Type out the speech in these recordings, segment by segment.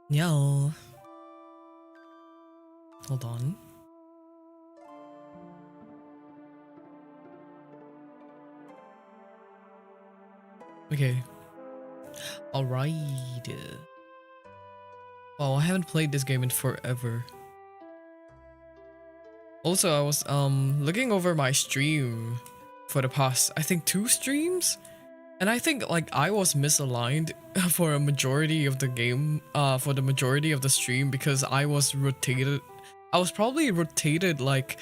Yeah. Hold on. Okay. Alright. Oh, I haven't played this game in forever. Also, I was looking over my stream for the past, I think 2 streams, and I think like I was misaligned for a majority of the game, for the majority of the stream, because I was rotated. I was probably rotated like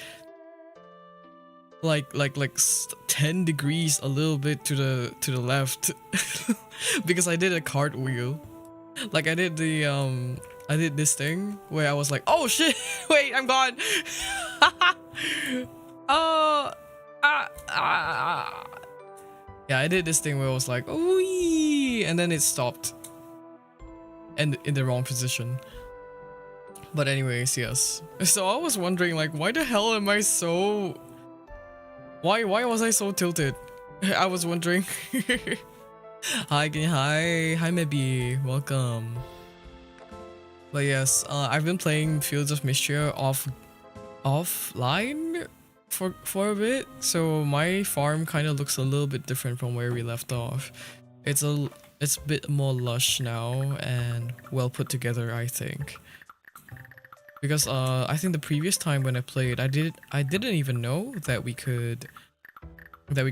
10 degrees a little bit to the left because I did a cartwheel. Like I did this thing where I was like, oh shit, wait, I'm gone. Yeah, I did this thing where I was like, oh, and then it stopped, and in the wrong position. But anyways, yes. So I was wondering, like, why the hell am I so? Why was I so tilted? I was wondering. Hi, maybe welcome. But yes, I've been playing Fields of Mistria offline for a bit, so my farm kind of looks a little bit different from where we left off. It's a bit more lush now and well put together, I think. Because I think the previous time when I played, I didn't even know that we could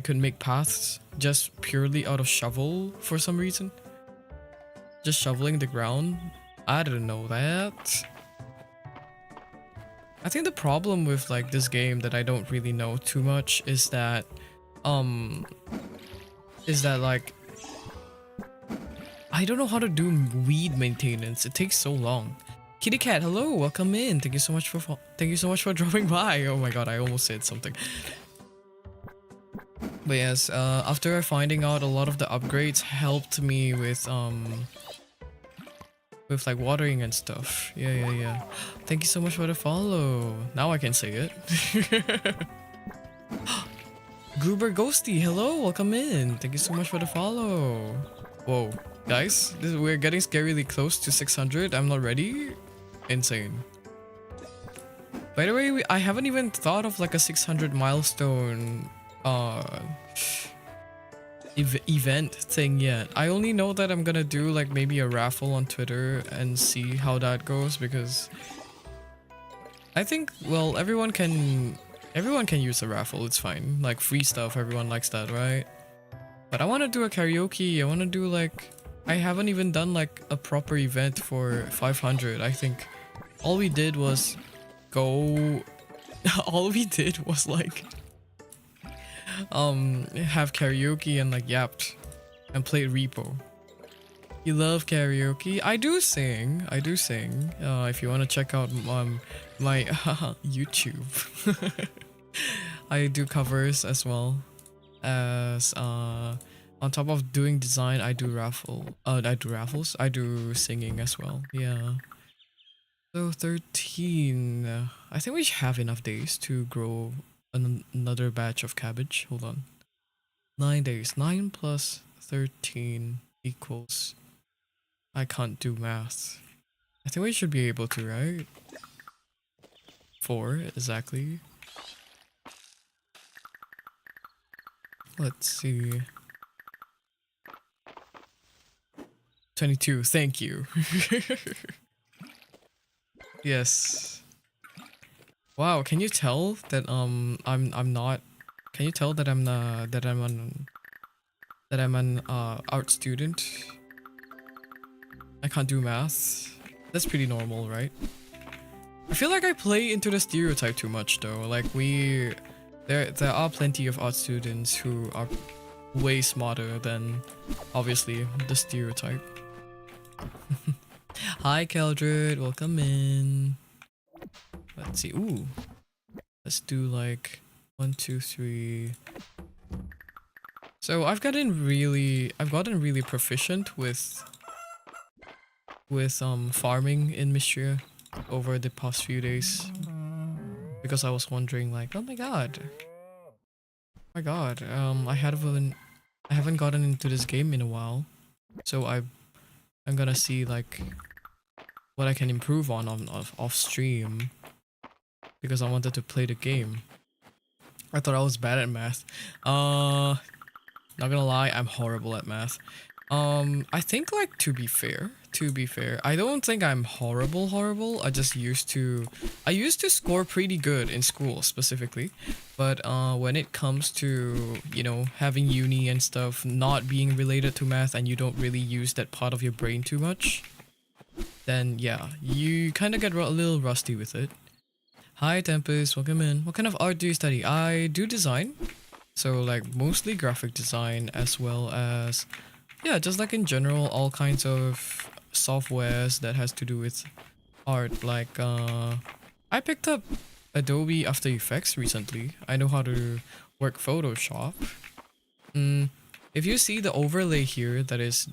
make paths just purely out of shovel for some reason. Just shoveling the ground. I didn't know that. I think the problem with like this game that I don't really know too much is that like I don't know how to do weed maintenance. It takes so long. Kitty Cat, hello, welcome in. Thank you so much for dropping by. Oh my god, I almost said something. But yes, after finding out a lot of the upgrades helped me with like watering and stuff. Yeah. Thank you so much for the follow. Now I can say it. Gruber Ghosty, hello, welcome in. Thank you so much for the follow. Whoa, guys, we're getting scarily close to 600. I'm not ready. Insane. By the way, I haven't even thought of like a 600 milestone event thing yet. I only know that I'm gonna do like maybe a raffle on Twitter and see how that goes, because I think, well, everyone can use a raffle. It's fine, like free stuff, everyone likes that, right? But I want to do a karaoke. I want to do like, I haven't even done like a proper event for 500. I think all we did was like have karaoke and like yapped and played repo. You love karaoke? I do sing. If you want to check out my YouTube. I do covers as well as on top of doing design, I do raffles. I do singing as well. Yeah. So 13. I think we have enough days to grow another batch of cabbage. Hold on. 9 days. 9 plus 13 equals... I can't do math. I think we should be able to, right? 4, exactly. Let's see. 22, thank you. Yes. Wow, can you tell that I'm not, can you tell that I'm an art student? I can't do math. That's pretty normal, right? I feel like I play into the stereotype too much though. Like there are plenty of art students who are way smarter than obviously the stereotype. Hi Keldred, welcome in. Let's see. Ooh. Let's do like 1, 2, 3. So I've gotten really proficient with farming in Mistria over the past few days, because I was wondering like, oh my god, I haven't gotten into this game in a while, so I'm gonna see like what I can improve on off stream, because I wanted to play the game. I thought I was bad at math. Not gonna lie, I'm horrible at math. I think like to be fair, I don't think I'm horrible. I used to score pretty good in school specifically, but when it comes to, you know, having uni and stuff not being related to math and you don't really use that part of your brain too much, then yeah, you kind of get a little rusty with it. Hi Tempest, welcome in. What kind of art do you study? I do design. So like mostly graphic design, as well as, yeah, just like in general, all kinds of softwares that has to do with art. Like I picked up Adobe After Effects recently. I know how to work Photoshop. If you see the overlay here that is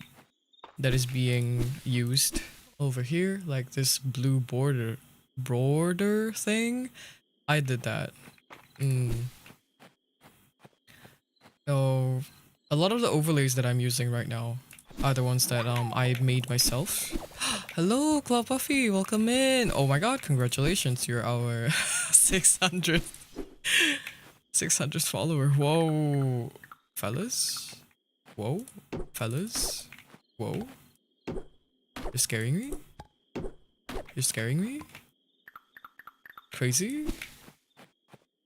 being used over here, like this blue border thing, I did that. So a lot of the overlays that I'm using right now are the ones that I made myself. Hello, Claw Puffy, welcome in. Oh my god, congratulations, you're our 600th follower. Whoa, fellas. Whoa, fellas. Whoa. You're scaring me? You're scaring me? Crazy?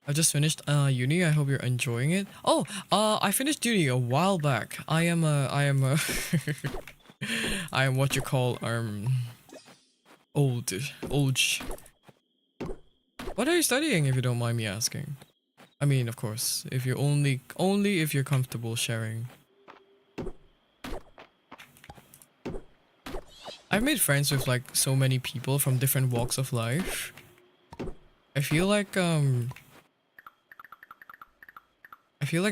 I just finished uni. I hope you're enjoying it. Oh, I finished uni a while back. I am I am what you call old. What are you studying, if you don't mind me asking? I mean, of course, if you're only if you're comfortable sharing. I've made friends with like so many people from different walks of life. I feel like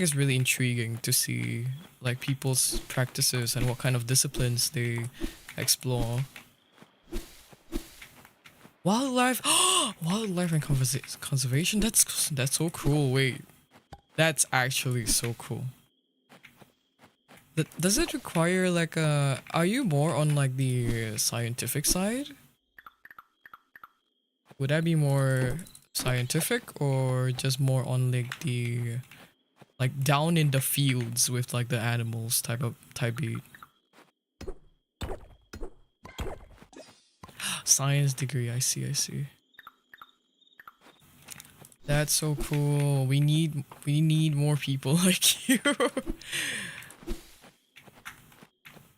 it's really intriguing to see like people's practices and what kind of disciplines they explore. Wildlife, wildlife and conservation. That's so cool. Wait, that's actually so cool. Does it require like a? Are you more on like the scientific side? Would that be more scientific, or just more on like the, like down in the fields with like the animals type beat? Science degree, I see. That's so cool. We need more people like you.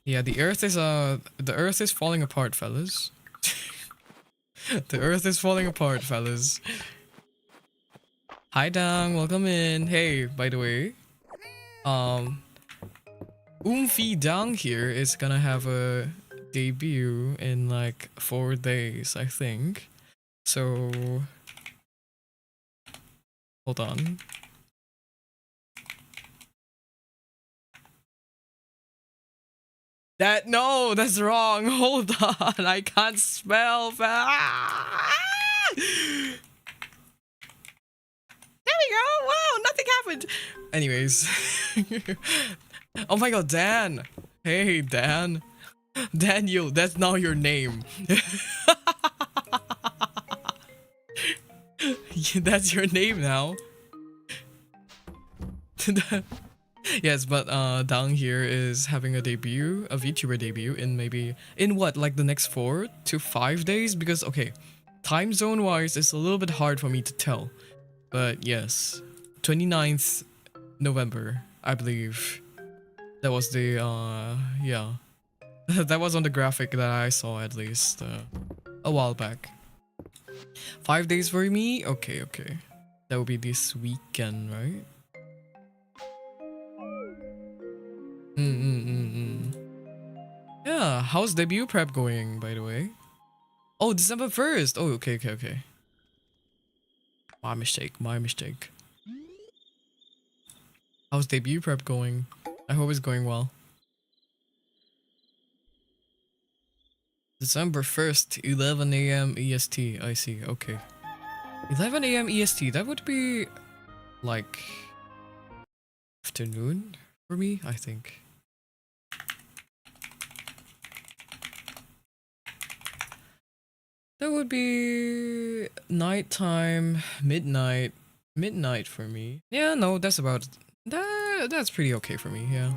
Yeah, the earth is falling apart, fellas. The earth is falling apart, fellas. Hi Dang, welcome in. Hey, by the way, Oomfee Dang here is gonna have a debut in like 4 days, I think. So hold on. No, that's wrong. Hold on, I can't spell. There we go. Wow, nothing happened. Anyways. Oh my god, Dan. Hey, Dan. Daniel, that's now your name. That's your name now. Yes, but Dang here is having a VTuber debut in what, like the next 4 to 5 days? Because okay, time zone wise, it's a little bit hard for me to tell. But yes, 29th November, I believe. That was the yeah. That was on the graphic that I saw, at least a while back. 5 days for me? Okay. That will be this weekend, right? Yeah, how's debut prep going, by the way? Oh, December 1st. Oh, okay. My mistake, my mistake. How's debut prep going? I hope it's going well. December 1st, 11 a.m. EST. I see, okay. 11 a.m. EST, that would be like afternoon for me, I think. That would be nighttime, midnight for me. Yeah, no, that's about that's pretty okay for me, yeah.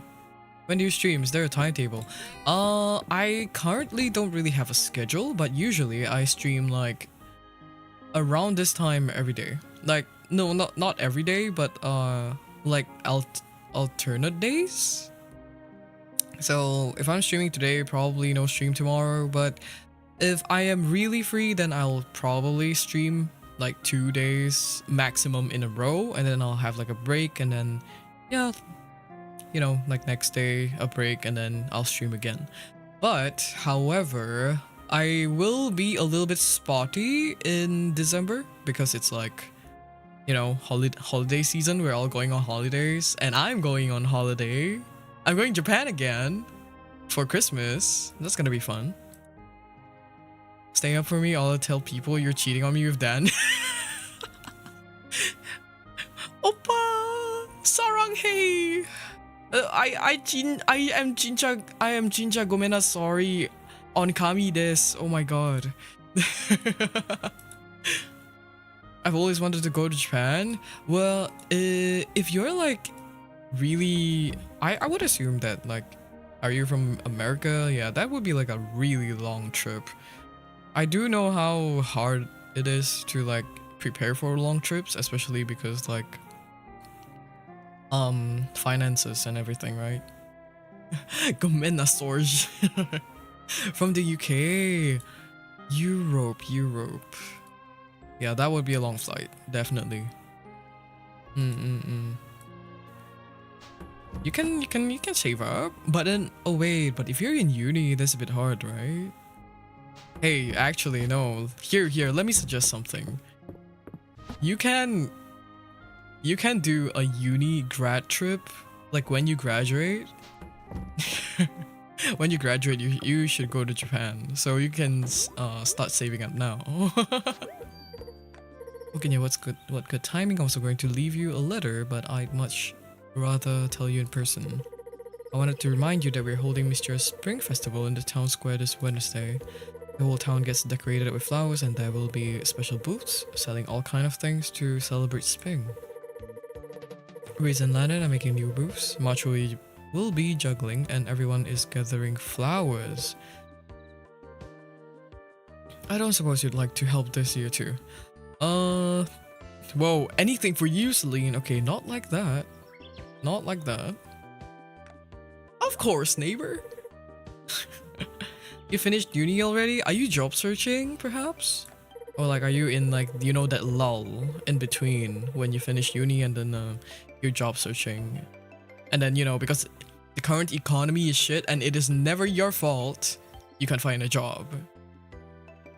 When do you stream? Is there a timetable? I currently don't really have a schedule, but usually I stream like around this time every day. Like no, not every day, but like alternate days. So if I'm streaming today, probably no stream tomorrow, but if I am really free, then I'll probably stream like 2 days maximum in a row, and then I'll have like a break, and then yeah, you know, like next day a break, and then I'll stream again. But however, I will be a little bit spotty in December because it's like, you know, holiday season. We're all going on holidays, and I'm going on holiday. I'm going to Japan again for Christmas. That's gonna be fun. Stay up for me, I'll tell people you're cheating on me with Dan. Oppa! Saranghae! I am Jinja Gomena, sorry. On Kami des. Oh my god. I've always wanted to go to Japan. Well, if you're like really, I would assume that like, are you from America? Yeah, that would be like a really long trip. I do know how hard it is to like prepare for long trips, especially because like finances and everything, right? Gomena Sorge. From the UK. Europe. Yeah, that would be a long flight, definitely. You can save up, but then oh wait, but if you're in uni, that's a bit hard, right? Hey, actually no. Here, let me suggest something. You can do a uni grad trip, like when you graduate. When you graduate, you should go to Japan, so you can start saving up now. Okay, yeah, what good timing. I was going to leave you a letter, but I'd much rather tell you in person. I wanted to remind you that we're holding Mistria's Spring Festival in the town square this Wednesday. The whole town gets decorated with flowers, and there will be special booths selling all kind of things to celebrate spring. Riz and Leonard are making new booths. March will be juggling, and everyone is gathering flowers. I don't suppose you'd like to help this year too. Whoa, anything for you, Celine. Okay, not like that. Not like that. Of course, neighbor. You finished uni already? Are you job searching, perhaps? Or like, are you in like, you know, that lull in between when you finish uni and then you're job searching? And then, you know, because the current economy is shit and it is never your fault, you can't find a job.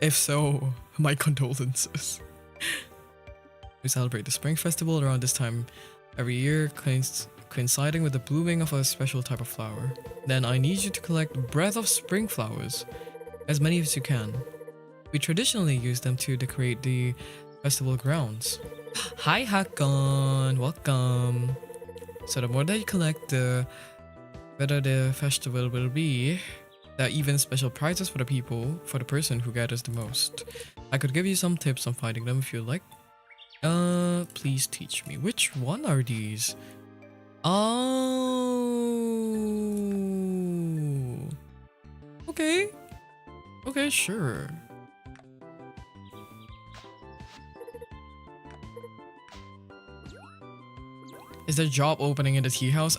If so, my condolences. We celebrate the Spring Festival around this time every year, coinciding with the blooming of a special type of flower. Then I need you to collect Breath of Spring flowers, as many as you can. We traditionally use them to decorate the festival grounds. Hi Hakon, welcome. So the more that you collect, the better the festival will be. There are even special prizes for the person who gathers the most. I could give you some tips on finding them if you like. Please teach me. Which one are these? Oh. Okay. Okay, sure. Is there a job opening in the tea house?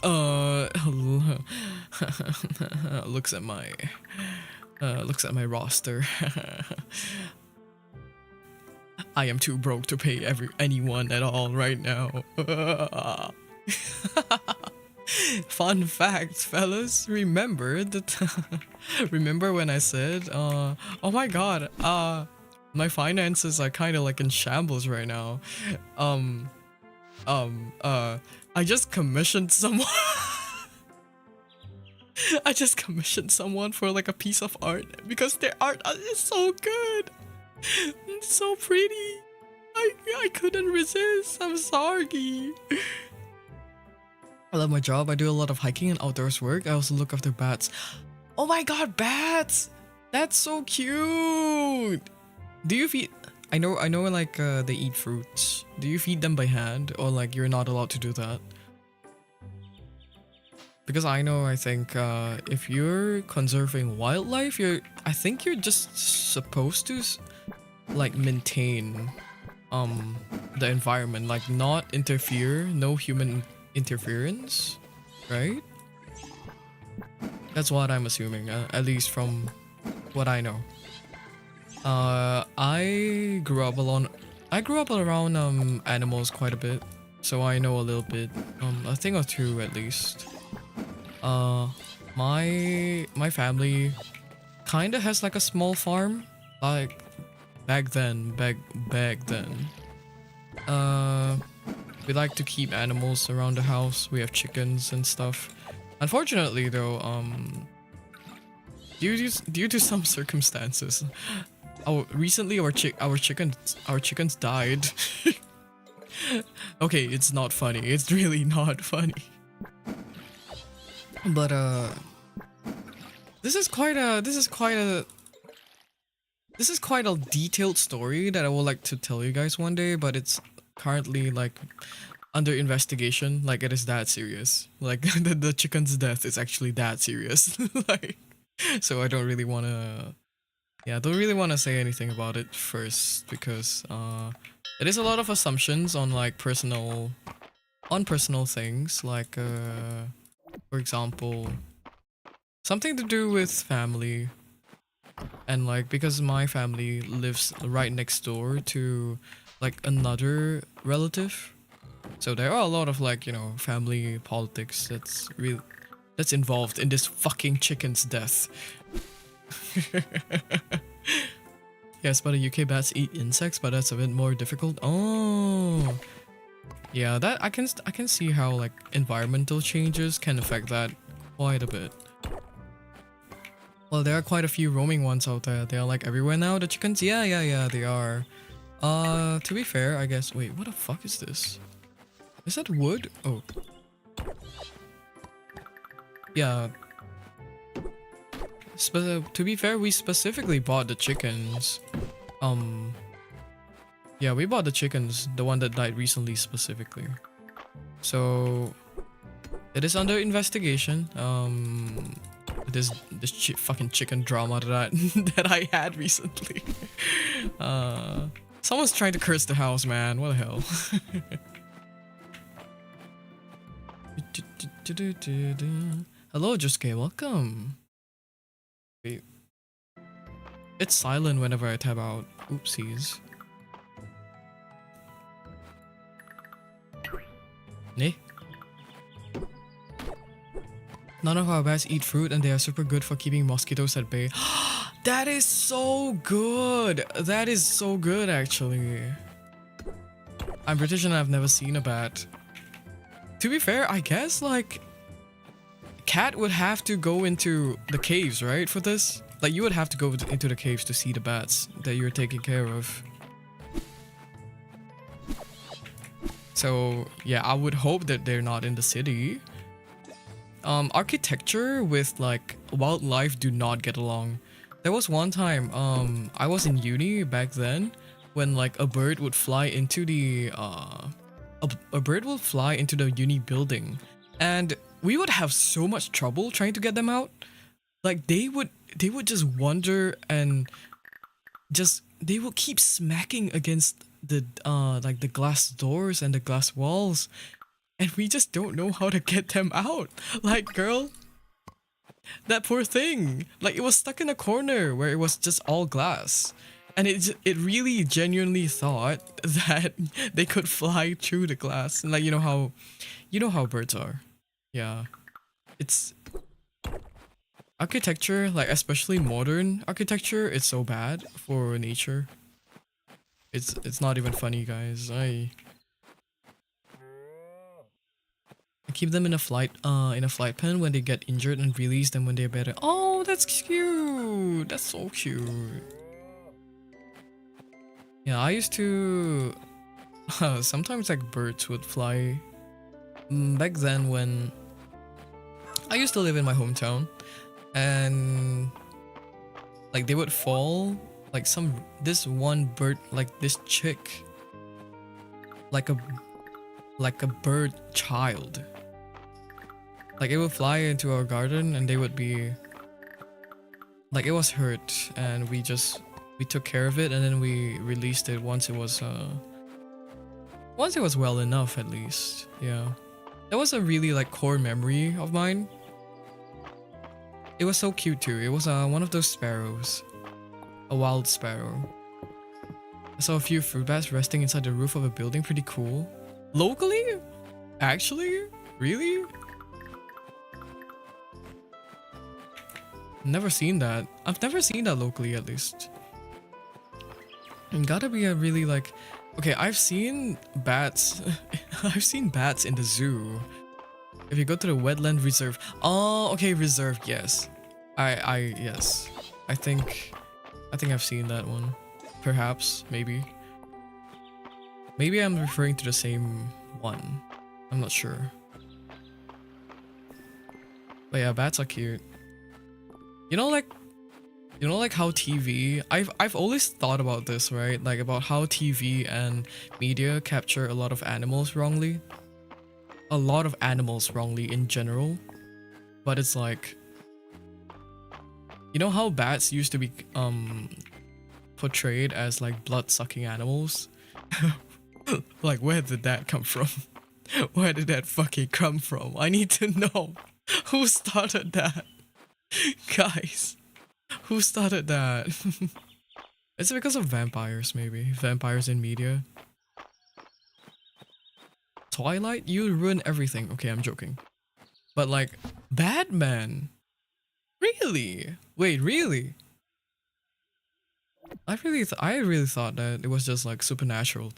Looks at my roster. I am too broke to pay anyone at all right now. Fun fact, fellas. Remember when I said, oh my god, my finances are kind of like in shambles right now. Um, I just commissioned someone. I just commissioned someone for like a piece of art because their art is so good. It's so pretty. I couldn't resist. I'm sorry. I love my job. I do a lot of hiking and outdoors work. I also look after bats. Oh my god, bats! That's so cute. Do you feed? I know like they eat fruits. Do you feed them by hand or like you're not allowed to do that? Because I think if you're conserving wildlife, I think you're just supposed to like maintain the environment, like not interfere, no human interference, right? That's what I'm assuming, at least from what I know. I grew up alone. I grew up around animals quite a bit, so I know a little bit, a thing or two at least. My family kind of has like a small farm, like back then. We like to keep animals around the house. We have chickens and stuff. Unfortunately, though, due to some circumstances, recently our chickens died. Okay, it's not funny. It's really not funny. But this is quite a detailed story that I would like to tell you guys one day, but it's currently like under investigation. Like it is that serious. Like the chicken's death is actually that serious. Like, so I don't really want to. Yeah, I don't really want to say anything about it first because it is a lot of assumptions on like personal things, like for example, something to do with family. And like because my family lives right next door to like another relative, so there are a lot of like, you know, family politics that's involved in this fucking chicken's death. Yes, but the UK bats eat insects, but that's a bit more difficult. Oh, yeah, that I can see how like environmental changes can affect that quite a bit. Well, there are quite a few roaming ones out there. They are like everywhere now, the chickens. Yeah, they are. To be fair, I guess. Wait, what the fuck is this? Is that wood? Oh. Yeah. To be fair, we specifically bought the chickens. Yeah, we bought the chickens, the one that died recently specifically. So it is under investigation. This fucking chicken drama that that I had recently. Someone's trying to curse the house, man. What the hell? Hello, Josuke. Welcome. Wait. It's silent whenever I tab out. Oopsies. Ne? None of our bats eat fruit and they are super good for keeping mosquitoes at bay. That is so good! That is so good, actually. I'm British and I've never seen a bat. To be fair, I guess, like, Cat would have to go into the caves, right, for this? Like, you would have to go into the caves to see the bats that you're taking care of. So, yeah, I would hope that they're not in the city. Architecture with, like, wildlife do not get along. There was one time, I was in uni back then, when, like, a bird would fly into the, a bird would fly into the uni building, and we would have so much trouble trying to get them out. Like, they would just wander and they would keep smacking against the, like, the glass doors and the glass walls, and we just don't know how to get them out. Like, girl, that poor thing. Like, it was stuck in a corner where it was just all glass. And it really genuinely thought that they could fly through the glass. And like, you know how birds are. Yeah. It's architecture, like especially modern architecture, it's so bad for nature. It's not even funny, guys. I keep them in a flight pen when they get injured and release them when they're better. Oh, that's cute. That's so cute. Yeah, I used to sometimes like birds would fly. Back then when I used to live in my hometown, and like they would fall, like this one bird, like this chick, like a bird child, like it would fly into our garden and they would be like, it was hurt, and we took care of it, and then we released it once it was well enough, at least. Yeah, that was a really like core memory of mine. It was so cute too. It was one of those sparrows, a wild sparrow. I saw a few fruit bats resting inside the roof of a building. Pretty cool. Locally? Actually? Really? Never seen that. I've never seen that locally, at least. And gotta be a really like... Okay, I've seen bats. I've seen bats in the zoo. If you go to the wetland reserve. Oh, okay, reserve, yes. Yes. I think I've seen that one. Perhaps, maybe. Maybe I'm referring to the same one. I'm not sure. But yeah, bats are cute. You know like how TV, I've always thought about this, right? Like about how TV and media capture a lot of animals wrongly. A lot of animals wrongly in general. But it's like, you know how bats used to be portrayed as like blood-sucking animals? Like, where did that come from? Where did that fucking come from? I need to know. Who started that? Guys, who started that? Is it because of vampires, maybe? Vampires in media? Twilight? You ruin everything. Okay, I'm joking. But like, Batman? Really? Wait, really? I really thought that it was just like supernatural.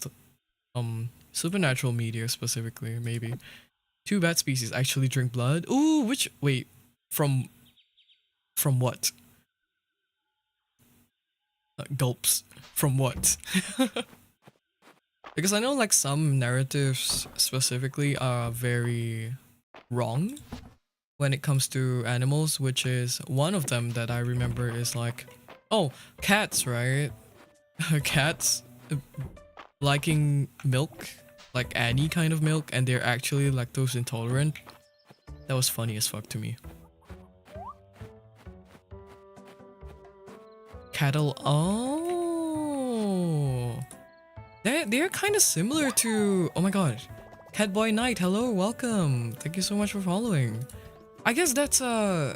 Supernatural media specifically, maybe. Two bat species actually drink blood? Ooh, wait, from what? Gulps. From what? Because I know like some narratives specifically are very wrong when it comes to animals, which is one of them that I remember is like, oh, cats, right? Cats liking milk, like any kind of milk, and they're actually lactose intolerant. That was funny as fuck to me. Cattle, oh, they're kind of similar to, oh my god, Catboy Knight, hello, welcome, thank you so much for following. I guess that's I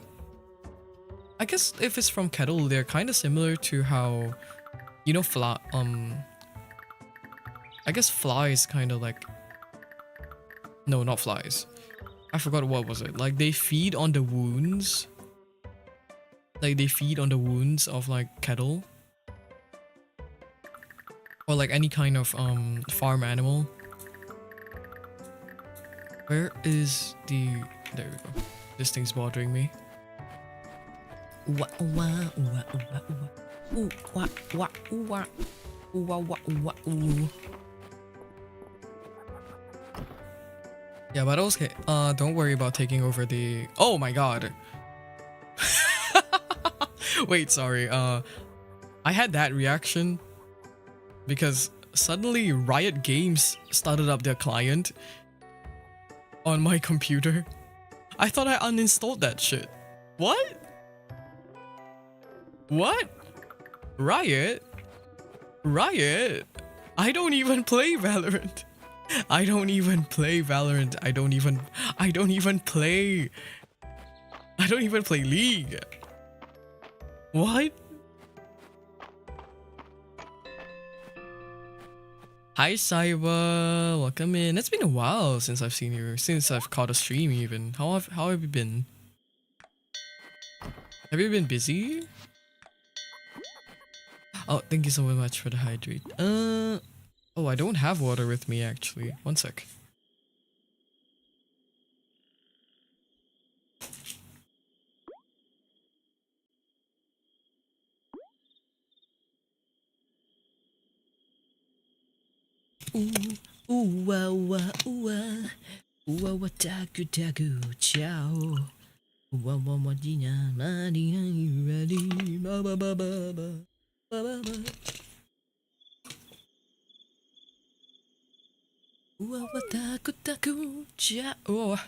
guess if it's from cattle, they're kind of similar to how, you know, I guess flies kind of like, no, not flies, I forgot what was it, like they feed on the wounds. Like they feed on the wounds of like cattle. Or like any kind of farm animal. Where is the... There we go. This thing's bothering me. Yeah, but okay. Don't worry about taking over the... Oh my god. Wait, sorry. I had that reaction because suddenly Riot Games started up their client on my computer. I thought I uninstalled that shit. What? What? Riot? Riot? I don't even play Valorant. I don't even play Valorant. I don't even play League. What? Hi Saiba, welcome in. It's been a while since I've seen you, since I've caught a stream even. How have you been? Have you been busy? Oh, thank you so much for the hydrate. Oh, I don't have water with me actually. One sec. Ooh, wah, wah, wah. Wah, wah, taku, taku, ciao. Wah, wah, wah, dina, ma, dina, you ready? Ba, ba, ba, ba, ba. Ba, ba, ba. Wah, wah, taku, taku, ciao. Oh,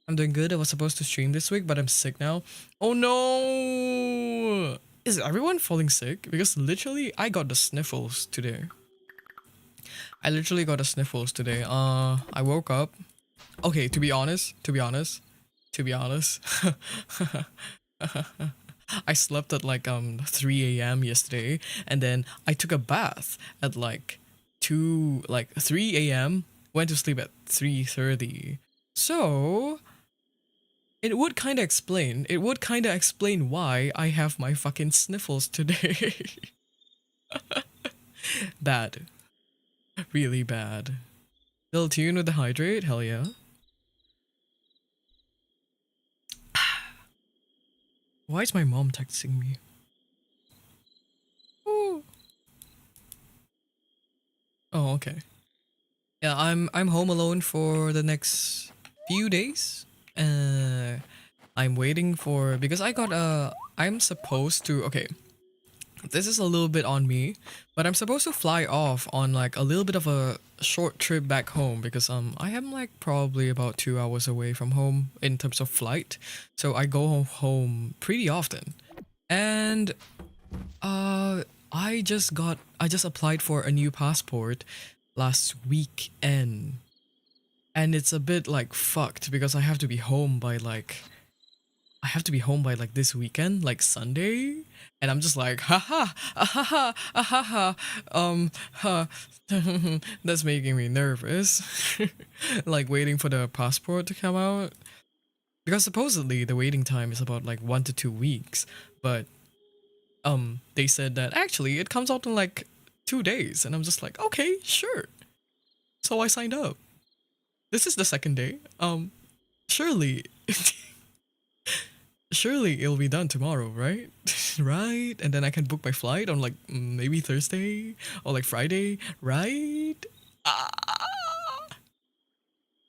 I'm doing good. I was supposed to stream this week, but I'm sick now. Oh no! Is everyone falling sick? Because literally, I got the sniffles today. I literally got the sniffles today. I woke up. Okay, to be honest, I slept at like 3 a.m. yesterday, and then I took a bath at like 3 a.m. Went to sleep at 3:30. So it would kind of explain. It would kind of explain why I have my fucking sniffles today. Bad, really bad. Still tune with the hydrate. Hell yeah. Why is my mom texting me? Ooh. Oh, okay. Yeah, I'm home alone for the next few days. I'm waiting for because I got I'm supposed to okay. This is a little bit on me, but I'm supposed to fly off on like a little bit of a short trip back home because I am like probably about 2 hours away from home in terms of flight. So I go home pretty often. And I just applied for a new passport last weekend. And it's a bit like fucked because I have to be home by like this weekend, like Sunday. And I'm just like, haha, ahaha, ahaha, ha. That's making me nervous. Like waiting for the passport to come out. Because supposedly the waiting time is about like 1 to 2 weeks. But they said that actually it comes out in like 2 days. And I'm just like, okay, sure. So I signed up. This is the second day. Surely surely it'll be done tomorrow, right? Right? And then I can book my flight on like maybe Thursday or like Friday, right? Ah.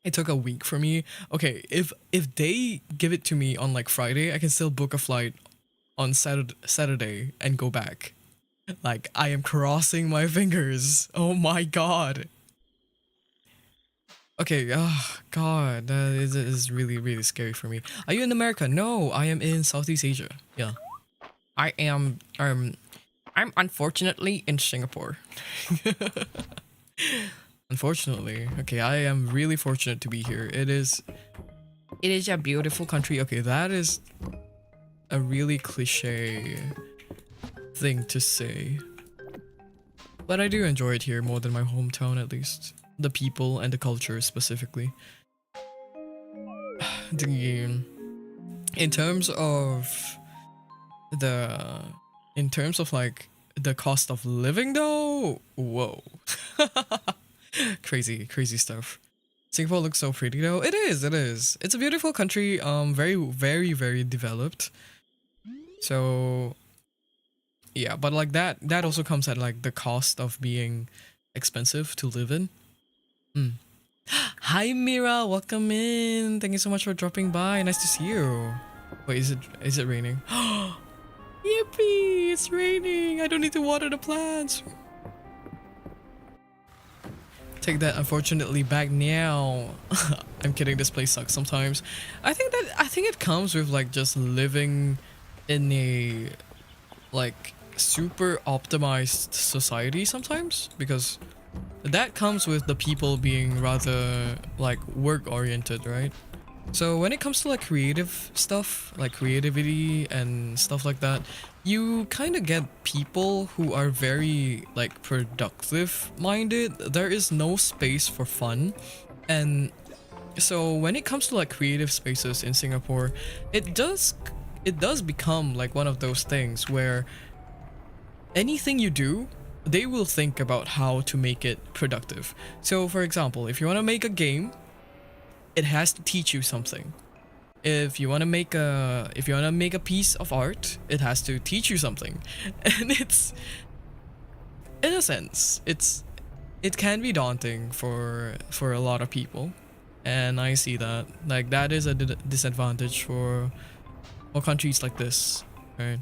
It took a week for me. Okay, if they give it to me on like Friday, I can still book a flight on Saturday and go back. Like I am crossing my fingers. Oh my god. Okay, oh god, that is really really scary for me. Are you in America? No, I am in Southeast Asia. Yeah. I am I'm unfortunately in Singapore. Unfortunately. Okay, I am really fortunate to be here. It is a beautiful country. Okay, that is a really cliche thing to say. But I do enjoy it here more than my hometown at least. The people and the culture specifically. In terms of the in terms of like the cost of living though, whoa. Crazy stuff. Singapore looks so pretty though. It is. It's a beautiful country, very developed. So yeah, but like that also comes at like the cost of being expensive to live in. Hi Mira, welcome in. Thank you so much for dropping by. Nice to see you. Wait, is it raining? Yippee! It's raining. I don't need to water the plants. Take that unfortunately back now. I'm kidding, this place sucks sometimes. I think it comes with like just living in a like super optimized society sometimes, because that comes with the people being rather like work oriented, right? So when it comes to like creative stuff, like creativity and stuff like that, you kind of get people who are very like productive minded. There is no space for fun. And so when it comes to like creative spaces in Singapore, it does become like one of those things where anything you do, they will think about how to make it productive. So for example, if you want to make a game, it has to teach you something. If you want to make a piece of art, it has to teach you something. And it's, in a sense, it can be daunting for a lot of people. And I see that, like, that is a disadvantage for countries like this, right?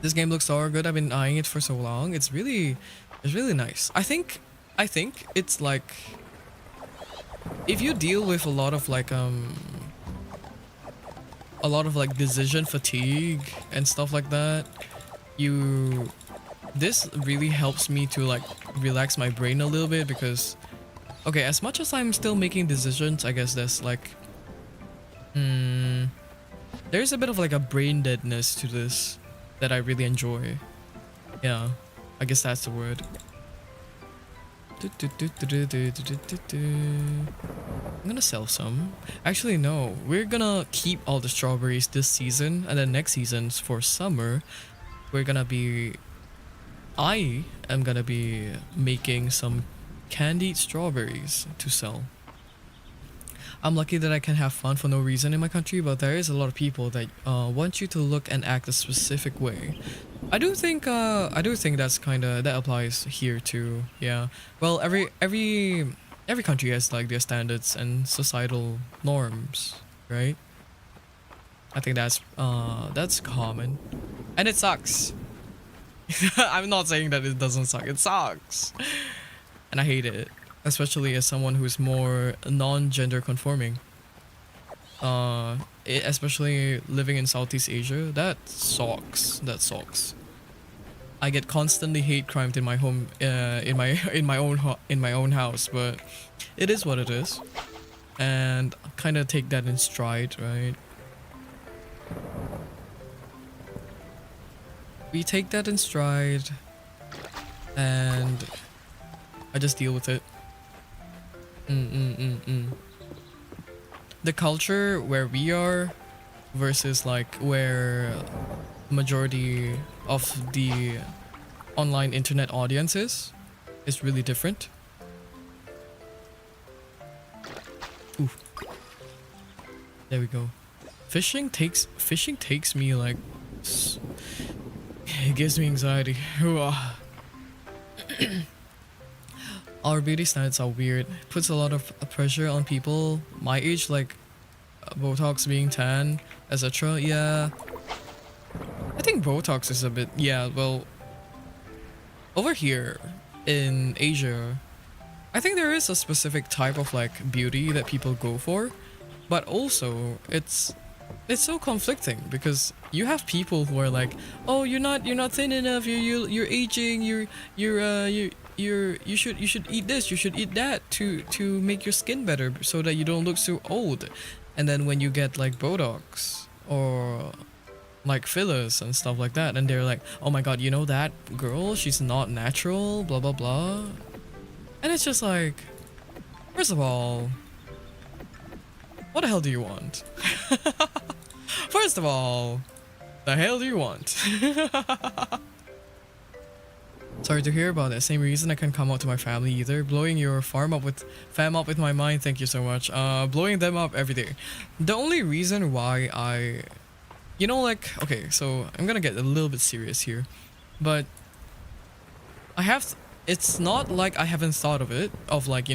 This game looks so good. I've been eyeing it for so long. It's really nice. I think it's like, if you deal with a lot of like decision fatigue and stuff like that, this really helps me to like relax my brain a little bit, because okay, as much as I'm still making decisions, I guess there's like there's a bit of like a brain deadness to this that I really enjoy. Yeah, I guess that's the word. I'm gonna sell some. Actually, no, we're gonna keep all the strawberries this season, and then next season's for summer. I am gonna be making some candied strawberries to sell. I'm lucky that I can have fun for no reason in my country, but there is a lot of people that want you to look and act a specific way. I do think that's that applies here too. Yeah. Well, every country has like their standards and societal norms, right? I think that's common, and it sucks. I'm not saying that it doesn't suck. It sucks, and I hate it, especially as someone who's more non-gender conforming. Especially living in Southeast Asia, that sucks. That sucks. I get constantly hate crimed in my home, in my own house, but it is what it is, and kind of take that in stride, right? We take that in stride, and I just deal with it. The culture where we are versus like where majority of the online internet audience is really different. Ooh. There we go. Fishing takes me like, it gives me anxiety. Our beauty standards are weird. It puts a lot of pressure on people my age, like Botox, being tan, etc. Yeah. I think Botox is a bit, yeah, well, over here in Asia, I think there is a specific type of like beauty that people go for, but also it's so conflicting, because you have people who are like, oh, you're not thin enough, you're aging, you should eat this, you should eat that to make your skin better so that you don't look so old. And then when you get like Botox or like fillers and stuff like that, and they're like, oh my god, you know that girl, she's not natural, blah blah blah. And it's just like, first of all, what the hell do you want? First of all, the hell do you want? Sorry to hear about that. Same reason I can't come out to my family either. Blowing your fam up with my mind. Thank you so much. Blowing them up every day. The only reason why I, like, okay, so I'm gonna get a little bit serious here, but it's not like I haven't thought of it, of like,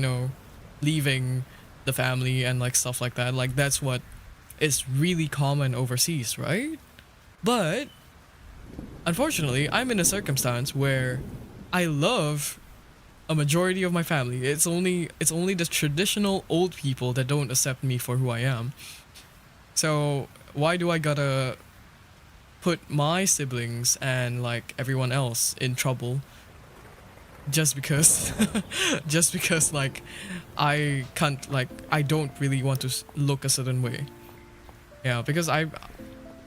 leaving the family and like stuff like that. Like that's what is really common overseas, right? But unfortunately, I'm in a circumstance where I love a majority of my family. It's only the traditional old people that don't accept me for who I am. So why do I gotta put my siblings and like everyone else in trouble just because like I can't, like, I don't really want to look a certain way? Yeah, because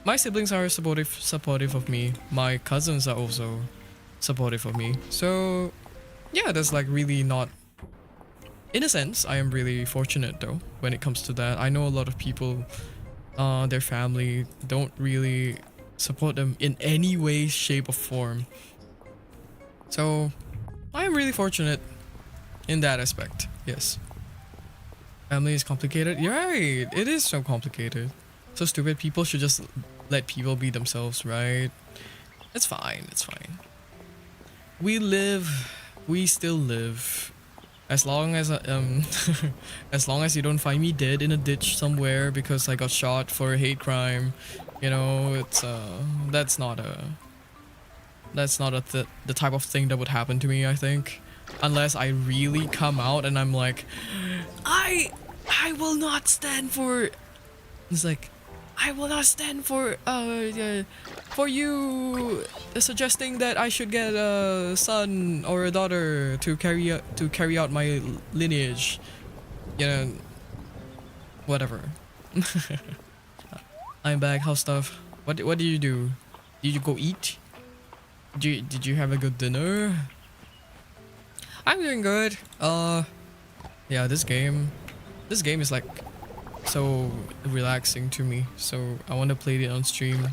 my siblings are supportive of me. My cousins are also supportive of me. So yeah, that's like really not, in a sense, I am really fortunate though when it comes to that. I know a lot of people, their family don't really support them in any way, shape or form. So I am really fortunate in that aspect. Yes. Family is complicated. You're right. It is so complicated. So stupid. People should just let people be themselves, right? It's fine. It's fine. We live. We still live. As long as as long as you don't find me dead in a ditch somewhere because I got shot for a hate crime, you know, it's that's not a the type of thing that would happen to me, I think, unless I really come out and I'm like, I will not stand for. It's like, I will not stand for you suggesting that I should get a son or a daughter to carry out my lineage. You know, whatever. I'm back. How's stuff? What did you do? Did you go eat? Did you have a good dinner? I'm doing good. Yeah, this game is like so relaxing to me, so I want to play it on stream.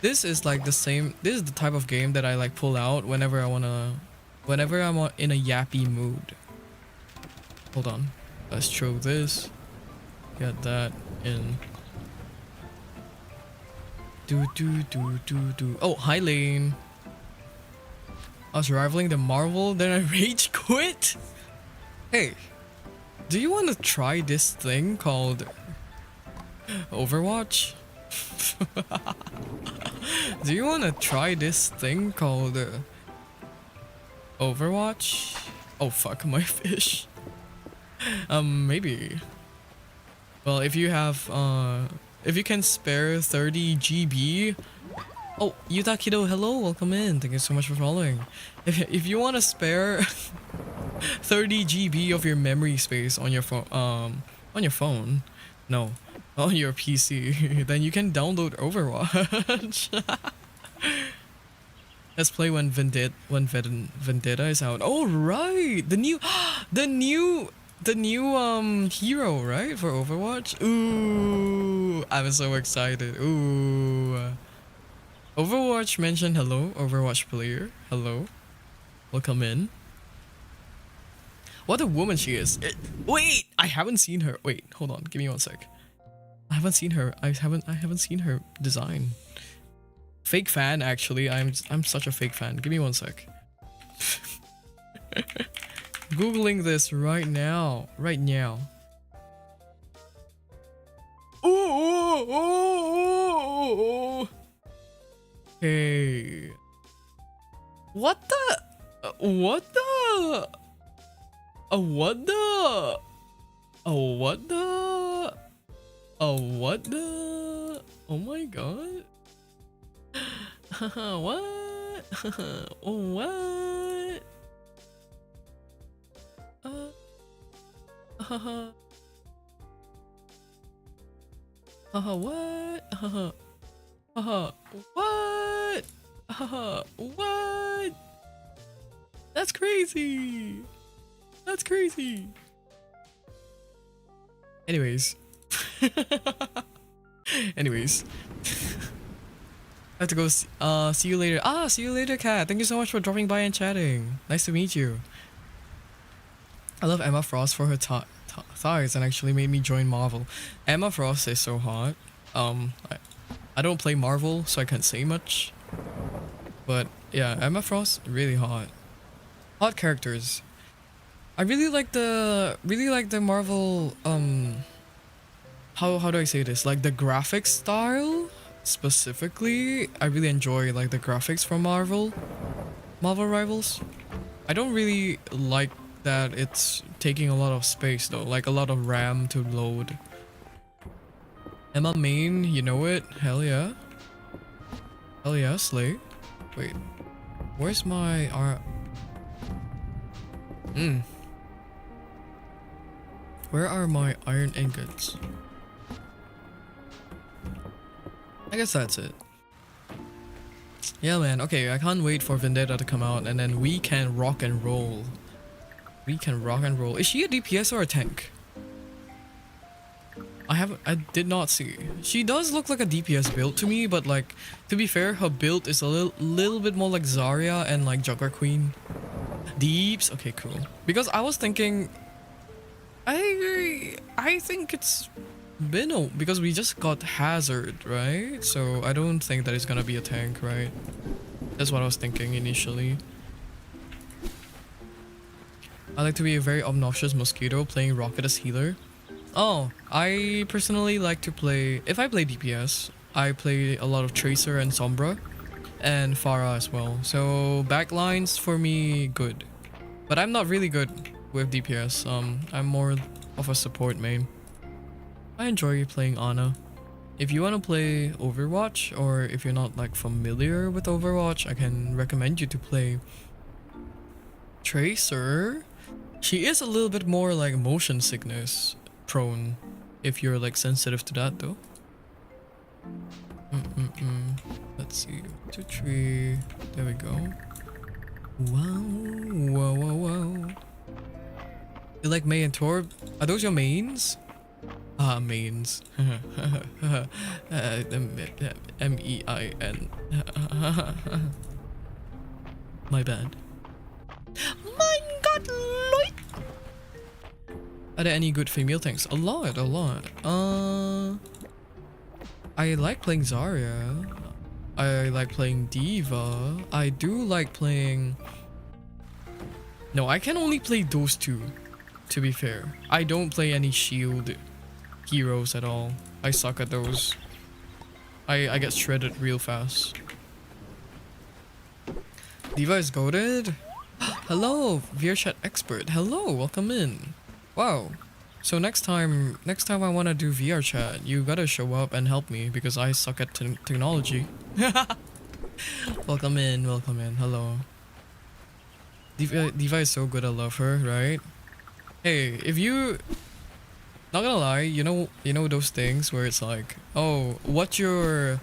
This is like the same. This is the type of game that I like pull out whenever I'm in a yappy mood. Hold on, let's throw this. Get that in. Do. Oh, hi Lane. I was rivaling the Marvel, then I rage quit. Hey, do you want to try this thing called Overwatch? Do you want to try this thing called Overwatch? Oh fuck, my fish. Maybe. Well, if you have if you can spare 30 GB. Oh, Yutakido, hello, welcome in. Thank you so much for following. If you want to spare 30 GB of your memory space on your phone, no, on your PC, then you can download Overwatch. Let's play when Vendetta is out. Oh right, the new hero, right, for Overwatch. Ooh, I'm so excited. Ooh. Overwatch mentioned hello, Overwatch player. Hello. Welcome in. What a woman she is. Wait, I haven't seen her. Wait, hold on. Give me 1 sec. I haven't seen her. I haven't seen her design. Fake fan, actually. I'm such a fake fan. Give me 1 sec. Googling this right now. Right now. Oh. Hey. What the? What the? What the? What the? What the? Oh my god. What? What? What? What? That's crazy. That's crazy. Anyways. Anyways. I have to go see you later. See you later, Kat. Thank you so much for dropping by and chatting. Nice to meet you. I love Emma Frost for her thighs and actually made me join Marvel. Emma Frost is so hot. I don't play Marvel, so I can't say much. But yeah, Emma Frost, really hot. Hot characters. I really like the Marvel how do I say this? Like the graphics style specifically. I really enjoy like the graphics from Marvel Rivals. I don't really like that it's taking a lot of space though, like a lot of RAM to load. Emma main, you know it? Hell yeah. Hell yeah, slay. Wait. Where's my Where are my iron ingots? I guess that's it. Yeah man, okay, I can't wait for Vendetta to come out and then we can rock and roll. We can rock and roll. Is she a DPS or a tank? I did not see. She does look like a DPS build to me, but like, to be fair, her build is a little bit more like Zarya and like Juggler Queen. Deeps? Okay, cool. Because I was thinking, I think it's Bino because we just got Hazard, right? So I don't think that it's gonna be a tank, right? That's what I was thinking initially. I like to be a very obnoxious mosquito playing Rocket as healer. Oh, I personally like to play, if I play DPS, I play a lot of Tracer and Sombra and Pharah as well. So backlines for me, good. But I'm not really good with DPS. I'm more of a support main. I enjoy playing Ana. If you want to play Overwatch, or if you're not like familiar with Overwatch, I can recommend you to play Tracer. She is a little bit more like motion sickness prone, if you're like sensitive to that though. Let's see, 2, 3, there we go. Wow. You like Mei and Torb? Are those your mains? Ah, mains. M-E-I-N. My bad. My god, Lloyd! Are there any good female tanks? A lot. I like playing Zarya. I like playing Diva. I do like playing... No, I can only play those two, to be fair. I don't play any shield heroes at all. I suck at those. I get shredded real fast. Diva is goated? Hello, VRChat expert. Hello, welcome in. Wow. So next time I want to do VRChat, you gotta show up and help me because I suck at technology. Welcome in. Hello. Diva is so good, I love her, right? Hey, if you... Not gonna lie, you know those things where it's like, oh, what your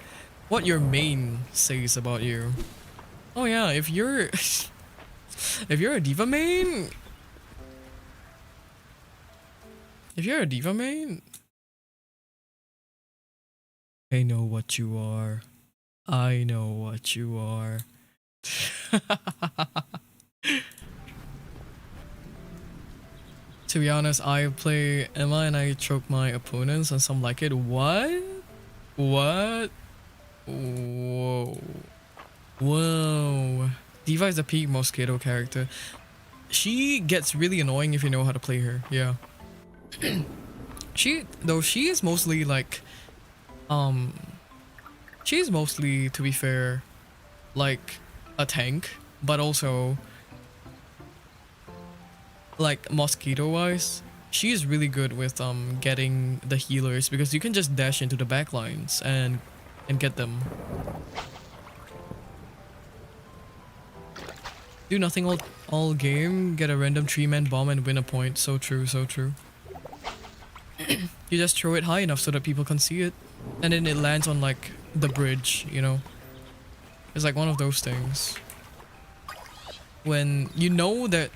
main says about you. Oh yeah, if you're if you're a Diva main, I know what you are. To be honest, I play Emma and I choke my opponents and some like it. What? Whoa. Diva is a peak Mosquito character. She gets really annoying if you know how to play her. Yeah. She is mostly like, she's mostly, to be fair, like a tank, but also like mosquito wise, she's really good with getting the healers because you can just dash into the back lines and get them. Do nothing all game, get a random 3-man bomb and win a point. So true. You just throw it high enough so that people can see it, and then it lands on like the bridge, you know. It's like one of those things when you know that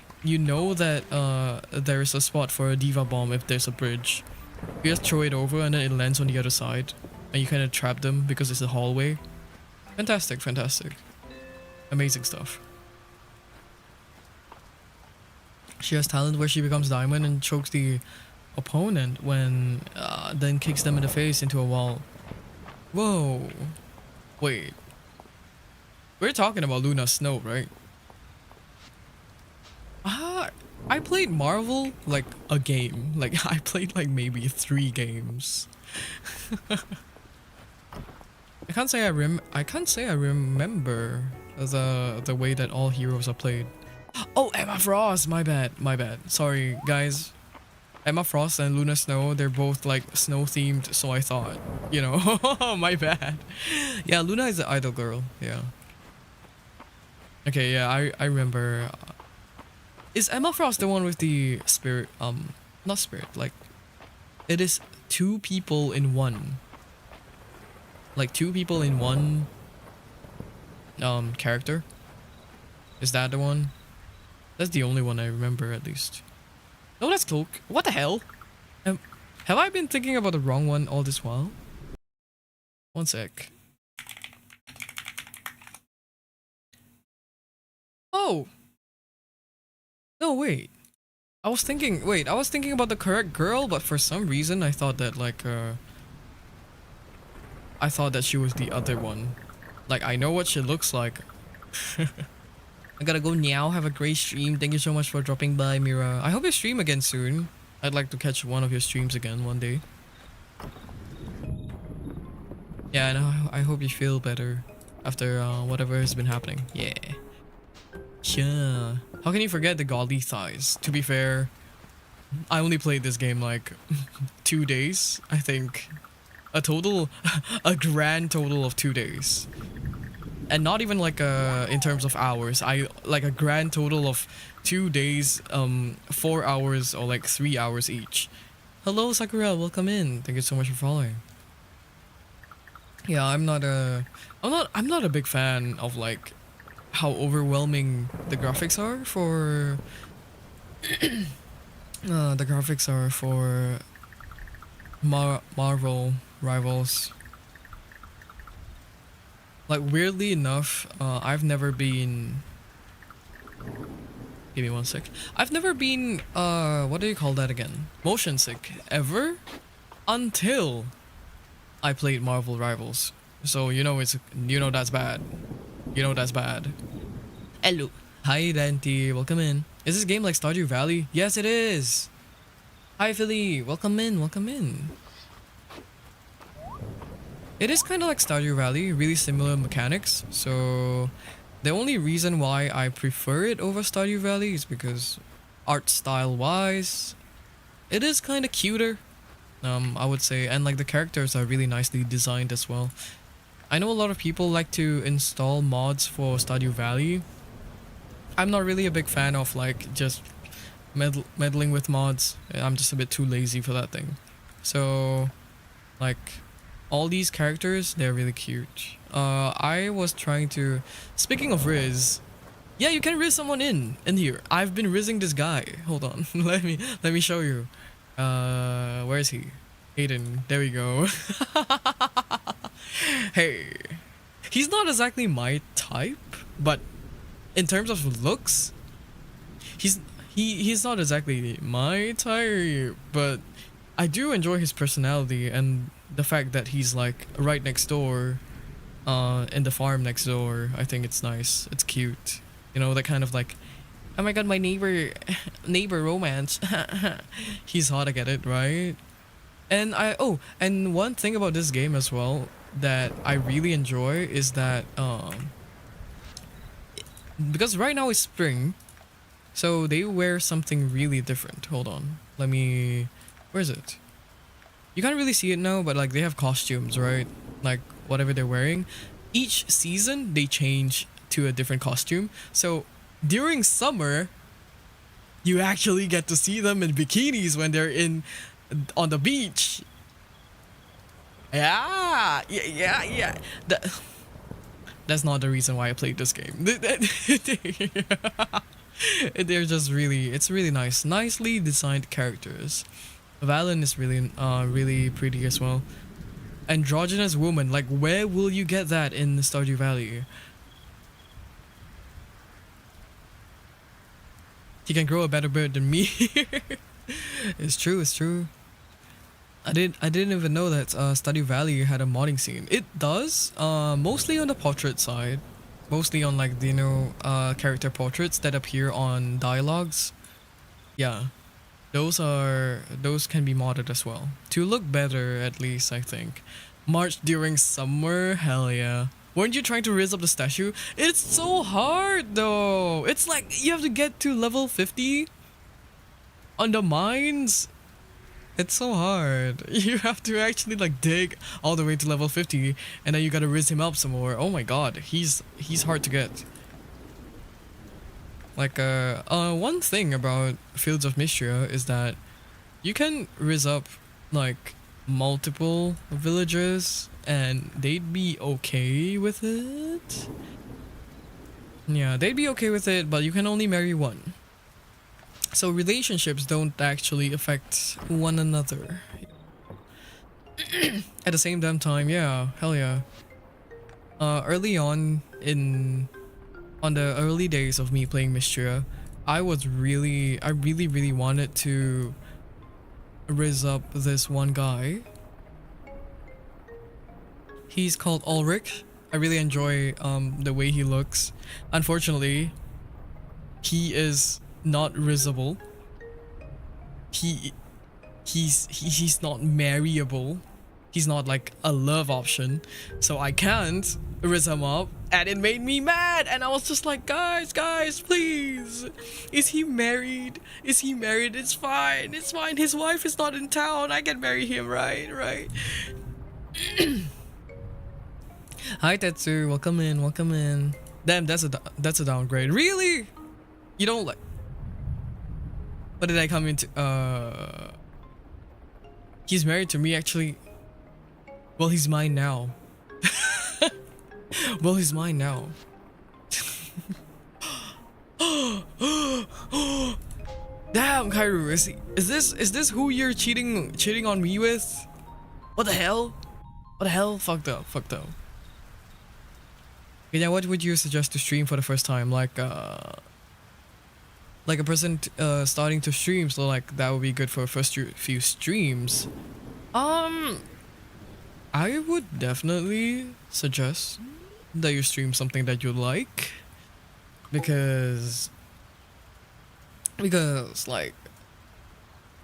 there's a spot for a Diva bomb. If there's a bridge, you just throw it over and then it lands on the other side and you kind of trap them because it's a hallway. Fantastic. Amazing stuff. She has talent where she becomes diamond and chokes the opponent when then kicks them in the face into a wall. Whoa. Wait. We're talking about Luna Snow, right? I played Marvel like a game. Like I played like maybe 3 games. I can't say I remember the way that all heroes are played. Oh, Emma Frost, my bad. Sorry guys. Emma Frost and Luna Snow, they're both like snow themed, so I thought, you know. My bad. Yeah, Luna is the idol girl. Yeah. Okay, yeah, I remember. Is Emma Frost the one with the spirit? Not spirit. Like, it is 2 people in one. Like 2 people in one. Character. Is that the one? That's the only one I remember, at least. Oh, that's Cloak. What the hell? Have I been thinking about the wrong one all this while? One sec. Oh! No, wait. I was thinking about the correct girl, but for some reason I thought that like, I thought that she was the other one. Like, I know what she looks like. I gotta go now. Have a great stream. Thank you so much for dropping by, Mira. I hope you stream again soon. I'd like to catch one of your streams again one day. Yeah, and I hope you feel better after whatever has been happening. Yeah. Yeah. How can you forget the godly thighs? To be fair, I only played this game like 2 days, I think. A grand total of 2 days. And not even like in terms of hours. I like a grand total of 2 days, 4 hours or like 3 hours each. Hello Sakura, welcome in. Thank you so much for following. Yeah, I'm not a big fan of like how overwhelming the graphics are for Marvel Rivals. Like, weirdly enough, I've never been... Give me one sec. I've never been, what do you call that again? Motion sick, ever? Until I played Marvel Rivals. So, you know that's bad. You know that's bad. Hello. Hi, Dante. Welcome in. Is this game like Stardew Valley? Yes, it is. Hi, Philly. Welcome in. Welcome in. It is kind of like Stardew Valley, really similar mechanics. So the only reason why I prefer it over Stardew Valley is because art style wise, it is kind of cuter, I would say, and like the characters are really nicely designed as well. I know a lot of people like to install mods for Stardew Valley. I'm not really a big fan of like just meddling with mods. I'm just a bit too lazy for that thing. So like, all these characters, they're really cute. I was trying to... Speaking of Riz... Yeah, you can Riz someone in here. I've been Rizzing this guy. Hold on. let me show you. Where is he? Aiden. There we go. Hey. He's not exactly my type, but in terms of looks, he's not exactly my type, but I do enjoy his personality and the fact that he's like right next door, in the farm next door. I think it's nice. It's cute. You know, that kind of like, oh my god, my neighbor romance. He's hot, I get it, right? And and one thing about this game as well that I really enjoy is that because right now is spring, so they wear something really different. Hold on. Where is it? You can't really see it now, but like they have costumes, right? Like whatever they're wearing. Each season they change to a different costume. So during summer, you actually get to see them in bikinis when they're on the beach. Yeah. That's not the reason why I played this game. They're just it's really nice. Nicely designed characters. Valen is really pretty as well. Androgynous woman, like where will you get that in Stardew Valley? He can grow a better bird than me. It's true. I didn't even know that Stardew Valley had a modding scene. It does, mostly on the portrait side. Mostly on like the character portraits that appear on dialogues. Yeah. Those can be modded as well. To look better, at least, I think. March during summer? Hell yeah. Weren't you trying to raise up the statue? It's so hard though! It's like you have to get to level 50 on the mines. It's so hard. You have to actually like dig all the way to level 50 and then you gotta raise him up some more. Oh my god, he's hard to get. Like, one thing about Fields of Mistria is that you can raise up, like, multiple villagers and they'd be okay with it. Yeah, they'd be okay with it, but you can only marry one. So relationships don't actually affect one another. At the same damn time, yeah, hell yeah. Early on the early days of me playing Mistria, I really wanted to riz up this one guy. He's called Ulrich. I really enjoy the way he looks. Unfortunately, he is not rizzable. He's not marryable. He's not like a love option, so I can't riz him up, and it made me mad. And I was just like, guys, please, is he married? Is he married? It's fine. His wife is not in town. I can marry him, right. Hi Tetsu, welcome in. Damn, that's a downgrade. Really? You don't like? What did I come into? He's married to me actually. Well, he's mine now. Well, he's mine now. Damn, Kairu, is this who you're cheating on me with? What the hell? Fucked up. Yeah, what would you suggest to stream for the first time? Like a person starting to stream, so like that would be good for first few streams. I would definitely suggest that you stream something that you like, because like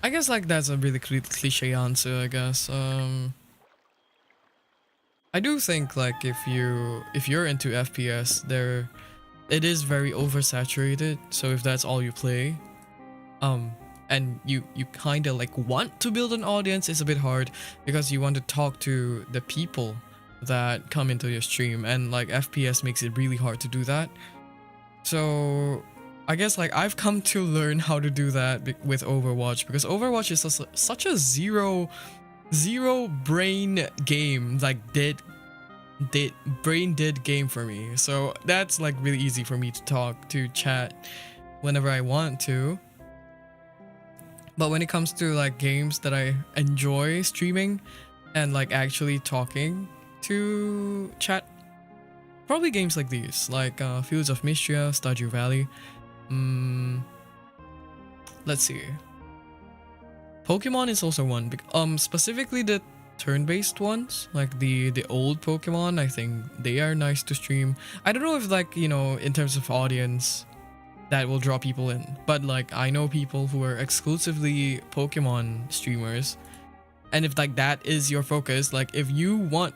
I guess like that's a really cliche answer, I guess. I do think like if you're into FPS, it is very oversaturated. So if that's all you play, and you kind of like want to build an audience, it's a bit hard because you want to talk to the people that come into your stream, and like FPS makes it really hard to do that. So I guess like I've come to learn how to do that with Overwatch, because Overwatch is such a zero brain game, like brain dead game for me. So that's like really easy for me to chat whenever I want to. But when it comes to like games that I enjoy streaming and like actually talking to chat, probably games like these, like Fields of Mistria, Stardew Valley. Let's see. Pokemon is also one. Specifically the turn-based ones, like the old Pokemon. I think they are nice to stream. I don't know if like, you know, in terms of audience, that will draw people in, but like I know people who are exclusively Pokemon streamers, and if like that is your focus, like if your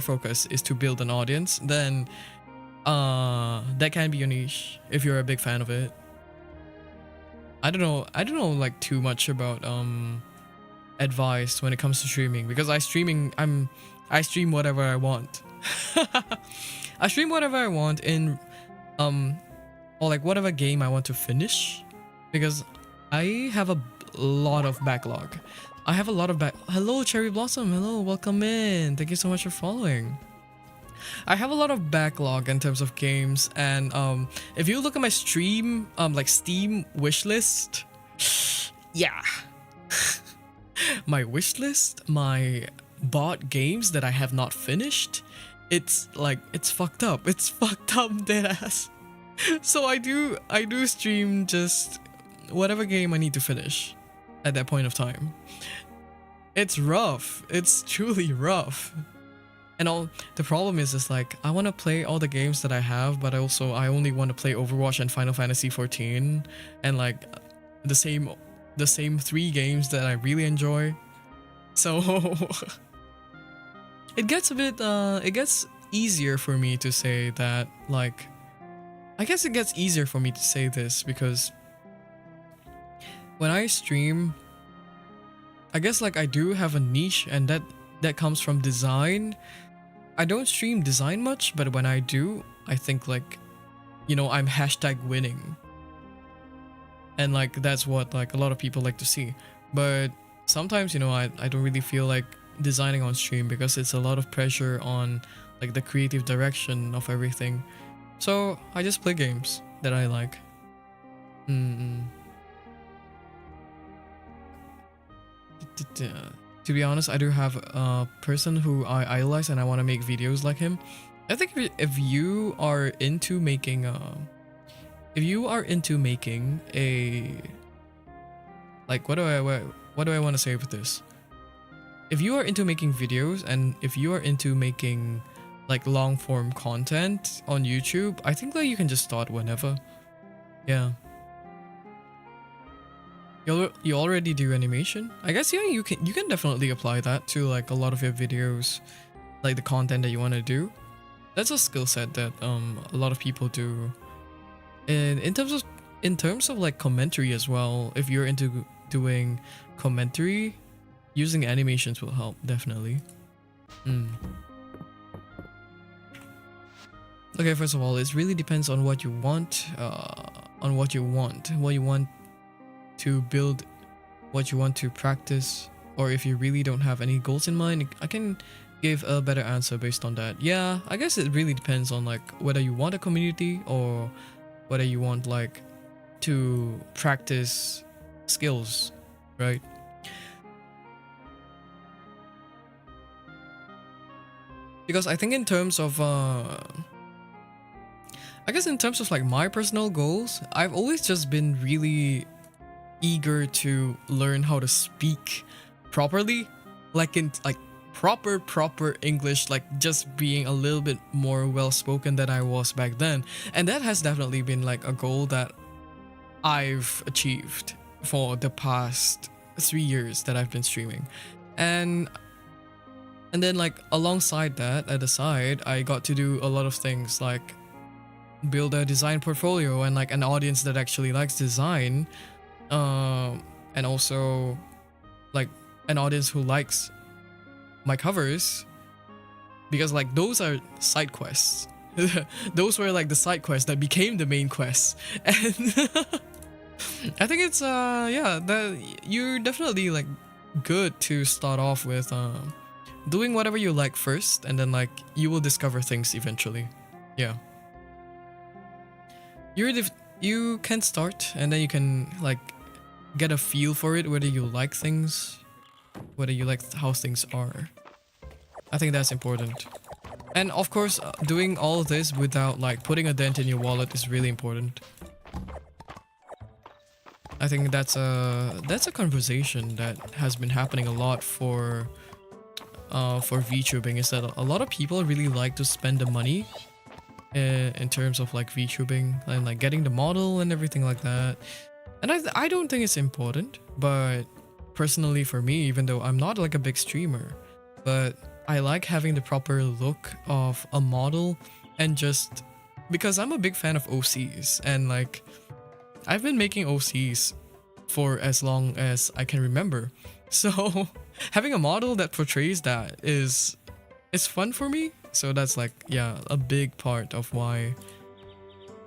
focus is to build an audience, then that can be your niche if you're a big fan of it. I don't know like too much about advice when it comes to streaming, because I stream whatever I want. I stream whatever I want in or like whatever game I want to finish, because I have a lot of backlog. Hello Cherry Blossom, hello, welcome in. Thank you so much for following. I have a lot of backlog in terms of games, and if you look at my stream like Steam wishlist, yeah. My wishlist, my bought games that I have not finished, it's fucked up. It's fucked up deadass. So I do stream just whatever game I need to finish at that point of time. It's rough. It's truly rough. And the problem is just like I want to play all the games that I have, but I only want to play Overwatch and Final Fantasy 14 and like the same 3 games that I really enjoy. So it gets easier for me to say that, like, I guess it gets easier for me to say this because when I stream, I guess like I do have a niche, and that comes from design. I don't stream design much, but when I do, I think like, you know, I'm #winning. And like that's what like a lot of people like to see. But sometimes, you know, I don't really feel like designing on stream because it's a lot of pressure on like the creative direction of everything. So I just play games that I like. To be honest, I do have a person who I idolize and I want to make videos like him. I think if you are into making a, like, what do I want to say with this? If you are into making videos and if you are into making like long form content on YouTube, I think that you can just start whenever. Yeah. You already do animation? I guess yeah, you can definitely apply that to like a lot of your videos, like the content that you want to do. That's a skill set that a lot of people do. And in terms of like commentary as well, if you're into doing commentary, using animations will help definitely. Okay, first of all, it really depends on what you want, what you want to build, what you want to practice, or if you really don't have any goals in mind, I can give a better answer based on that. Yeah, I guess it really depends on like whether you want a community or whether you want like to practice skills, right? Because I think in terms of like my personal goals, I've always just been really eager to learn how to speak properly, like in like proper English, like just being a little bit more well spoken than I was back then. And that has definitely been like a goal that I've achieved for the past 3 years that I've been streaming. And then like alongside that, at the side, I got to do a lot of things like build a design portfolio and like an audience that actually likes design, and also like an audience who likes my covers, because like those are side quests. Those were like the side quests that became the main quests. And I think it's yeah, that you're definitely like good to start off with doing whatever you like first, and then like you will discover things eventually. Yeah, you can start and then you can like get a feel for it, whether you like things, whether you like how things are. I think that's important. And of course, doing all this without like putting a dent in your wallet is really important. I think that's a conversation that has been happening a lot for VTubing, is that a lot of people really like to spend the money in terms of like VTubing and like getting the model and everything like that. And I don't think it's important, but personally for me, even though I'm not like a big streamer, but I like having the proper look of a model, and just because I'm a big fan of OCs, and like I've been making OCs for as long as I can remember. So having a model that portrays that is fun for me. So that's like, yeah, a big part of why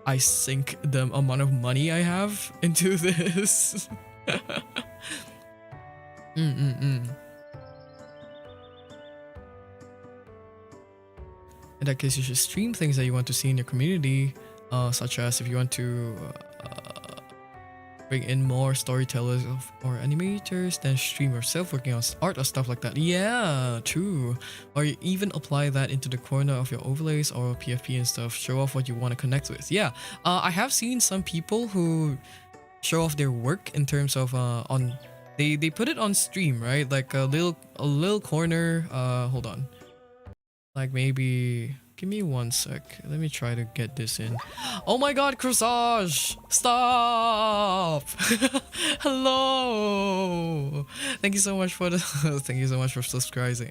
I sink the amount of money I have into this. In that case, you should stream things that you want to see in your community, such as if you want to bring in more storytellers or animators, then stream yourself working on art or stuff like that. Yeah, true. Or you even apply that into the corner of your overlays or PFP and stuff. Show off what you want to connect with. Yeah, I have seen some people who show off their work in terms of they put it on stream, right? Like a little corner. Hold on. Like maybe give me 1 sec. Let me try to get this in. Oh my god, Corsage! Stop! Hello! Thank you so much for the thank you so much for subscribing.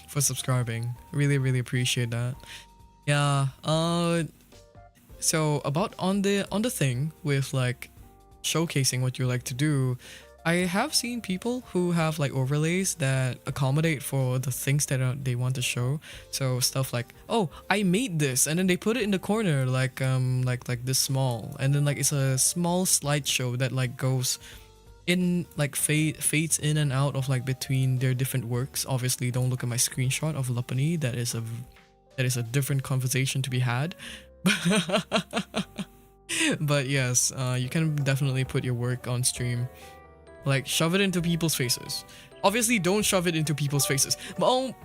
For subscribing. Really appreciate that. Yeah, so about on the thing with like showcasing what you like to do, I have seen people who have like overlays that accommodate for the things that they want to show. So stuff like, oh, I made this, and then they put it in the corner like this small, and then like it's a small slideshow that like goes in, like fades in and out of like between their different works. Obviously, don't look at my screenshot of Lapani. That is a different conversation to be had. But yes, you can definitely put your work on stream. Like, shove it into people's faces. Obviously, don't shove it into people's faces. But, oh,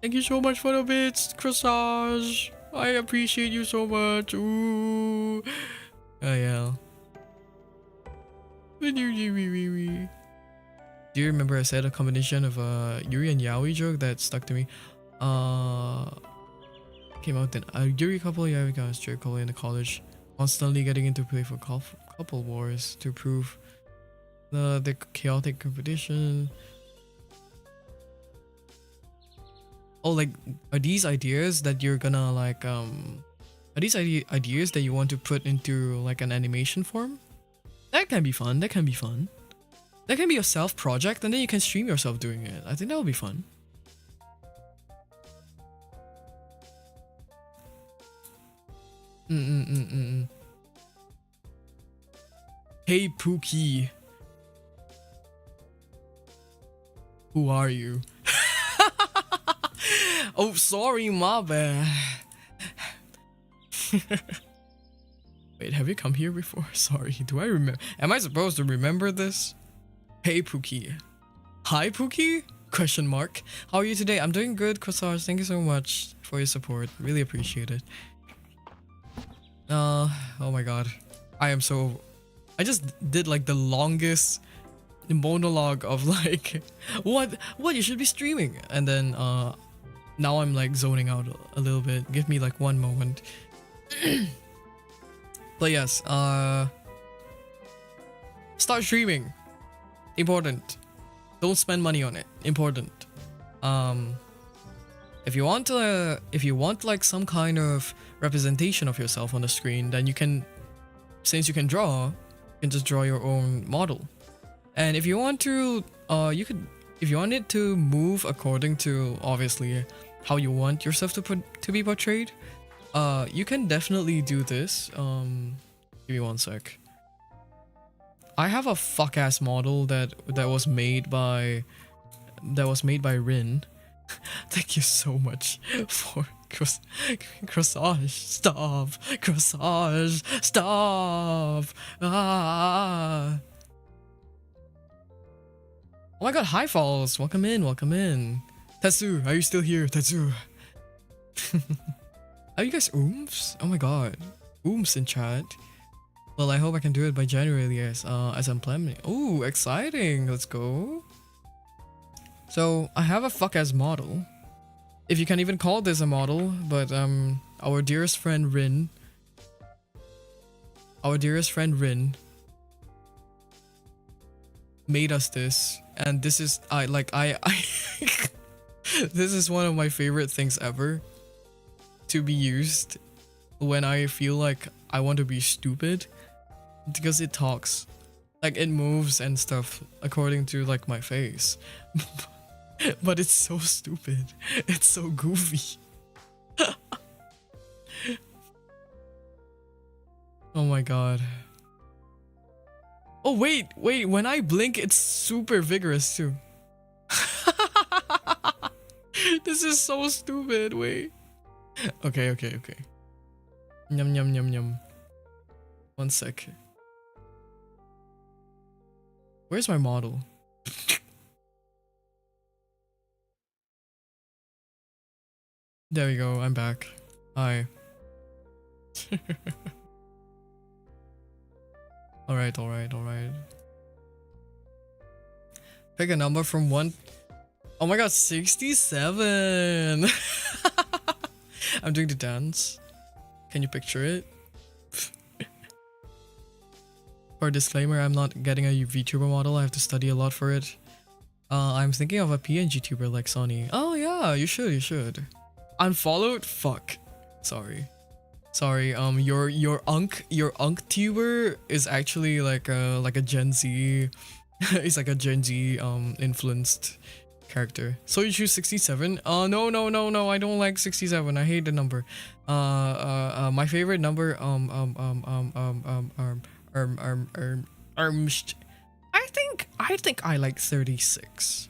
thank you so much for the bits, Crossage. I appreciate you so much. Ooh. Oh, yeah. Do you remember I said a combination of a Yuri and Yaoi joke that stuck to me? Came out then. A Yuri couple, Yaoi got a straight couple in the college. Constantly getting into play for couple wars to prove the chaotic competition. Oh, like, are these ideas that you're gonna like are these ideas that you want to put into like an animation form? That can be fun. That can be fun. That can be a self project, and then you can stream yourself doing it. I think that would be fun. Hey Pookie, who are you? Oh, sorry, my bad. Wait, have you come here before? Sorry, do I remember? Am I supposed to remember this? Hey Pookie. Hi Pookie? Question mark. How are you today? I'm doing good, Crossars. Thank you so much for your support. Really appreciate it. Oh my god. I just did like the longest monologue of like what you should be streaming, and then now I'm like zoning out a little bit. Give me like one moment. But yes, start streaming. Important. Don't spend money on it. Important. If you want like some kind of representation of yourself on the screen, then you can, since you can draw, you can just draw your own model. And if you want to, if you want it to move according to obviously how you want yourself to be portrayed, you can definitely do this. Give me one sec. I have a fuck ass model that was made by Rin. Thank you so much for Crossage. Stop, Crossage. Stop. Ah. Oh my god, hi Falls. Welcome in, welcome in. Tetsu, are you still here? Tetsu. Are you guys oomphs? Oh my god. Oomphs in chat. Well, I hope I can do it by January as I'm planning. Ooh, exciting. Let's go. So, I have a fuck-ass model. If you can even call this a model, but our dearest friend Rin made us this, and this is this is one of my favorite things ever to be used when I feel like I want to be stupid, because it talks, like it moves and stuff according to like my face. But it's so stupid. It's so goofy. Oh my god. Oh wait, when I blink it's super vigorous too. This is so stupid, wait. Okay. Yum yum yum yum. One sec. Where's my model? There we go, I'm back. Hi. Alright. Pick a number from 1. Oh my god, 67! I'm doing the dance. Can you picture it? For a disclaimer, I'm not getting a VTuber model. I have to study a lot for it. I'm thinking of a PNG tuber like Sonny. Oh yeah, you should. Unfollowed? Fuck. Sorry. Your unk tuber is actually like a Gen Z. It's like a Gen Z influenced character. So you choose 67? No, I don't like 67. I hate the number. My favorite number I think I like 36.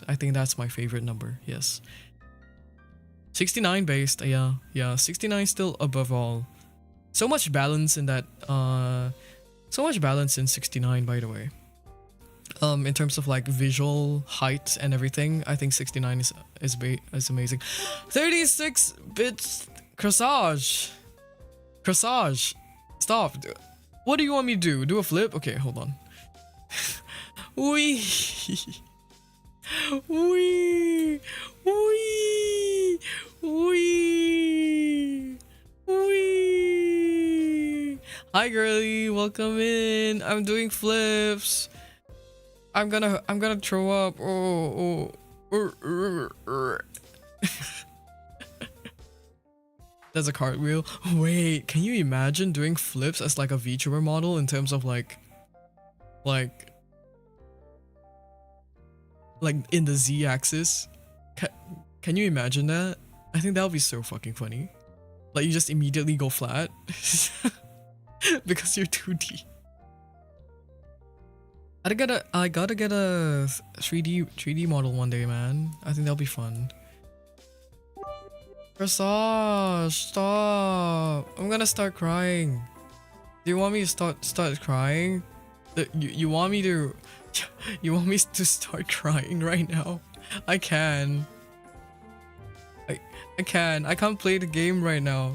I think that's my favorite number. Yes. 69 based. Yeah. 69 still above all. So much balance in that So much balance in 69, by the way. In terms of like visual height and everything, I think 69 is amazing. 36 bits corsage. Stop. What do you want me to do? Do a flip? Okay, hold on. Wee. Wee. Wee. Wee. Wee. Hi girly, welcome in. I'm doing flips. I'm gonna throw up. That's a cartwheel. Wait, can you imagine doing flips as like a VTuber model in terms of like in the Z axis? Can you imagine that? I think that would be so fucking funny. Like you just immediately go flat because you're 2D. I gotta get a 3D model one day, man. I think that'll be fun. Corsage, stop! I'm gonna start crying. Do you want me to start crying? You want me to start crying right now? I can. I can't play the game right now.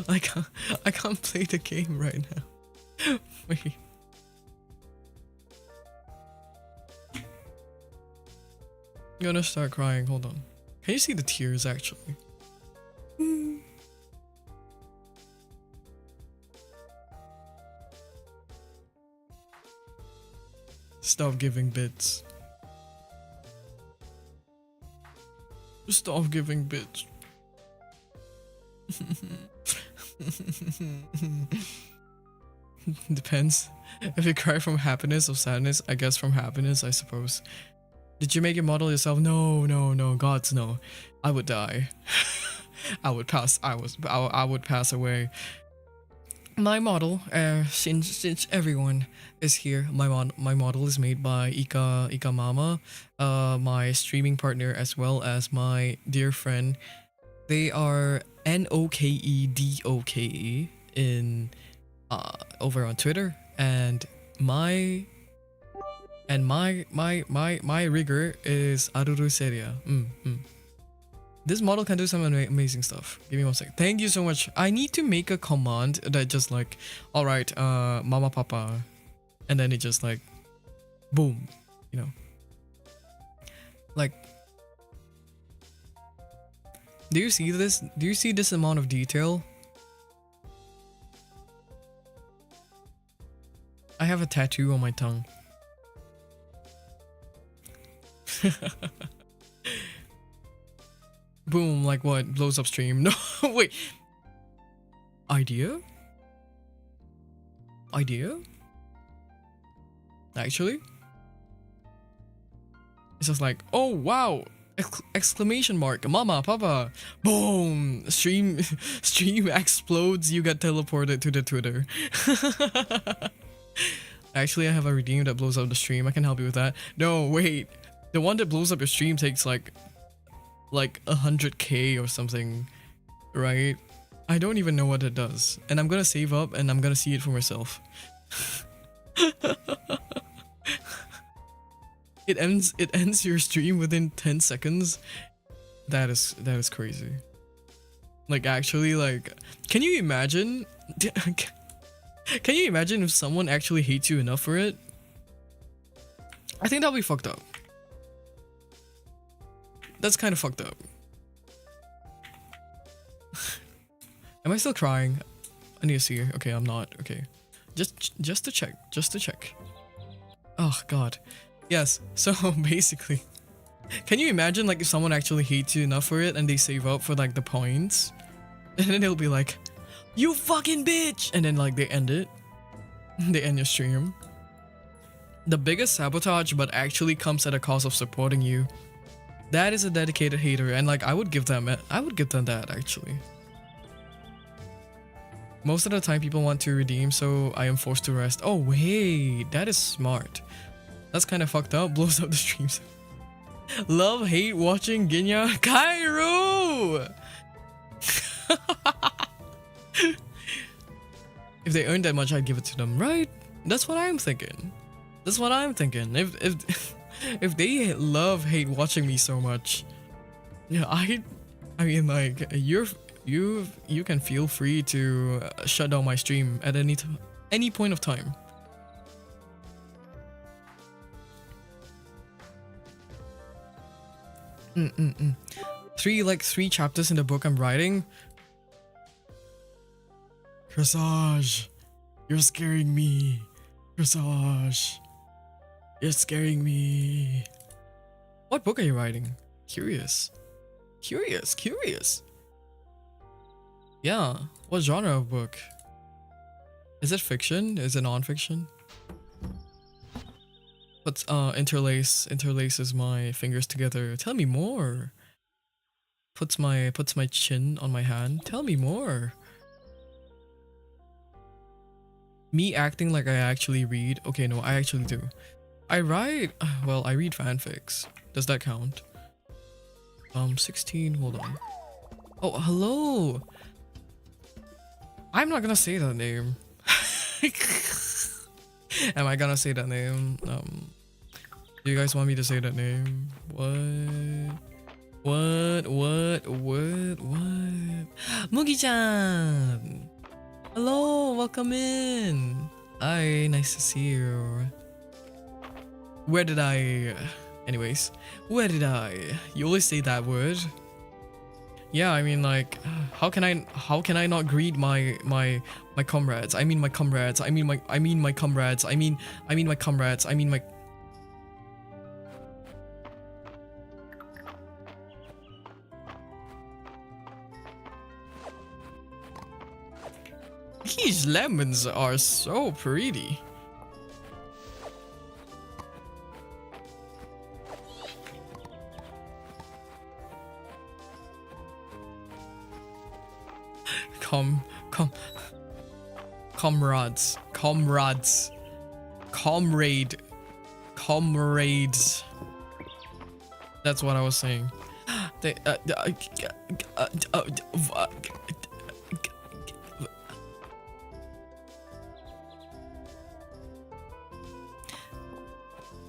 I can't play the game right now. Wait. I'm gonna start crying, hold on. Can you see the tears actually? Stop giving bits. Stop giving bits. Depends. If you cry from happiness or sadness, I guess from happiness, I suppose. Did you make your model yourself? No, gods no. I would die. I would pass away. My model, since everyone is here, my model is made by Ika Mama, my streaming partner as well as my dear friend. They are NOKEDOKE in over on Twitter, and my rigger is Aruru Seria. This model can do some amazing stuff. Give me one sec. Thank you so much. I need to make a command that just like, alright, mama papa, and then it just like, boom, you know. Like, do you see this? Do you see this amount of detail? I have a tattoo on my tongue. Boom, like what? Blows up stream. No, wait. Idea? Actually? It's just like, oh wow! Exclamation mark, mama, papa. Boom! Stream explodes, you get teleported to the Twitter. Actually, I have a redeem that blows up the stream. I can help you with that. No, wait. The one that blows up your stream takes like 100k or something, right? I don't even know what it does. And I'm gonna save up and I'm gonna see it for myself. It ends your stream within 10 seconds. That is crazy. Like actually, like, can you imagine? Can you imagine if someone actually hates you enough for it? I think that'll be fucked up. That's kind of fucked up. Am I still crying? I need to see. Okay, I'm not. Okay, just to check. Oh god. Yes. So basically, can you imagine like if someone actually hates you enough for it and they save up for like the points, and then they'll be like, "You fucking bitch," and then like they end it. They end your stream. The biggest sabotage, but actually comes at a cost of supporting you. That is a dedicated hater, and like I would give them that actually. Most of the time people want to redeem, so I am forced to rest. Oh wait, that is smart. That's kind of fucked up. Blows up the streams. Love, hate watching Ginya. Cairo! If they earn that much, I'd give it to them, right? That's what I'm thinking. That's what I'm thinking. If if they hate watching me so much, yeah, I mean, like, you can feel free to shut down my stream at any point of time. Three chapters in the book I'm writing. Corsage, you're scaring me. Corsage, you're scaring me. What book are you writing? Curious. Yeah, what genre of book? Is it fiction? Is it non-fiction? Let's interlaces my fingers together. Tell me more. Puts my chin on my hand. Tell me more. Me acting like I actually read. Okay, no, I actually do. I read fanfics. Does that count? 16, hold on. Oh, hello. I'm not gonna say that name. Am I gonna say that name? Do you guys want me to say that name? What? Mugi-chan! Hello, welcome in. Hi, nice to see you. Anyways, where did I? You always say that word. Yeah, I mean, like, how can I not greet my comrades? I mean my comrades. These lemons are so pretty. Comrades. That's what I was saying.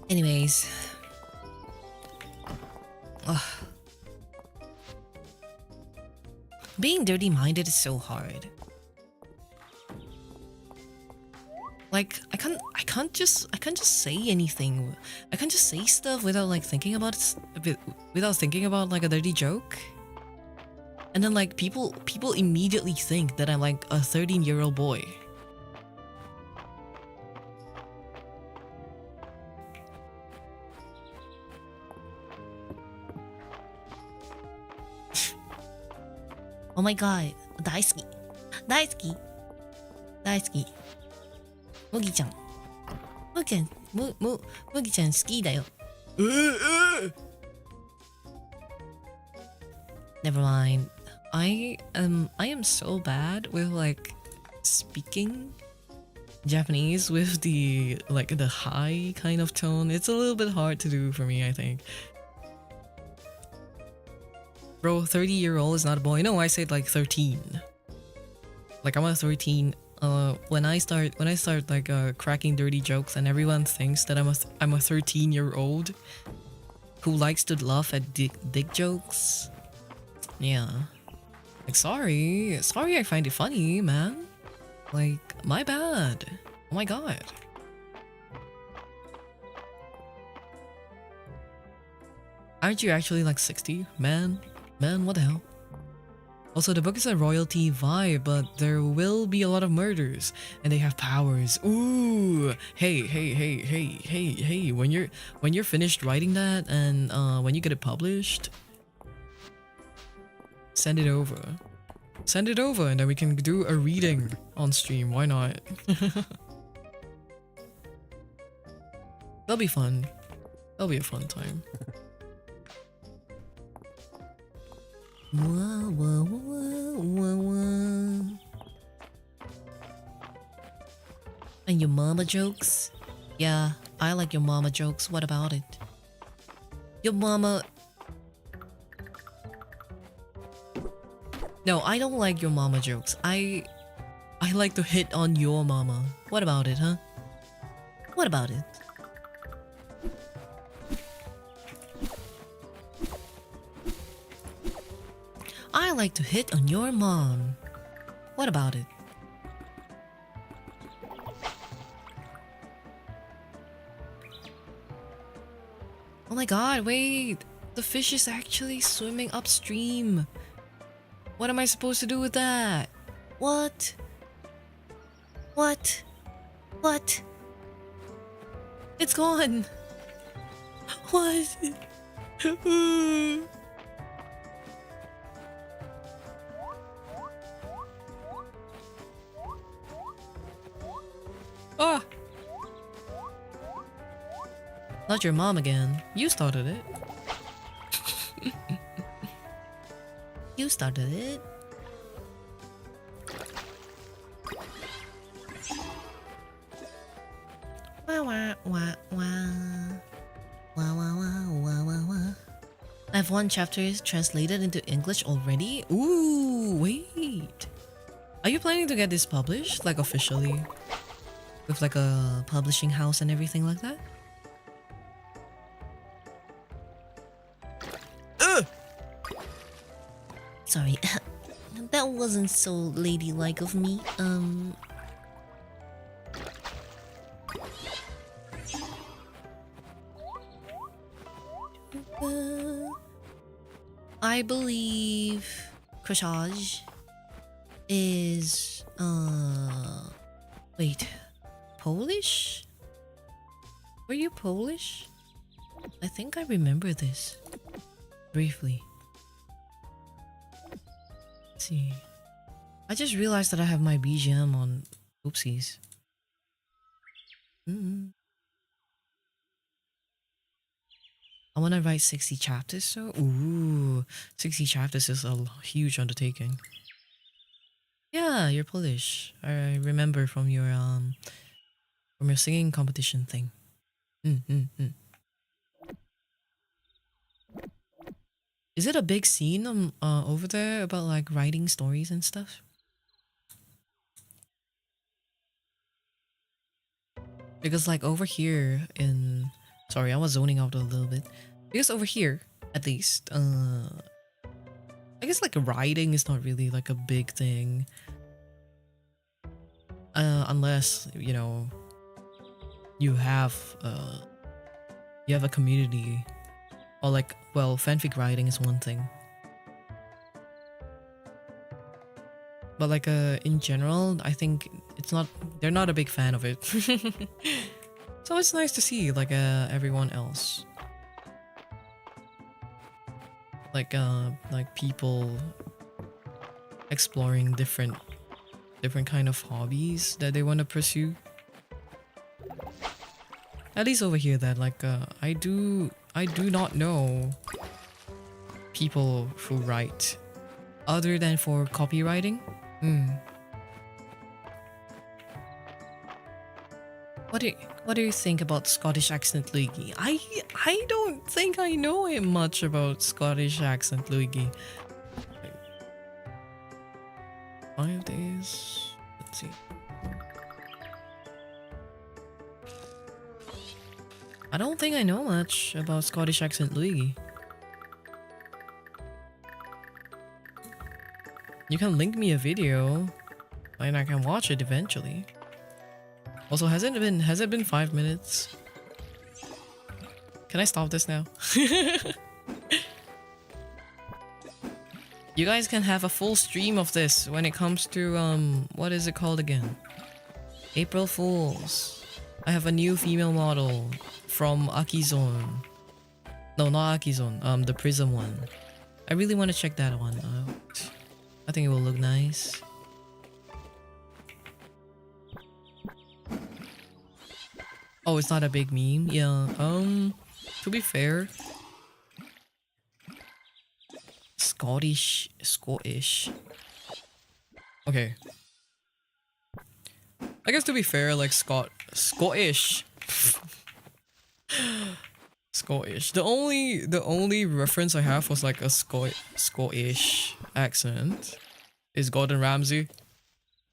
Anyways. Ugh. Being dirty-minded is so hard. Like, I can't just say anything. I can't just say stuff without like thinking about like a dirty joke. And then like people immediately think that I'm like a 13-year-old boy. Oh my god, 大好き Mugi-chan 好きだよ Never mind. I am so bad with like speaking Japanese with the high kind of tone. It's a little bit hard to do for me, I think. Bro, 30-year-old is not a boy. No, I said like 13. Like I'm a 13. When I start like cracking dirty jokes and everyone thinks that I'm a 13-year-old who likes to laugh at dick jokes. Yeah. Like sorry I find it funny, man. Like my bad. Oh my god. Aren't you actually like 60, man? Man, what the hell? Also, the book is a royalty vibe, but there will be a lot of murders, and they have powers. Ooh, hey! When you're finished writing that, and when you get it published, send it over, and then we can do a reading on stream. Why not? That'll be fun. That'll be a fun time. And your mama jokes? Yeah, I like your mama jokes. What about it? Your mama... No, I don't like your mama jokes. I I like to hit on your mama. What about it, huh? What about it? I like to hit on your mom. What about it? Oh my god, wait! The fish is actually swimming upstream. What am I supposed to do with that? What? What? What? It's gone! What? Ah! Not your mom again. You started it. You started it. Wah wah wah wah. Wah wah wah wah wah wah. I have one chapter translated into English already. Ooh, wait. Are you planning to get this published, like officially? With like a publishing house and everything like that? Sorry, that wasn't so ladylike of me. I believe Crochage is wait, Polish? Were you Polish? I think I remember this briefly. Let's see. I just realized that I have my BGM on. Oopsies. I want to write 60 chapters, so ooh, 60 chapters is a huge undertaking. Yeah, you're Polish. I remember from your singing competition thing. Is it a big scene over there about like writing stories and stuff? Because like over here in, sorry, I was zoning out a little bit. Because over here, at least, I guess like writing is not really like a big thing. Unless, you know, you have a community, or like, well, fanfic writing is one thing. But like in general, I think they're not a big fan of it. So it's nice to see like everyone else. Like people exploring different kind of hobbies that they want to pursue. At least over here that like I do not know people who write other than for copywriting. What do you think about Scottish accent Luigi? I don't think I know much about Scottish accent Luigi. 5 days. Let's see. I don't think I know much about Scottish accent Luigi. You can link me a video and I can watch it eventually. Also, has it been 5 minutes? Can I stop this now? You guys can have a full stream of this when it comes to what is it called again? April Fools. I have a new female model from Akizone. No, not Akizone, the Prism one. I really want to check that one out. I think it will look nice. Oh, it's not a big meme? Yeah, to be fair, Scottish. Okay. I guess to be fair, like Scottish. Scottish. The only reference I have was like a Scottish accent is Gordon Ramsay.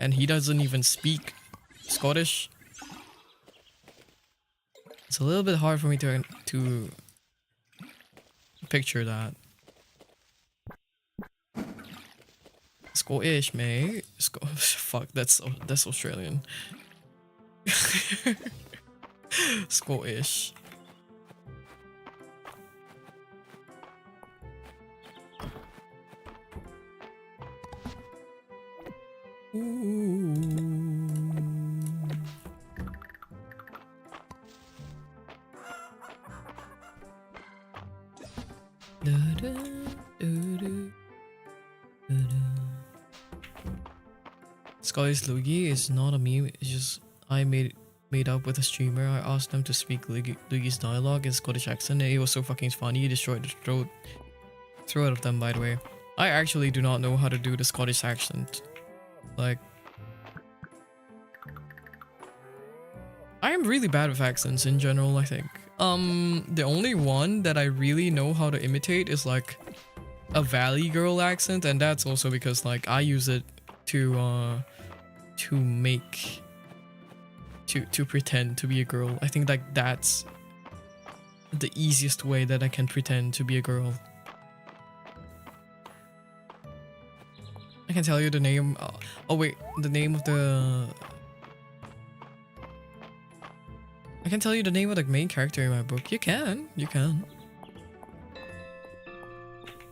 and he doesn't even speak Scottish. It's a little bit hard for me to picture that. Scottish, mate. Fuck, that's Australian. Scottish. Ooh. Da, da, da, da, da, da. Scottish Loogie is not a meme, it's just I made up with a streamer. I asked them to speak Loogie's dialogue in Scottish accent and it was so fucking funny. He destroyed the throat of them, by the way. I actually do not know how to do the Scottish accent. Like, I am really bad with accents in general, I think. The only one that I really know how to imitate is like a Valley Girl accent, and that's also because like I use it to pretend to be a girl. I think like that's the easiest way that I can pretend to be a girl. I can tell you the name. Oh wait, the name of the. I can tell you the name of the main character in my book. You can.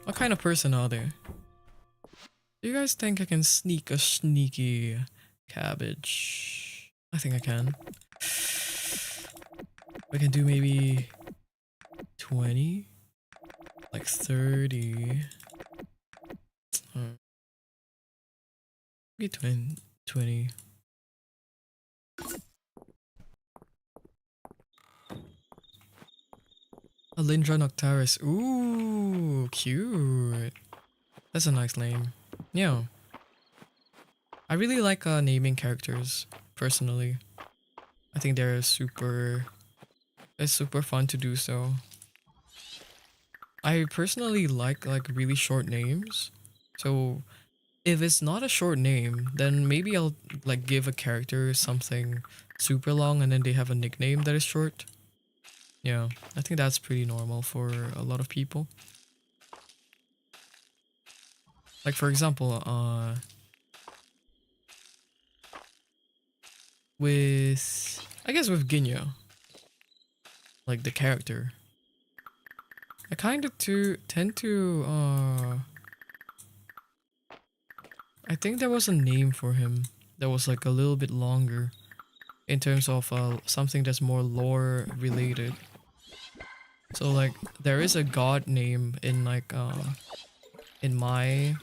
What kind of person are they? Do you guys think I can sneak a sneaky cabbage? I think I can. We can do maybe 20? Like 30? Maybe 20. Alindra Noctaris. Ooh, cute. That's a nice name. Yeah. I really like naming characters, personally. I think they're super... It's super fun to do so. I personally like really short names. So if it's not a short name, then maybe I'll like give a character something super long and then they have a nickname that is short. Yeah, I think that's pretty normal for a lot of people. Like for example, with Ginya, like the character, I kind of tend to I think there was a name for him that was like a little bit longer in terms of something that's more lore related. So like there is a god name in like in my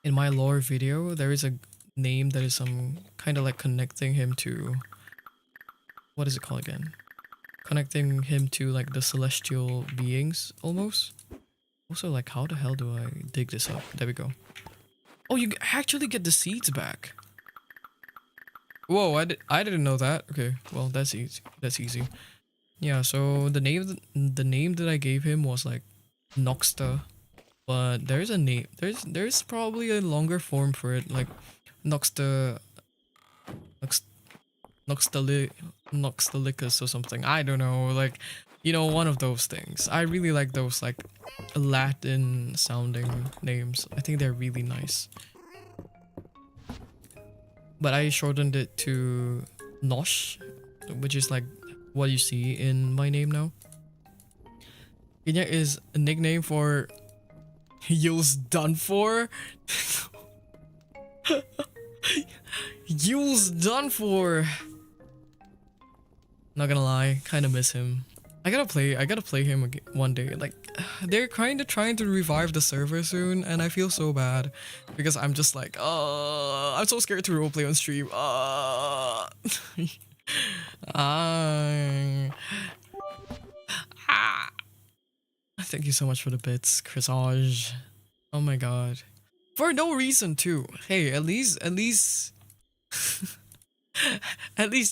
lore video, there is a name that is kind of like connecting him to, what is it called again? Connecting him to like the celestial beings almost. Also like how the hell do I dig this up? There we go. Oh, you actually get the seeds back. Whoa, I didn't know that. Okay, well that's easy. Yeah, so the name that I gave him was like Noxta, but there's a name. There's probably a longer form for it, like Noxta, Noxtalicus or something. I don't know, like, you know, one of those things. I really like those like Latin sounding names. I think they're really nice. But I shortened it to Nosh, which is like what you see in my name now. Ginya is a nickname for Yule's done for. Yule's done for. Not gonna lie, kind of miss him. I gotta play him again one day. Like, they're kind of trying to revive the server soon, and I feel so bad because I'm just like, I'm so scared to roleplay on stream. Thank you so much for the bits, Chrisage. Oh my god, for no reason too. Hey, at least at least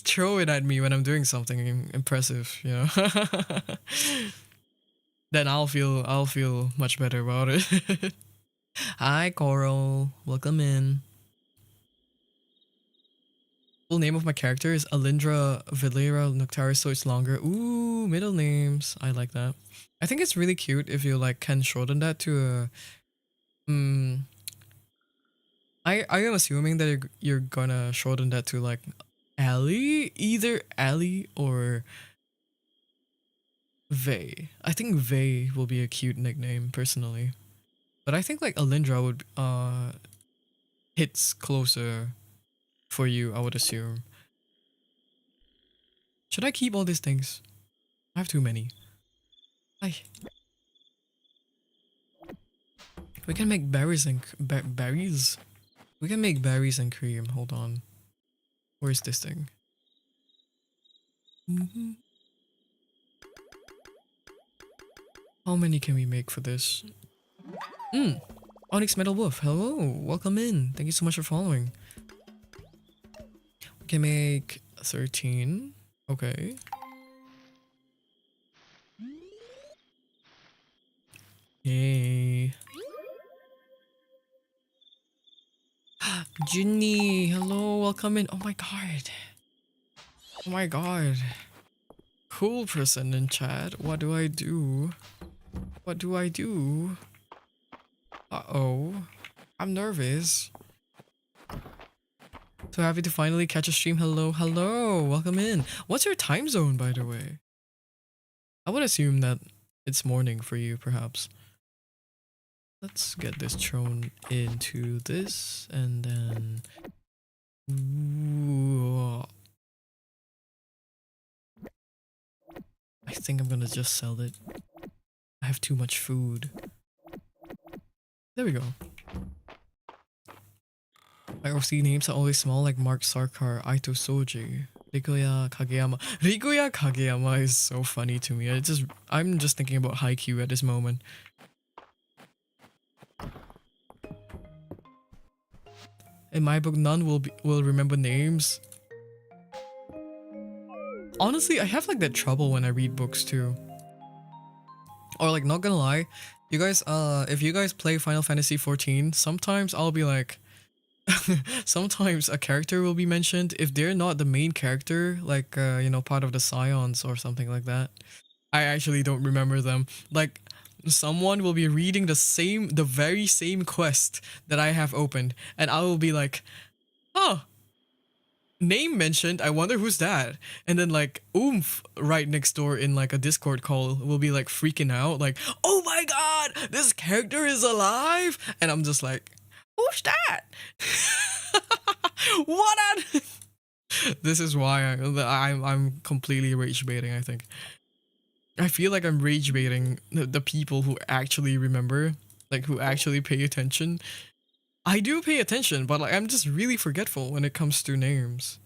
throw it at me when I'm doing something impressive, you know. Then I'll feel much better about it. Hi Coral, welcome in. Full name of my character is Alindra Valera Noctaris, so it's longer. Ooh, middle names. I like that. I think it's really cute if you like can shorten that to a. I am assuming that you're gonna shorten that to like Allie, either Allie or Vey. I think Vey will be a cute nickname personally, but I think like Alindra would hits closer for you. I would assume. Should I keep all these things? I have too many. I. We can make berries and berries. We can make berries and cream. Hold on. Where's this thing? How many can we make for this? Onyx Metal Wolf. Hello. Welcome in. Thank you so much for following. We can make 13. Okay. Yay. Ginny. Hello. Welcome in. Oh my god. Oh my god. Cool person in chat. What do I do? What do I do? Uh-oh. I'm nervous. So happy to finally catch a stream. Hello, hello. Welcome in. What's your time zone, by the way? I would assume that it's morning for you, perhaps. Let's get this thrown into this, and then... Ooh. I think I'm gonna just sell it. I have too much food. There we go. My OC names are always small, like Mark Sarkar, Aito Soji, Rikuya Kageyama. Rikuya Kageyama is so funny to me. I'm just thinking about Haikyuu at this moment. In my book, none will remember names. Honestly, I have like that trouble when I read books too. Or like, not gonna lie, you guys, if you guys play Final Fantasy 14, sometimes I'll be like, sometimes a character will be mentioned if they're not the main character, like you know, part of the Scions or something like that. I actually don't remember them. Like, someone will be reading the very same quest that I have opened, and I will be like, huh, name mentioned, I wonder who's that. And then like Oomph right next door in like a Discord call will be like freaking out, like, oh my god, this character is alive. And I'm just like, who's that? What on? This is why I'm completely rage baiting. I think I feel like I'm rage baiting the people who actually remember, like who actually pay attention. I do pay attention, but like I'm just really forgetful when it comes to names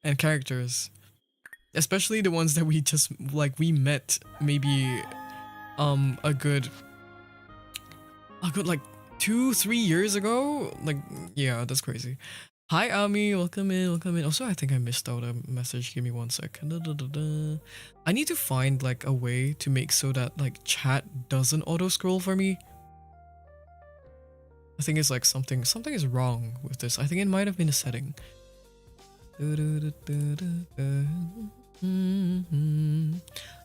and characters, especially the ones that we met maybe a good like 2-3 years ago. Like, yeah, that's crazy. Hi Ami, welcome in, welcome in. Also, I think I missed out a message. Give me 1 sec. I need to find like a way to make so that like chat doesn't auto scroll for me. I think it's like something is wrong with this. I think it might have been a setting.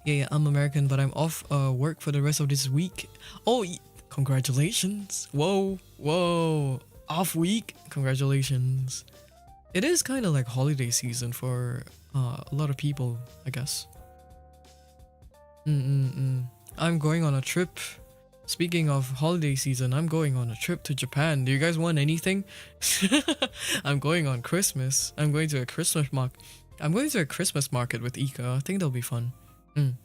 Yeah, I'm American, but I'm off work for the rest of this week. Oh, congratulations. Whoa. Off week. Congratulations. It is kind of like holiday season for a lot of people, I guess. I'm going on a trip. Speaking of holiday season, I'm going on a trip to Japan. Do you guys want anything? I'm going on Christmas. I'm going to a Christmas market. I'm going to a Christmas market with Ika. I think that'll be fun. You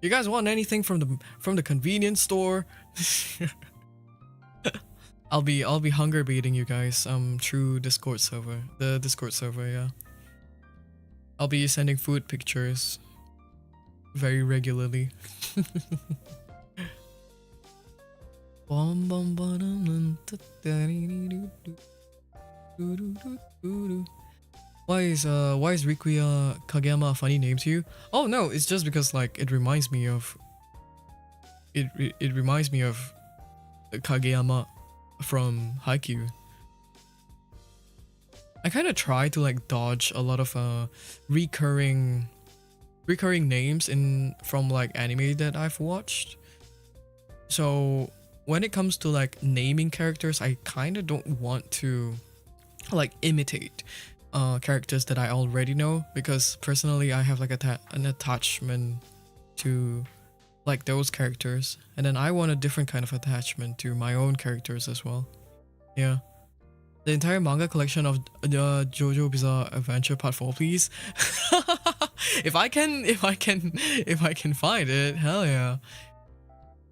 guys want anything from the convenience store? I'll be hunger baiting you guys through Discord server. The Discord server, yeah. I'll be sending food pictures very regularly. Why is Rikuya Kageyama a funny name to you? Oh no, it's just because like it reminds me of Kageyama from Haikyuu. I kind of try to like dodge a lot of recurring names in from like anime that I've watched. So when it comes to like naming characters, I kind of don't want to like imitate characters that I already know, because personally I have like an attachment to like those characters, and then I want a different kind of attachment to my own characters as well. Yeah. The entire manga collection of JoJo Bizarre Adventure Part 4, please. if I can find it, hell yeah.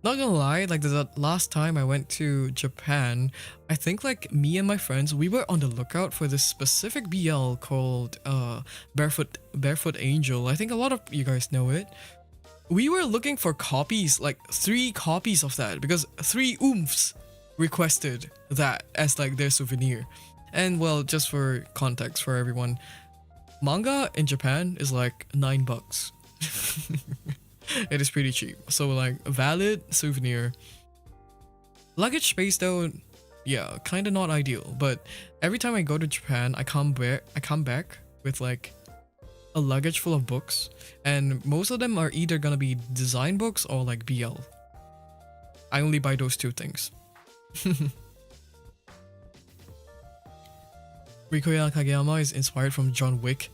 Not gonna lie, like the last time I went to Japan, I think like me and my friends, we were on the lookout for this specific BL called Barefoot Angel. I think a lot of you guys know it. We were looking for copies, like 3 copies of that, because 3 oomphs requested that as like their souvenir. And well, just for context for everyone, manga in Japan is like $9. It is pretty cheap, so like a valid souvenir. Luggage space though, yeah, kind of not ideal, but every time I go to Japan, I come back with like a luggage full of books, and most of them are either gonna be design books or like BL. I only buy those 2 things. Rikuya Kageyama is inspired from John Wick.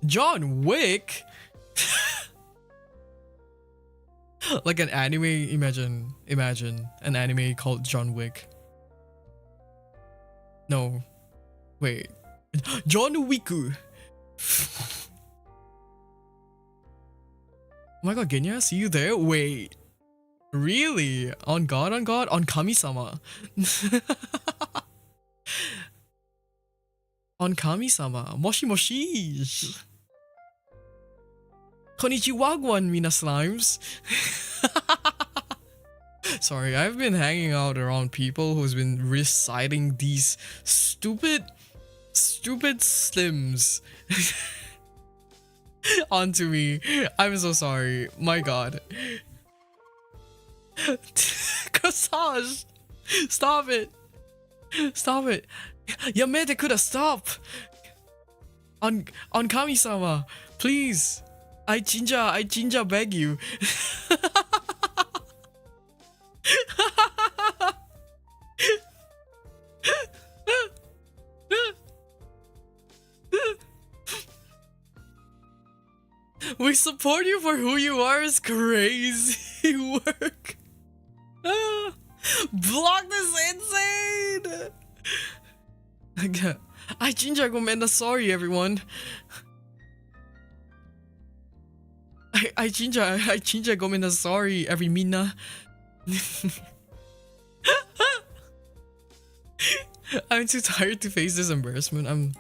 John Wick? Like an anime, imagine an anime called John Wick. No. Wait. John Wiku. Oh my god, Genya, see you there? Wait. Really? On God? On Kami-sama. On Kami-sama. Moshi moshi. Konnichiwa, mina slimes. Sorry, I've been hanging out around people who's been reciting these stupid slims onto me. I'm so sorry. My god. Corsage! Stop it! Stop it! Yamete coulda stop! On Kami-sama, please! I jinja beg you. We support you for who you are is crazy work. Block this insane. I jinja gomenda, sorry everyone. I jinja gomenda, sorry every mina. I'm too tired to face this embarrassment.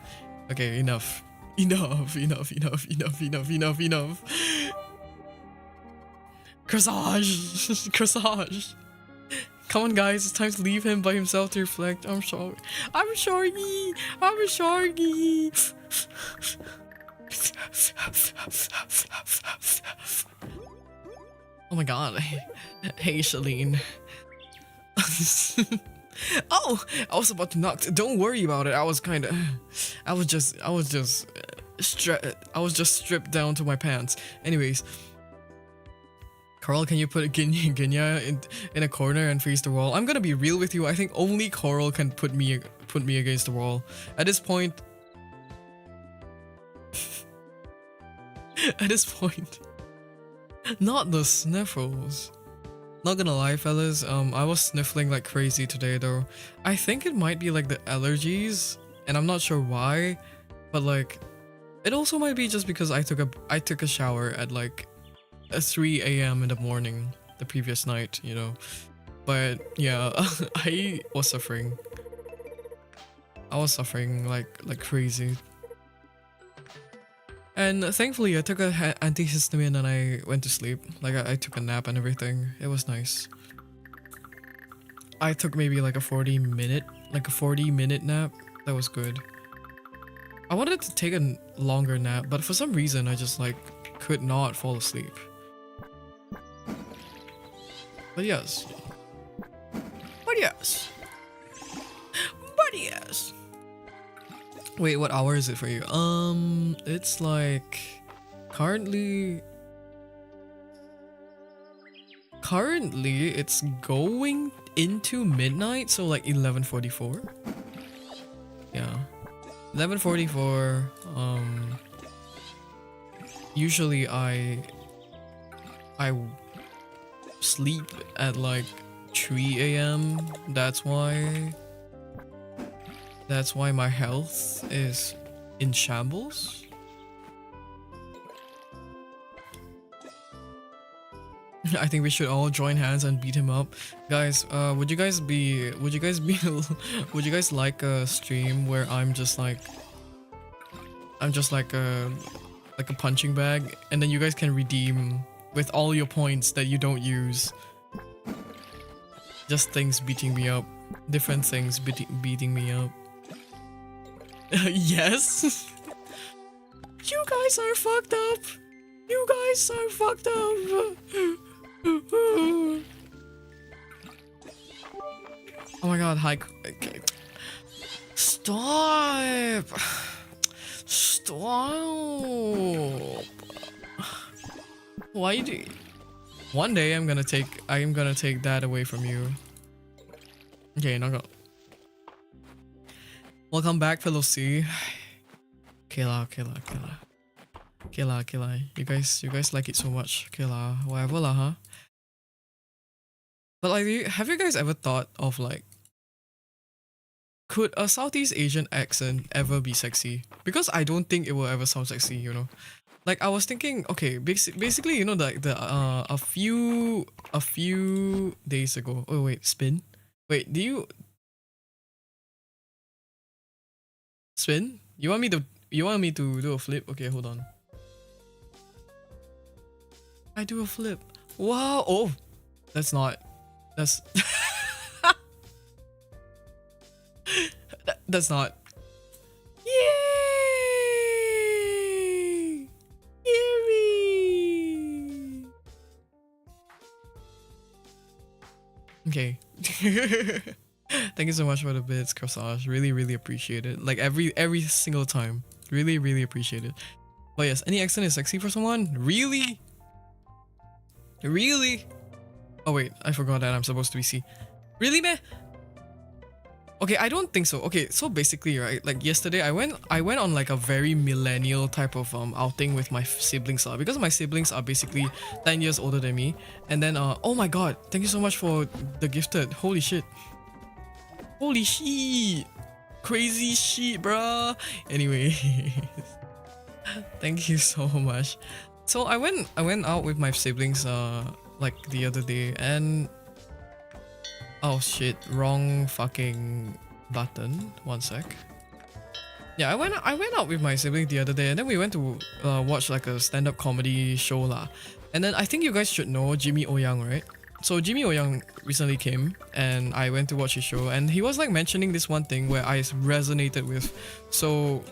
Okay, enough. Enough. Corsage. Come on guys, it's time to leave him by himself to reflect. I'm sorry. Oh my god. Hey Shalene. Oh, I was about to knock. Don't worry about it. I was just stripped down to my pants. Anyways, Coral, can you put Genya in a corner and face the wall? I'm gonna be real with you. I think only Coral can put me against the wall. At this point, not the sniffles. Not gonna lie, fellas, I was sniffling like crazy today though. I think it might be like the allergies, and I'm not sure why, but like, it also might be just because I took a shower at like 3 a.m. in the morning the previous night, you know. But yeah, I was suffering. like crazy. And thankfully I took a antihistamine and I went to sleep. Like I took a nap and everything. It was nice. I took maybe like a 40 minute nap. That was good. I wanted to take a longer nap, but for some reason I just like could not fall asleep. But yes. Wait, what hour is it for you? It's like currently it's going into midnight, so like 11:44. Yeah. 11:44. Usually I sleep at like 3 a.m. That's why my health is in shambles. I think we should all join hands and beat him up. Guys, would you guys like a stream where I'm just like a punching bag, and then you guys can redeem with all your points that you don't use. Just things beating me up. Different things beating me up. Yes. You guys are fucked up. You guys are fucked up. Oh my god, hi. Okay. Stop. Stop. Why do? One day I'm gonna take that away from you. Okay, not go. Welcome back, fellow C. Killa. You guys like it so much. Killa, whatever lah, huh? But like, have you guys ever thought of like, could a Southeast Asian accent ever be sexy? Because I don't think it will ever sound sexy, you know. Like I was thinking, okay, basically, you know, like a few days ago. Oh wait, spin. Wait, do you spin? You want me to do a flip? Okay, hold on. I do a flip. Wow. Oh, that's that's not. Yay! Yay! Okay. Thank you so much for the bits, Corsage. Really appreciate it. Like every single time. Really appreciate it. But yes, any accent is sexy for someone? Really? Really? Oh wait, I forgot that I'm supposed to be C. Really, meh? Okay, I don't think so. Okay, so basically, right, like yesterday I went on like a very millennial type of outing with my siblings, because my siblings are basically 10 years older than me. And then oh my god, thank you so much for the gifted. Holy shit. Holy shit. Crazy shit, bruh. Anyway, thank you so much. So I went out with my siblings like the other day, and oh shit, wrong fucking button. One sec. Yeah, I went out with my sibling the other day, and then we went to watch like a stand-up comedy show lah. And then I think you guys should know Jimmy O Yang, right? So Jimmy O Yang recently came, and I went to watch his show, and he was like mentioning this one thing where I resonated with so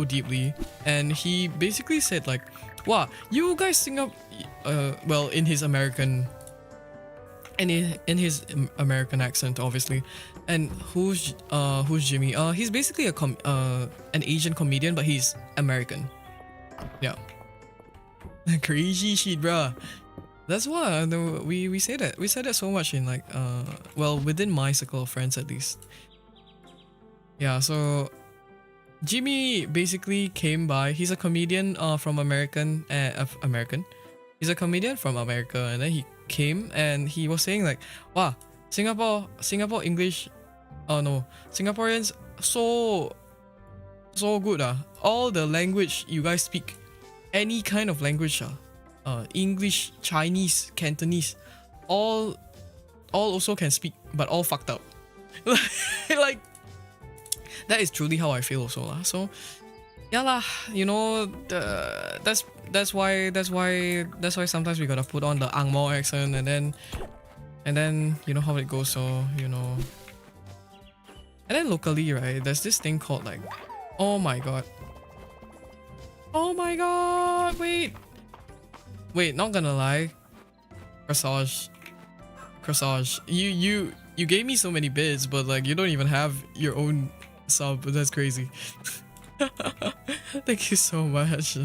deeply, and he basically said like, wow, you guys sing up well in his American accent, obviously. And who's Jimmy? He's basically an Asian comedian, but he's American. Yeah. Crazy shit, bruh. That's why we say that. We said that so much in like well, within my circle of friends at least. Yeah, so Jimmy basically came by. He's a comedian from American. He's a comedian from America, and then he came and he was saying like, wow, Singapore English, oh no, Singaporeans so good all the language you guys speak, any kind of language English, Chinese, Cantonese, all also can speak, but all fucked up. Like that is truly how I feel also lah. So yeah lah, you know, that's why sometimes we gotta put on the Ang Mo accent, and then you know how it goes. So you know, and then locally, right, there's this thing called like, oh my god, wait, not gonna lie, Corsage, you gave me so many bids, but like you don't even have your own sub. That's crazy. Thank you so much.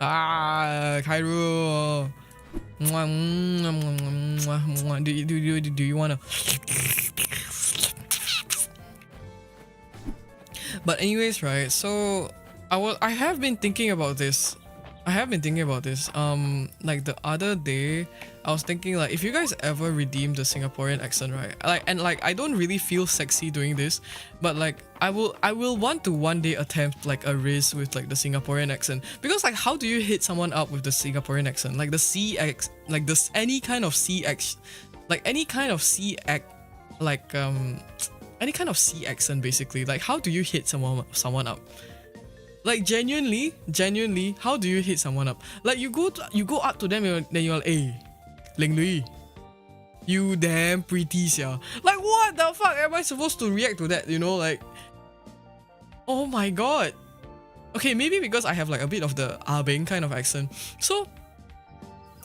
Kairu. Do you wanna? But anyways, right? So I have been thinking about this. Like the other day, I was thinking like if you guys ever redeem the Singaporean accent, right? Like I don't really feel sexy doing this, but like I will want to one day attempt like a riz with like the Singaporean accent, because like how do you hit someone up with the Singaporean accent? Like the CX, like this any kind of CX, like any kind of C ac like any kind of C accent basically. Like how do you hit someone up? Like genuinely, how do you hit someone up? Like you go up to them and then you're like, hey, Ling Lui, you damn pretty sia. Like what the fuck am I supposed to react to that? You know, like, oh my god. Okay, maybe because I have like a bit of the Ah Beng kind of accent, so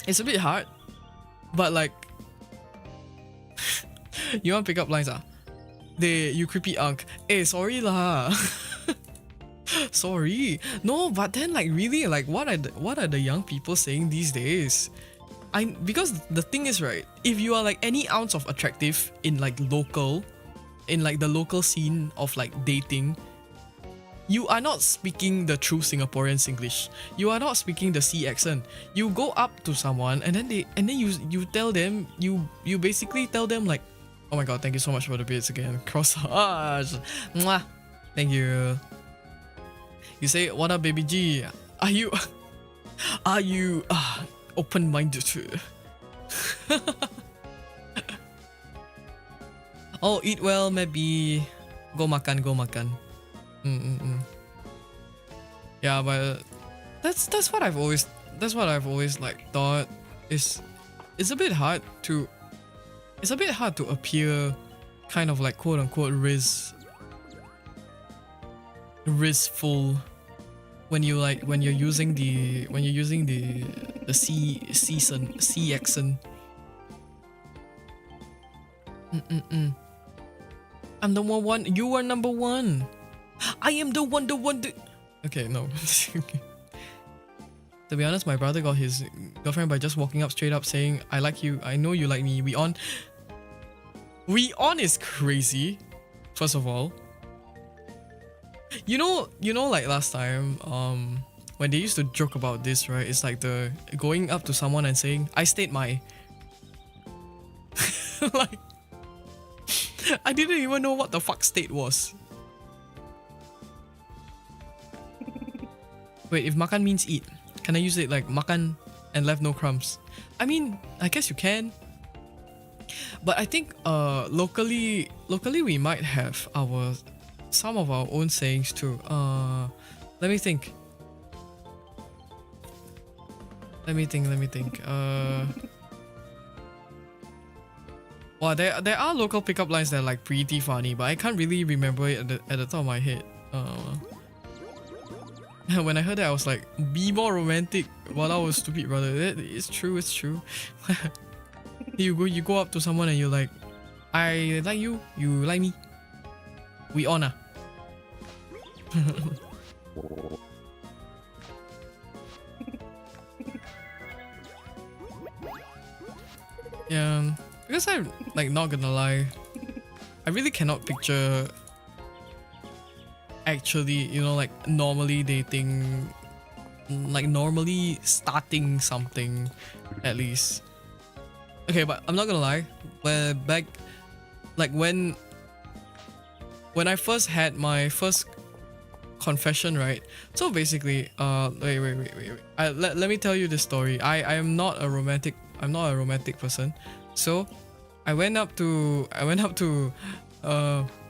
it's a bit hard. But like, you want pick up lines ah? You creepy unk. Hey, sorry lah. Sorry. No, but then like really, like what are the young people saying these days? Because the thing is, right, if you are like any ounce of attractive in like the local scene of like dating, you are not speaking the true Singaporean Singlish. You are not speaking the C accent. You go up to someone and then you tell them, you basically tell them like, oh my god, thank you so much for the bits again. Crossage. Mwah. Thank you. You say, what up, baby G? Are you open-minded? Oh, eat well, maybe. Go makan. Yeah, but that's what I've always like thought. It's a bit hard to appear kind of like quote unquote rizful when you're using the C accent. I'm the one. You are number one. I am the one. Okay, no. To be honest, my brother got his girlfriend by just walking up straight up saying, "I like you. I know you like me. We on." We on is crazy. First of all. You know, like last time, when they used to joke about this, right? It's like the going up to someone and saying, "I state my," like, I didn't even know what the fuck state was. Wait, if makan means eat, can I use it like makan and left no crumbs? I mean, I guess you can. But I think locally we might have some of our own sayings too. Let me think. Well, there are local pickup lines that are like pretty funny, but I can't really remember it at the top of my head. When I heard that, I was like, "Be more romantic." Well, I was stupid, brother. It's true. You go up to someone and you're like, "I like you. You like me. We on ah." Yeah, because I'm like not gonna lie, I really cannot picture actually, like normally dating, like normally starting something at least. Okay, but I'm not gonna lie, when I first had my first confession, right? So basically, wait. Let me tell you this story. I'm not a romantic person. So I went up to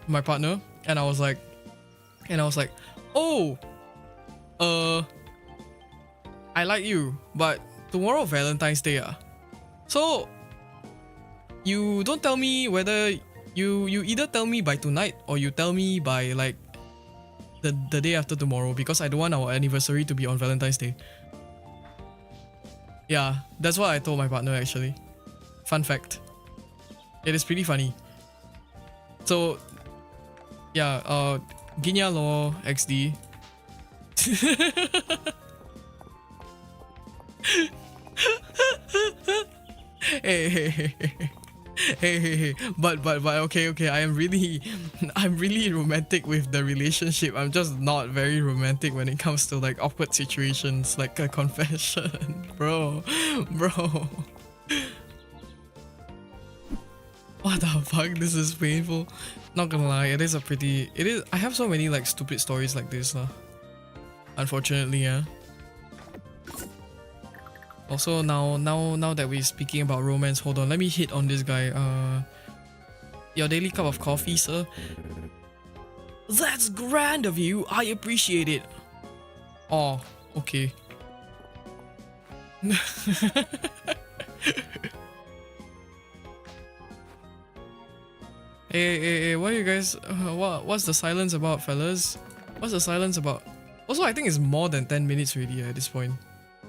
my partner and I was like, "Oh, I like you, but tomorrow Valentine's Day so you don't tell me whether you either tell me by tonight or you tell me by like the day after tomorrow, because I don't want our anniversary to be on Valentine's Day." Yeah, that's what I told my partner actually. Fun fact. It is pretty funny. So yeah, ginyanokch XD. Hey, hey, hey, hey. Hey, but okay, I'm really romantic with the relationship. I'm just not very romantic when it comes to like awkward situations, like a confession. bro. What the fuck, this is painful. Not gonna lie, it is. I have so many like stupid stories like this, unfortunately, yeah. Also, now that we're speaking about romance, hold on, let me hit on this guy. Your daily cup of coffee, sir. That's grand of you. I appreciate it. Oh, okay. Hey, what are you guys? What's the silence about, fellas? What's the silence about? Also, I think it's more than 10 minutes already at this point.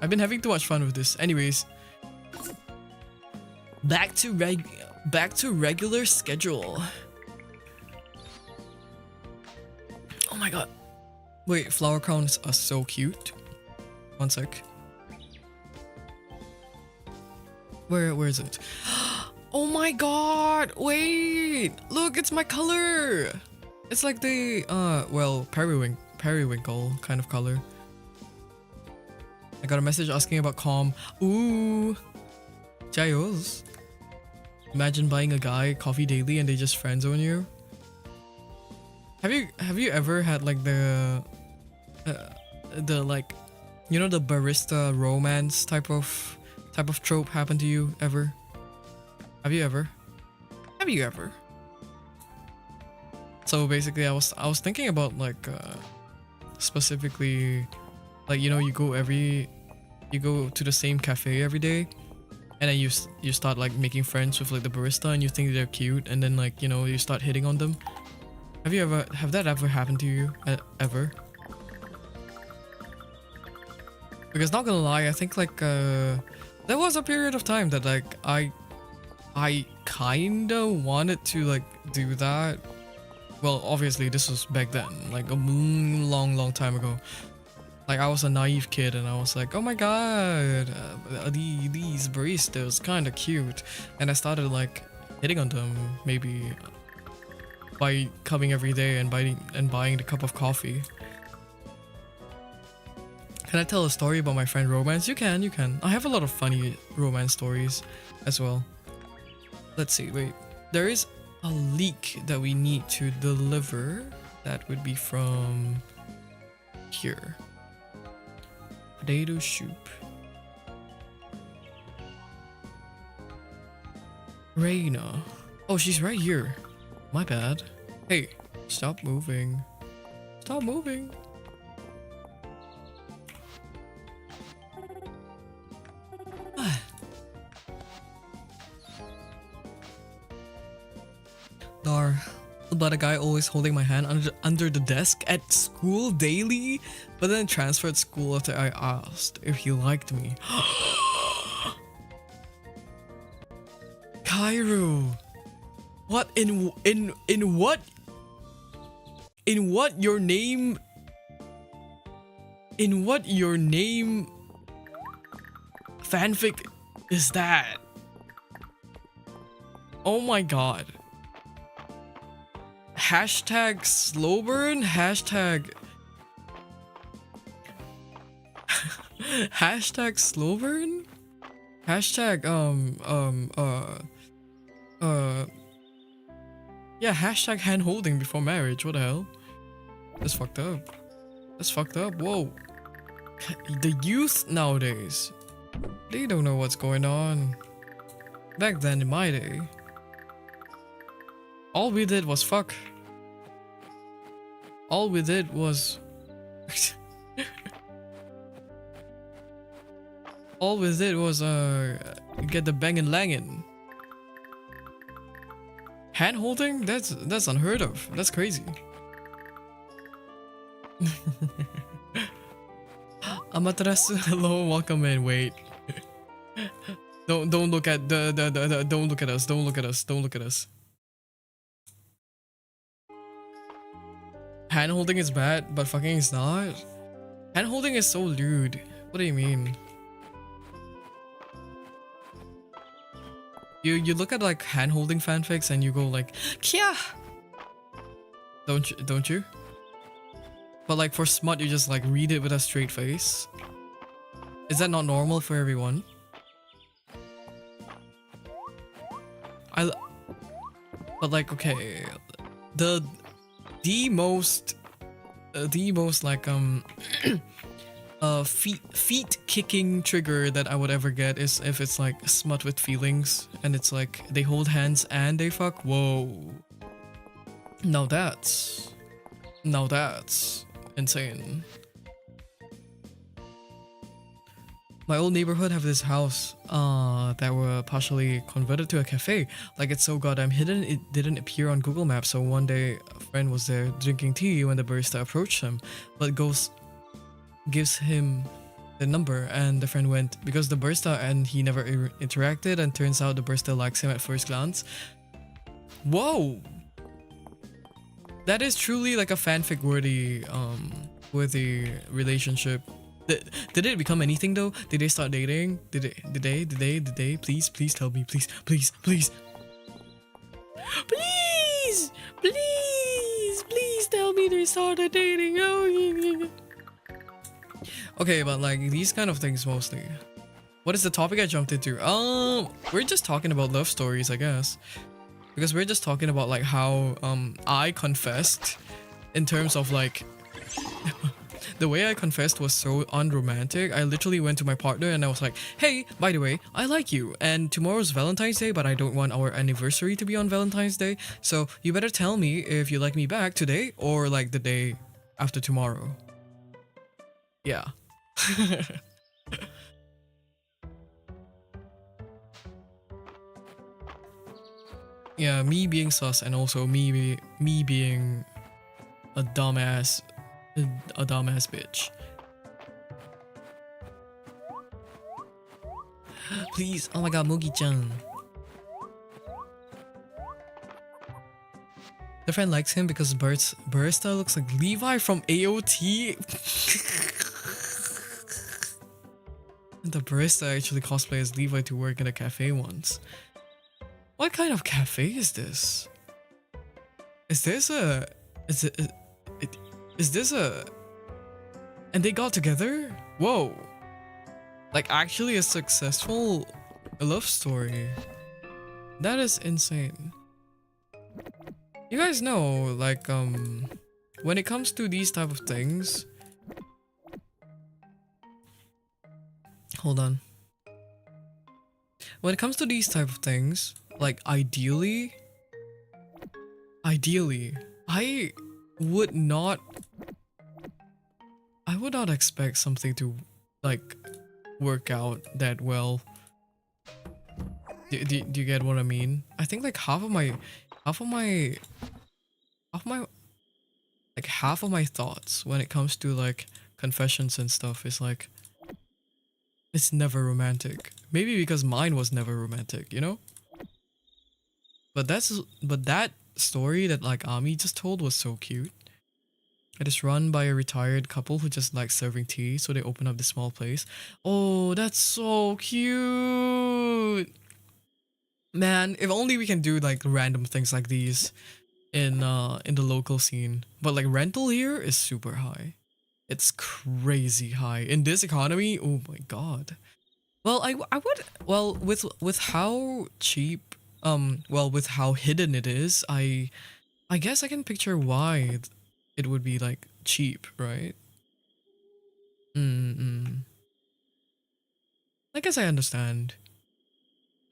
I've been having too much fun with this. Anyways, back to regular schedule. Oh my god. Wait, flower crowns are so cute. One sec. Where is it? Oh my god! Wait! Look, it's my color! It's like the well, periwinkle kind of color. I got a message asking about calm. Ooh, Jayos. Imagine buying a guy coffee daily and they just friendzone you. Have you ever had like the like, you know, the barista romance type of trope happen to you ever? Have you ever? So basically, I was thinking about like specifically, like, you know, you go to the same cafe every day, and then you start like making friends with like the barista, and you think they're cute, and then like, you know, you start hitting on them. Have that ever happened to you ever? Because not gonna lie, I think like there was a period of time that like I kinda wanted to like do that. Well, obviously this was back then, like a long time ago. Like, I was a naive kid and I was like, oh my god, these baristas kinda cute. And I started like hitting on them, maybe by coming every day and buying the cup of coffee. Can I tell a story about my friend Romance? You can. I have a lot of funny romance stories as well. Let's see, wait. There is a leak that we need to deliver. That would be from here. Potato soup. Reina. Oh, she's right here. My bad. Hey, stop moving. Stop moving. Dar. About a guy always holding my hand under the desk at school daily, but then transferred school after I asked if he liked me. Cairo. What in what your name fanfic is that? Oh my god. Hashtag slow burn, hashtag slow burn, hashtag yeah, hashtag hand holding before marriage. What the hell? That's fucked up. Whoa. The youth nowadays, they don't know what's going on. Back then in my day, all we did was fuck. All we did was get the bangin' langin'. Hand holding? That's unheard of. That's crazy. Amaterasu, hello, welcome in. Wait. Don't look at don't look at us. Hand holding is bad, but fucking is not. Hand holding is so lewd. What do you mean? You look at like hand holding fanfics and you go like, Kia! Don't you? But like for smut, you just like read it with a straight face. Is that not normal for everyone? But like, okay, the most like feet kicking trigger that I would ever get is if it's like smut with feelings and it's like they hold hands and they fuck. Whoa. Now that's insane. My old neighborhood have this house that were partially converted to a cafe. Like it's so goddamn hidden it didn't appear on Google Maps. So one day a friend was there drinking tea when the barista approached him, but gives him the number and the friend went because the barista and he never interacted and turns out the barista likes him at first glance. Whoa! That is truly like a fanfic worthy relationship. Did it become anything though? Did they start dating? Did they? Please tell me. Please. Please tell me they started dating. Oh. Okay, but like these kind of things mostly. What is the topic I jumped into? We're just talking about love stories, I guess. Because we're just talking about like how I confessed in terms of like the way I confessed was so unromantic. I literally went to my partner and I was like, hey, by the way, I like you. And tomorrow's Valentine's Day, but I don't want our anniversary to be on Valentine's Day. So you better tell me if you like me back today or like the day after tomorrow. Yeah. Yeah, me being sus and also me being a dumbass bitch. Please, oh my god, Mugi-chan. The friend likes him because Barista looks like Levi from AOT. The barista actually cosplayed as Levi to work in a cafe once. What kind of cafe is this? Is this a... And they got together? Whoa. Like actually a successful love story. That is insane. You guys know, like, when it comes to these type of things... Hold on. When it comes to these type of things, like ideally, I would not expect something to like work out that well. Do you get what I mean? I think like half of my thoughts when it comes to like confessions and stuff is like it's never romantic. Maybe because mine was never romantic, you know? But that story that like Ami just told was so cute. It is run by a retired couple who just likes serving tea, so they open up this small place. Oh, that's so cute. Man, if only we can do like random things like these in the local scene. But like rental here is super high. It's crazy high. In this economy, oh my god. Well, I would, well, with how cheap, with how hidden it is, I guess I can picture why it would be like cheap, right? I guess I understand.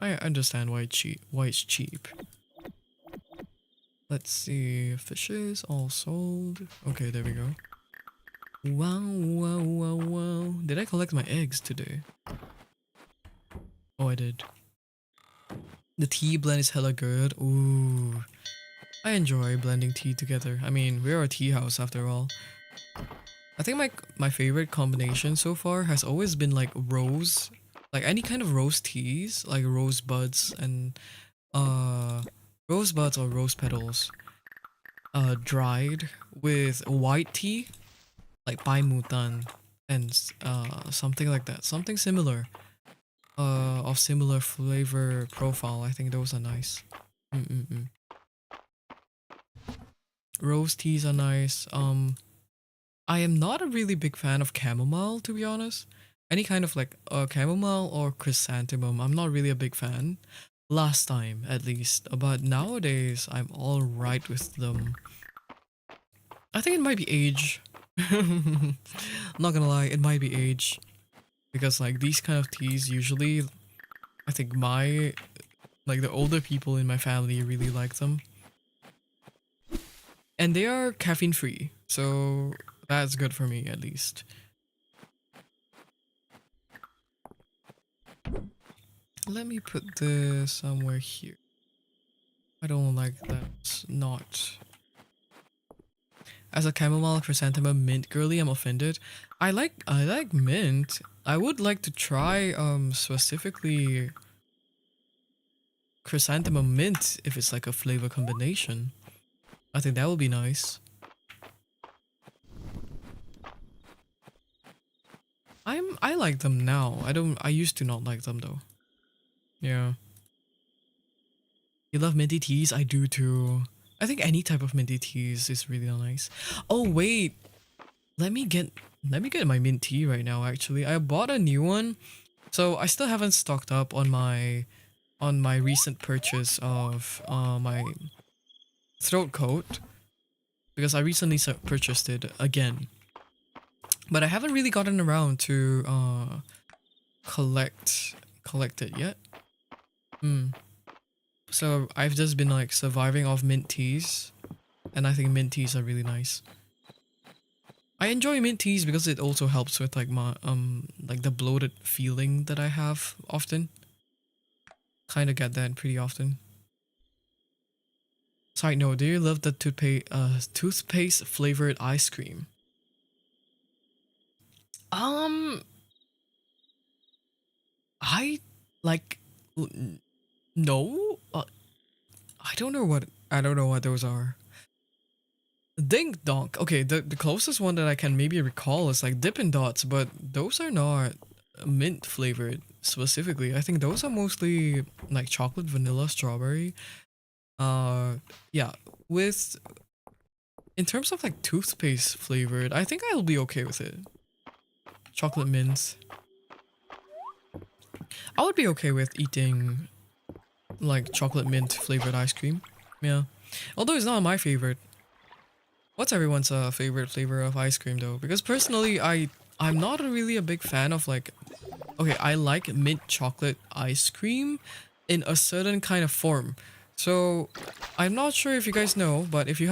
I understand why it's cheap. Let's see, fishes all sold. Okay, there we go. Wow. Did I collect my eggs today? Oh, I did. The tea blend is hella good. Ooh. I enjoy blending tea together. I mean, we're a tea house after all. I think my favorite combination so far has always been like rose. Like any kind of rose teas, like rose buds and rosebuds or rose petals dried with white tea, like bai mutan. and something like that, something similar, of similar flavor profile. I think those are nice. Mm-mm-mm. Rose teas are nice. I am not a really big fan of chamomile, to be honest. Any kind of like chamomile or chrysanthemum, I'm not really a big fan. Last time, at least. But nowadays, I'm all right with them. I think it might be age. Not gonna lie, it might be age. Because like these kind of teas usually, I think like the older people in my family really like them. And they are caffeine free, so that's good for me at least. Let me put this somewhere here. I don't like that. Not. As a chamomile chrysanthemum mint girly, I'm offended. I like mint. I would like to try specifically chrysanthemum mint if it's like a flavor combination. I think that would be nice. I like them now. I used to not like them though. Yeah. You love minty teas? I do too. I think any type of minty teas is really nice. Oh wait, let me get my mint tea right now actually. I bought a new one. So I still haven't stocked up on my recent purchase of my throat coat because I recently purchased it again. But I haven't really gotten around to collect it yet. Hmm. So I've just been like surviving off mint teas, and I think mint teas are really nice. I enjoy mint teas because it also helps with like my like the bloated feeling that I have often. Kind of get that pretty often. Side note, do you love the toothpaste flavored ice cream? Um, I like no. I don't know what those are. Dink Donk. Okay, the closest one that I can maybe recall is like Dippin' Dots, but those are not mint flavored specifically. I think those are mostly like chocolate, vanilla, strawberry. Uh, yeah. With in terms of like toothpaste flavored, I think I'll be okay with it. Chocolate mints. I would be okay with eating like chocolate mint flavored ice cream. Yeah. Although it's not my favorite. What's everyone's favorite flavor of ice cream though? Because personally, I'm not really a big fan of like. Okay, I like mint chocolate ice cream in a certain kind of form. So I'm not sure if you guys know, but if you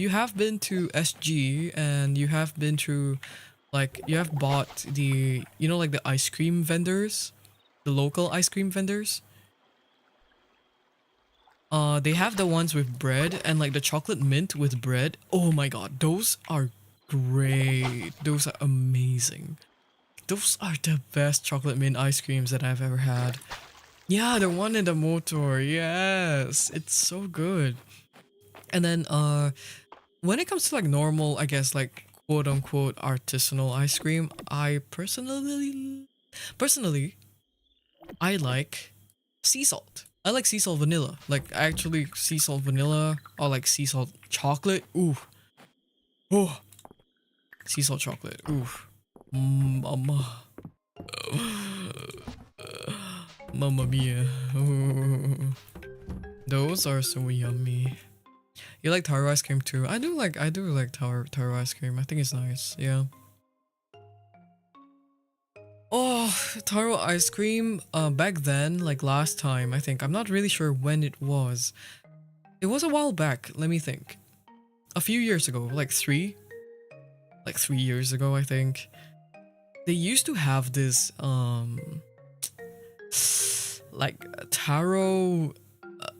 have been to SG and you have been to like you have bought the like the ice cream vendors, the local ice cream vendors. They have the ones with bread and like the chocolate mint with bread. Oh my god, those are great. Those are amazing. Those are the best chocolate mint ice creams that I've ever had. Yeah, the one in the motor. Yes, it's so good. And then when it comes to like normal, I guess like quote unquote artisanal ice cream, I personally I like sea salt. I like sea salt vanilla. Like actually sea salt vanilla or like sea salt chocolate. Ooh. Oh. Sea salt chocolate. Ooh. Mama. Mamma mia. Ooh. Those are so yummy. You like taro ice cream too? I do like taro ice cream. I think it's nice. Yeah. Oh, taro ice cream. Back then, like last time, I think I'm not really sure when it was. It was a while back. Let me think. A few years ago, like 3 years ago, I think. They used to have this like taro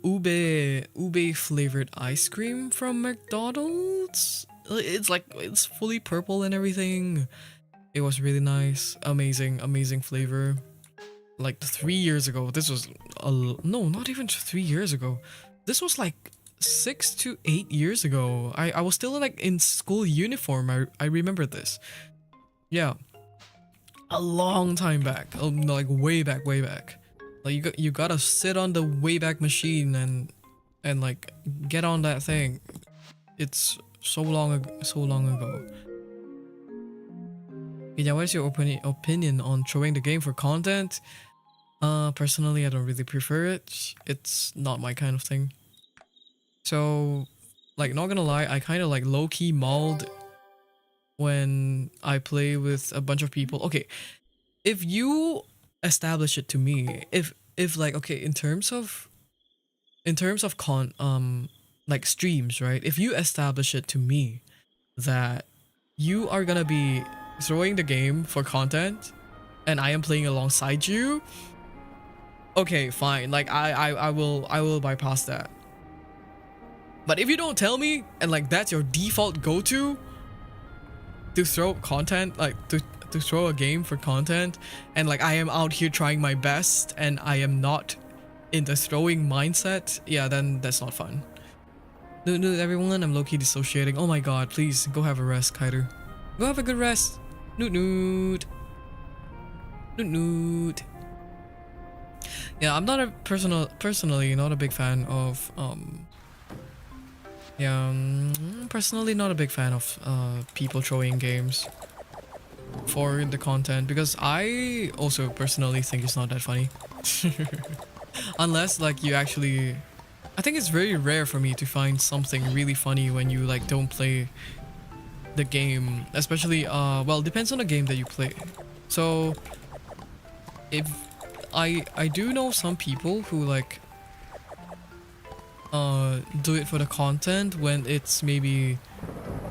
ube flavored ice cream from McDonald's. It's fully purple and everything. It was really nice. Amazing flavor. Like 3 years ago. This was no, not even 3 years ago. This was like 6 to 8 years ago. I was still like in school uniform. I remember this. Yeah. a long time back, like way back, way back. Like you gotta sit on the Wayback Machine and like get on that thing. It's so long ago. Yeah, what is your opinion on throwing the game for content? Personally, I don't really prefer it. It's not my kind of thing. So, like, not gonna lie, I kind of like low-key mauled when I play with a bunch of people. Okay, if you establish it to me, if like, okay, in terms of like streams, right? If you establish it to me that you are gonna be throwing the game for content and I am playing alongside you, okay, fine. Like I will bypass that. But if you don't tell me and like that's your default go-to to throw content, like to throw a game for content, and like I am out here trying my best and I am not in the throwing mindset, yeah, then that's not fun. Noot, everyone, I'm low-key dissociating. Oh my god, please go have a rest, Kairu. Go have a good rest. Noot. Yeah, I'm not a personally not a big fan of personally not a big fan of people throwing games for the content, because I also personally think it's not that funny. Unless like you actually, I think it's very rare for me to find something really funny when you like don't play the game, especially well, depends on the game that you play. So if I do know some people who like do it for the content when it's maybe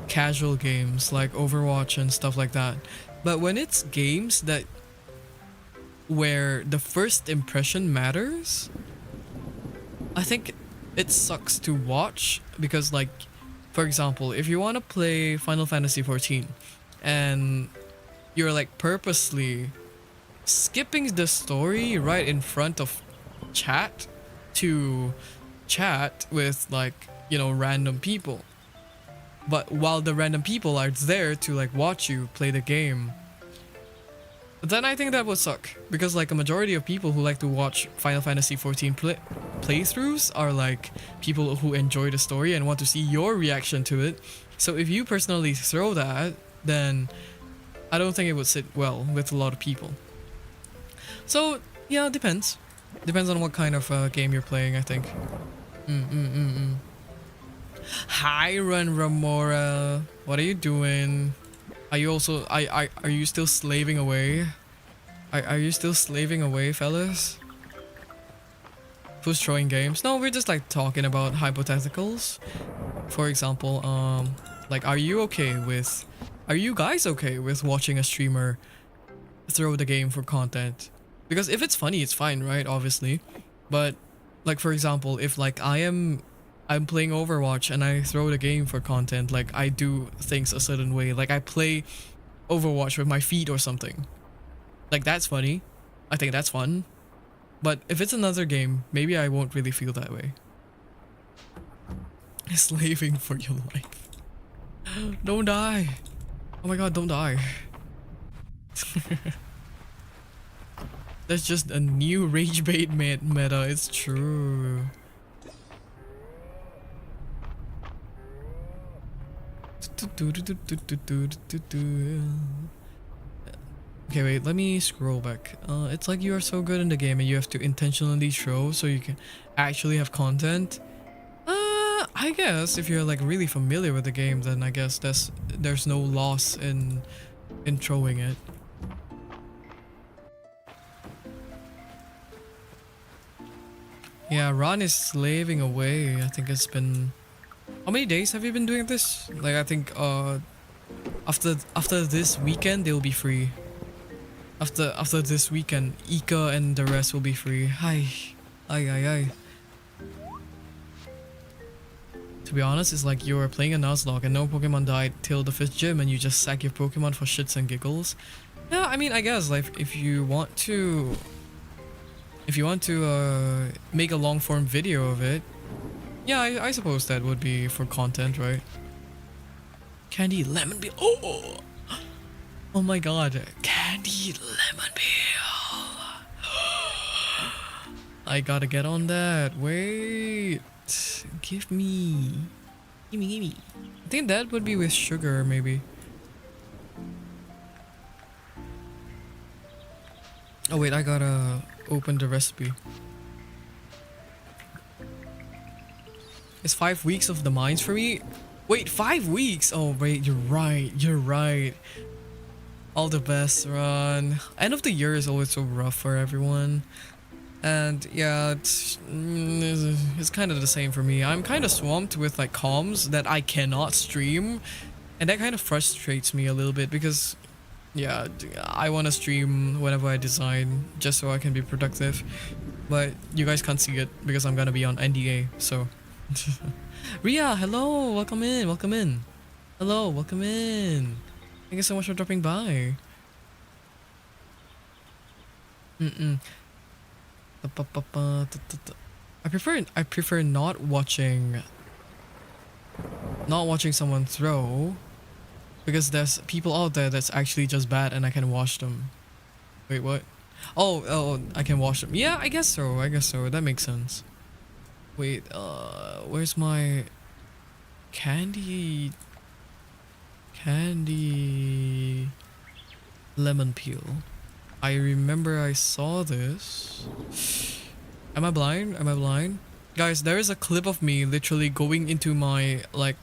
casual games like Overwatch and stuff like that. But when it's games that where the first impression matters, I think it sucks to watch, because like, for example, if you want to play Final Fantasy 14 and you're like purposely skipping the story right in front of chat to chat with like, you know, random people, but while the random people are there to like watch you play the game, then I think that would suck, because like a majority of people who like to watch Final Fantasy 14 playthroughs are like people who enjoy the story and want to see your reaction to it. So if you personally throw that, then I don't think it would sit well with a lot of people. So yeah, depends on what kind of game you're playing, I think. Hi Run Ramora, what are you doing? Are you also are you still slaving away? Are you still slaving away, fellas? Who's throwing games? No, we're just like talking about hypotheticals. For example, like are you guys okay with watching a streamer throw the game for content? Because if it's funny, it's fine, right? Obviously. But like for example, if like I'm playing Overwatch and I throw the game for content, like I do things a certain way, like I play Overwatch with my feet or something, like that's funny. I think that's fun. But if it's another game, maybe I won't really feel that way. Slaving for your life. Don't die. Oh my god, don't die. That's just a new rage bait meta, it's true. Okay, wait, let me scroll back. It's like you are so good in the game and you have to intentionally throw so you can actually have content. I guess if you're like really familiar with the game, then I guess there's no loss in throwing it. Yeah, Ron is slaving away. I think it's been... How many days have you been doing this? Like, I think after this weekend they'll be free. After this weekend, Ika and the rest will be free. Hi. Ay. To be honest, it's like you're playing a Nuzlocke and no Pokemon died till the 5th gym and you just sack your Pokemon for shits and giggles. Yeah, I mean, I guess like if you want to make a long form video of it, yeah, I suppose that would be for content, right? Candy lemon be oh my god, candied lemon peel. I gotta get on that. Wait. Give me. Gimme. I think that would be with sugar, maybe. Oh wait, I gotta open the recipe. It's 5 weeks of the mines for me. Wait, 5 weeks? Oh wait, you're right. All the best, Ron. End of the year is always so rough for everyone. And yeah, it's kind of the same for me. I'm kind of swamped with like comms that I cannot stream. And that kind of frustrates me a little bit because yeah, I want to stream whenever I design just so I can be productive. But you guys can't see it because I'm gonna be on NDA, so. Ria, hello, welcome in. Hello, welcome in. Thank you so much for dropping by. I prefer not watching someone throw because there's people out there that's actually just bad and I can watch them. Wait, what? Oh, I can watch them. Yeah, I guess so. That makes sense. Wait, where's my candy lemon peel? I remember I saw this. Am I blind? Guys, there is a clip of me literally going into my like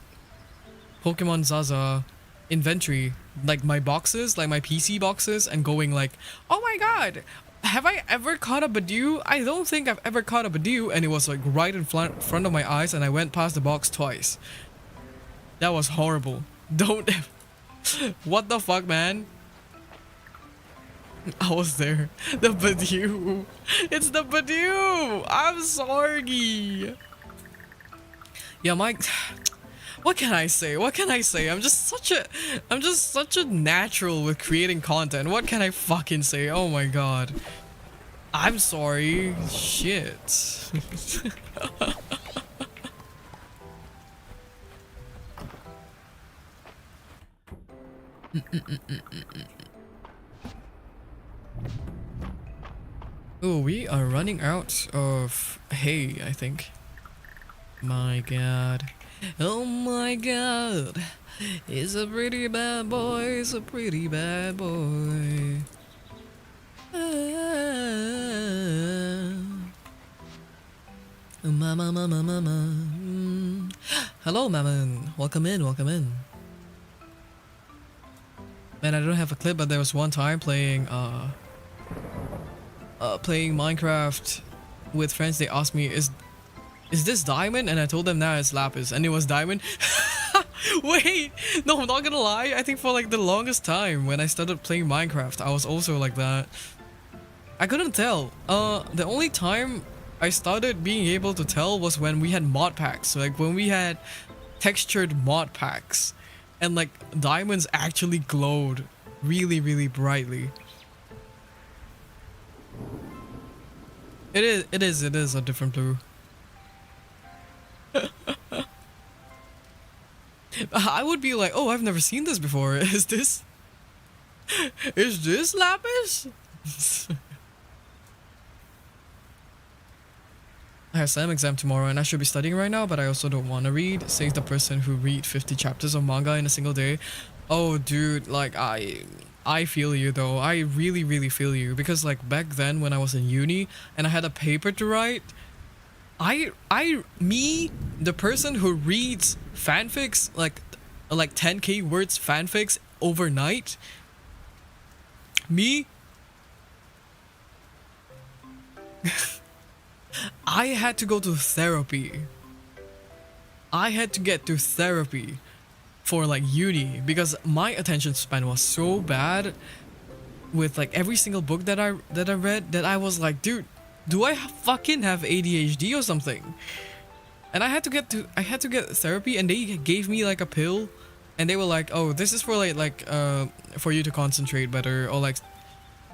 Pokemon Zaza inventory, like my boxes, like my PC boxes, and going like, oh my god, have I ever caught a Badoo? I don't think I've ever caught a Badoo, and it was like right in front of my eyes, and I went past the box twice. That was horrible. Don't. What the fuck, man? I was there. The Badoo. It's the Badoo. I'm sorry. Yeah, Mike. What can I say? I'm just such a natural with creating content. What can I fucking say? Oh my god. I'm sorry. Shit. Oh, we are running out of hay, I think. My god. Oh my god. He's a pretty bad boy. He's a pretty bad boy. Mama. Hello, Mammon. Welcome in. Man, I don't have a clip, but there was one time playing Minecraft with friends. They asked me, is this diamond? And I told them nah, it's lapis, and it was diamond. Wait, no, I'm not gonna lie. I think for like the longest time when I started playing Minecraft, I was also like that. I couldn't tell. The only time I started being able to tell was when we had mod packs. Like when we had textured mod packs, and like diamonds actually glowed really, really brightly. It is a different blue. I would be like, oh, I've never seen this before. Is this lapis? I have SAM exam tomorrow and I should be studying right now, but I also don't want to read. Says the person who read 50 chapters of manga in a single day. Oh, dude, like I feel you though. I really, really feel you because like back then when I was in uni and I had a paper to write, the person who reads fanfics, like 10k words fanfics overnight, me, I had to go to therapy. I had to get to therapy for like uni because my attention span was so bad with like every single book that I read that I was like, dude, do I fucking have ADHD or something? And I had to get therapy, and they gave me like a pill, and they were like, oh, this is for like for you to concentrate better, or like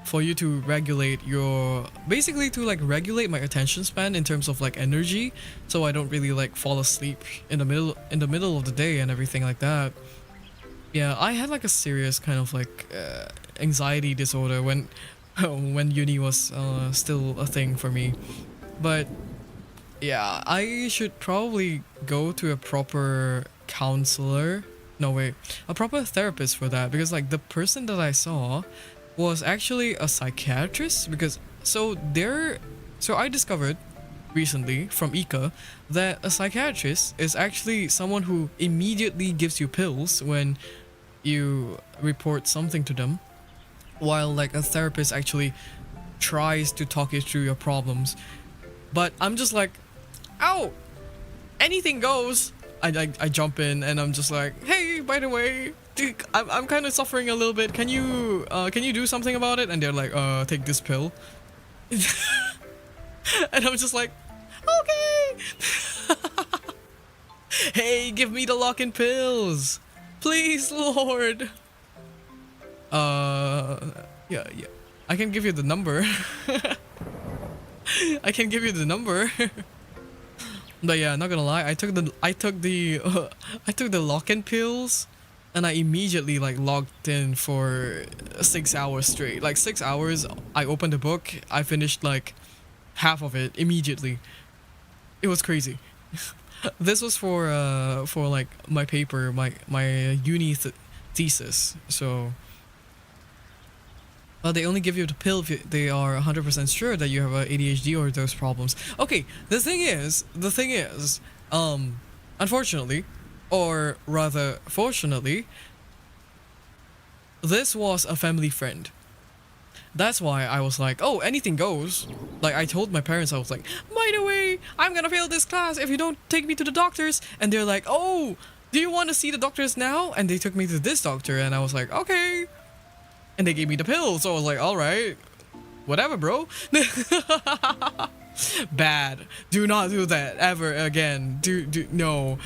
for you to regulate your, basically to like regulate my attention span in terms of like energy, so I don't really like fall asleep in the middle of the day and everything like that. Yeah, I had like a serious kind of like anxiety disorder when when uni was still a thing for me. But yeah, I should probably go to a proper counselor. No, wait, a proper therapist for that, because like the person that I saw was actually a psychiatrist. Because so I discovered recently from Ika that a psychiatrist is actually someone who immediately gives you pills when you report something to them, while like a therapist actually tries to talk you through your problems. But I'm just like, ow, anything goes. I jump in and I'm just like, hey, by the way, I'm kind of suffering a little bit. Can you do something about it? And they're like, take this pill. And I'm just like, okay. Hey, give me the lock-in pills, please, Lord. Yeah. I can give you the number. I can give you the number. But yeah, not gonna lie, I took the I took the lock-in pills, and I immediately like logged in for 6 hours straight. Like 6 hours. I opened the book. I finished like half of it immediately. It was crazy. This was for like my paper, my uni thesis. So they only give you the pill if they are 100% sure that you have a ADHD or those problems. Okay, the thing is, unfortunately, or rather fortunately, this was a family friend. That's why I was like, oh, anything goes. Like, I told my parents, I was like, by the way, I'm gonna fail this class if you don't take me to the doctors. And they're like, oh, do you want to see the doctors now? And they took me to this doctor, and I was like, okay. And they gave me the pills, so I was like, all right, whatever, bro. Bad. Do not do that ever again. No.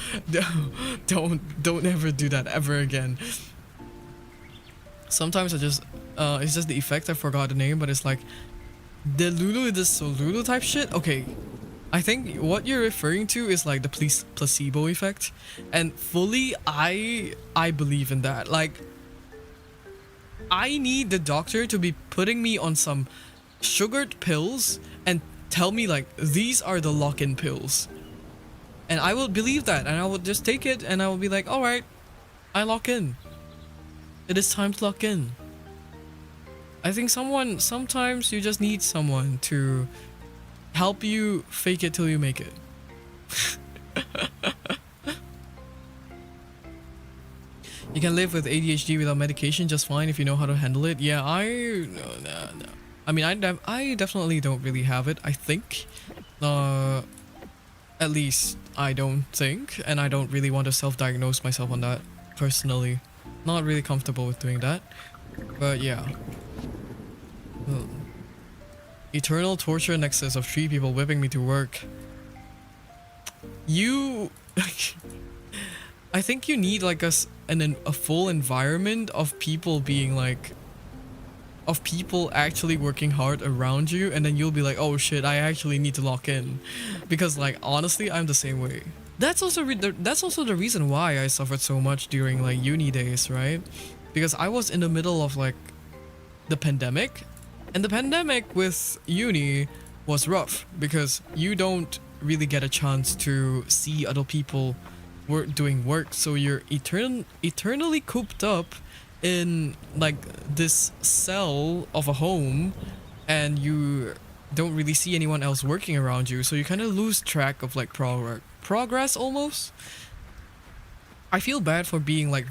Don't ever do that ever again. Sometimes it's just the effect. I forgot the name, but it's like the Solulu type shit. Okay, I think what you're referring to is like the placebo effect, and fully I believe in that. Like, I need the doctor to be putting me on some sugared pills and tell me like, these are the lock-in pills, and I will believe that, and I will just take it, and I will be like, all right, I lock in. It is time to lock in. I think sometimes you just need someone to help you fake it till you make it. You can live with ADHD without medication just fine if you know how to handle it. Yeah, no. I mean, I definitely don't really have it, I think. At least I don't think, and I don't really want to self-diagnose myself on that personally. Not really comfortable with doing that. But yeah. Eternal torture nexus of 3 people whipping me to work. I think you need like a full environment of people being like, of people actually working hard around you, and then you'll be like, oh shit, I actually need to lock in. Because like, honestly, I'm the same way. That's also the reason why I suffered so much during like uni days, right? Because I was in the middle of like the pandemic, and the pandemic with uni was rough because you don't really get a chance to see other people doing work, so you're eternally cooped up in like this cell of a home, and you don't really see anyone else working around you, so you kind of lose track of like progress almost. I feel bad for being like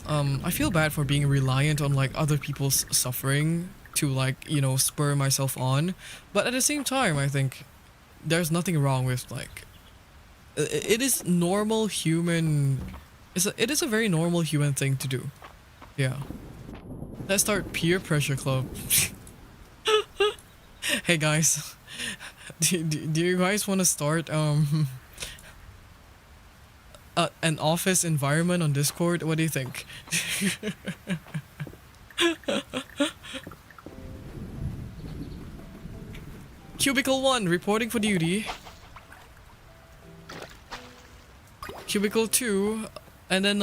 I feel bad for being reliant on like other people's suffering to like, you know, spur myself on, but at the same time I think there's nothing wrong with like, it is normal human, it is a very normal human thing to do. Yeah. Let's start peer pressure club. Hey guys, do you guys want to start an office environment on Discord? What do you think? Cubicle 1 reporting for duty. Cubicle 2 And then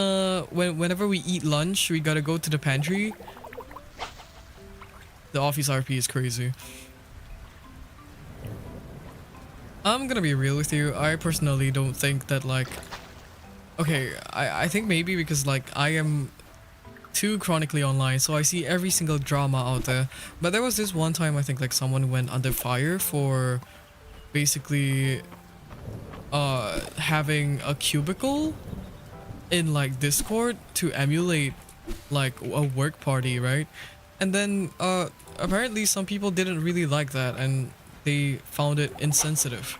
whenever we eat lunch, we gotta go to the pantry. The office RP is crazy. I'm gonna be real with you. I personally don't think that like... Okay, I think maybe because like I am too chronically online, so I see every single drama out there. But there was this one time I think like someone went under fire for basically having a cubicle in like Discord to emulate like a work party, right? And then apparently some people didn't really like that and they found it insensitive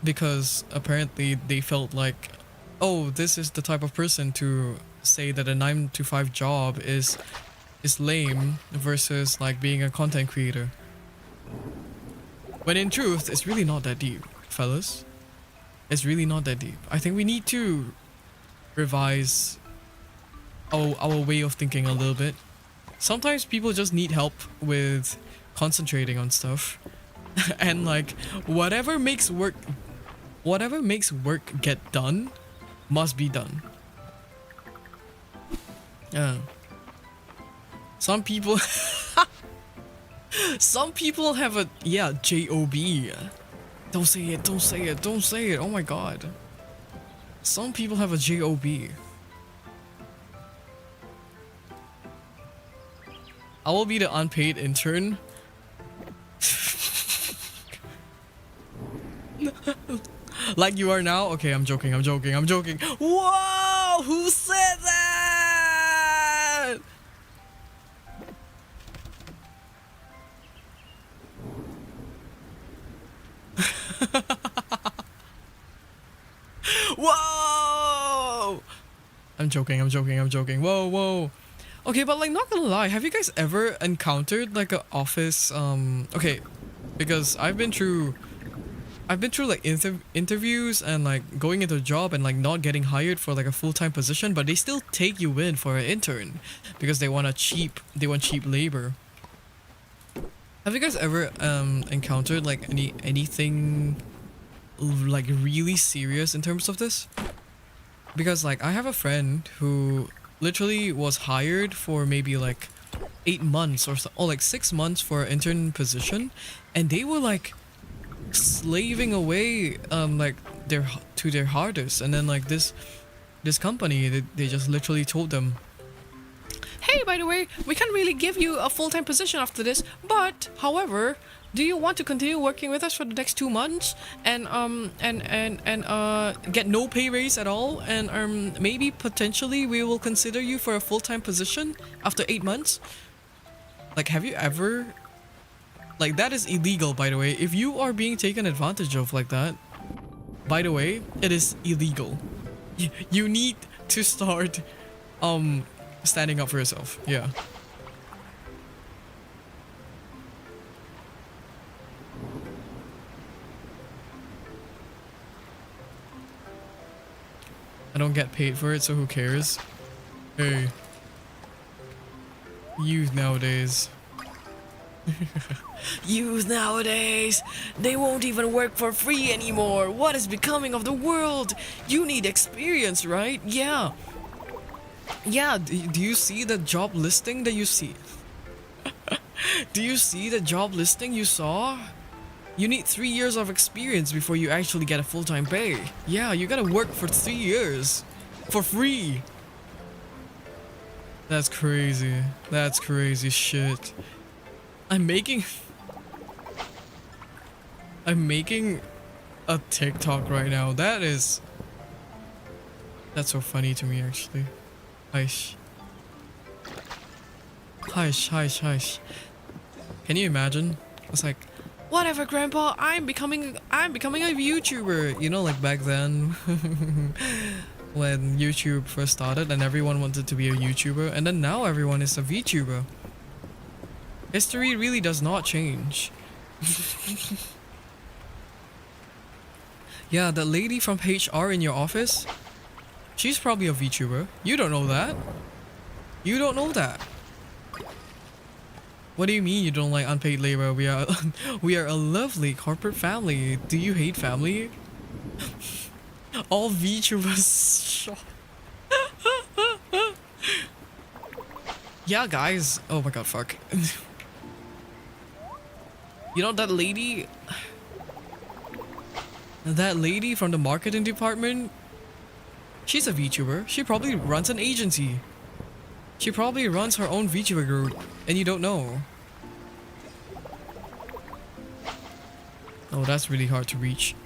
because apparently they felt like, oh, this is the type of person to say that a 9 to 5 job is lame versus like being a content creator. When in truth, it's really not that deep, fellas. It's really not that deep. I think we need to revise our way of thinking a little bit. Sometimes people just need help with concentrating on stuff. And like whatever makes work get done must be done. Yeah. Some people have a job. Don't say it, don't say it, don't say it. Oh my god. Some people have a job. I will be the unpaid intern. Like you are now? Okay, I'm joking. Whoa! Who said that? Whoa! I'm joking. Whoa. Okay, but like not gonna lie, have you guys ever encountered like an office okay, because I've been through like interviews and like going into a job and like not getting hired for like a full-time position, but they still take you in for an intern because they want cheap labor. Have you guys ever encountered like anything like really serious in terms of this? Because like I have a friend who literally was hired for maybe like 8 months or so, or like 6 months for an intern position, and they were like slaving away like their hardest, and then like this company they just literally told them, hey, by the way, we can't really give you a full-time position after this, but however, do you want to continue working with us for the next 2 months and get no pay raise at all, and maybe potentially we will consider you for a full-time position after 8 months? Like, have you ever... Like, that is illegal, by the way. If you are being taken advantage of like that, by the way, it is illegal. You need to start standing up for yourself. Yeah. I don't get paid for it, so who cares? Hey. Youth nowadays. Youth nowadays, they won't even work for free anymore. What is becoming of the world? You need experience, right? Yeah. Yeah, do you see the job listing that you see? Do you see the job listing you saw? You need 3 years of experience before you actually get a full-time pay. Yeah, you gotta work for 3 years. For free. That's crazy. That's crazy shit. I'm making a TikTok right now. That's so funny to me, actually. Hush. Can you imagine? It's like, whatever, grandpa, I'm becoming a YouTuber. You know, like back then when YouTube first started and everyone wanted to be a YouTuber, and then now everyone is a VTuber. History really does not change. Yeah, the lady from HR in your office, she's probably a VTuber. You don't know that. You don't know that. What do you mean you don't like unpaid labor? We are a lovely corporate family. Do you hate family? All VTubers. Yeah, guys. Oh my god, fuck. You know that lady? That lady from the marketing department? She's a VTuber. She probably runs an agency. She probably runs her own VTuber group, and you don't know. Oh, that's really hard to reach.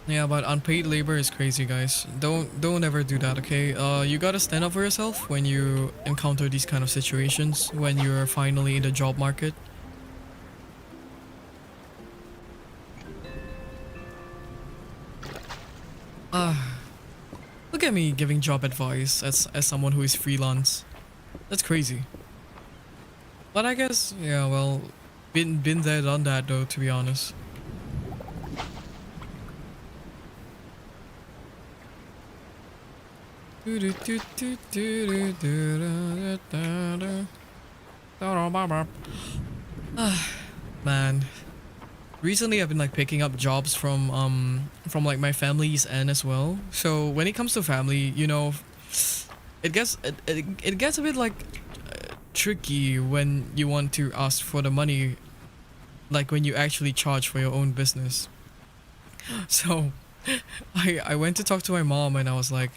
Yeah, but unpaid labor is crazy, guys. Don't ever do that, okay? You gotta stand up for yourself when you encounter these kind of situations, when you're finally in the job market. Look at me giving job advice as someone who is freelance. That's crazy. But I guess, yeah, well, been there, done that though, to be honest. Man, recently I've been like picking up jobs from like my family's end as well. So when it comes to family, you know, it gets a bit like tricky when you want to ask for the money, like when you actually charge for your own business. So I went to talk to my mom and I was like,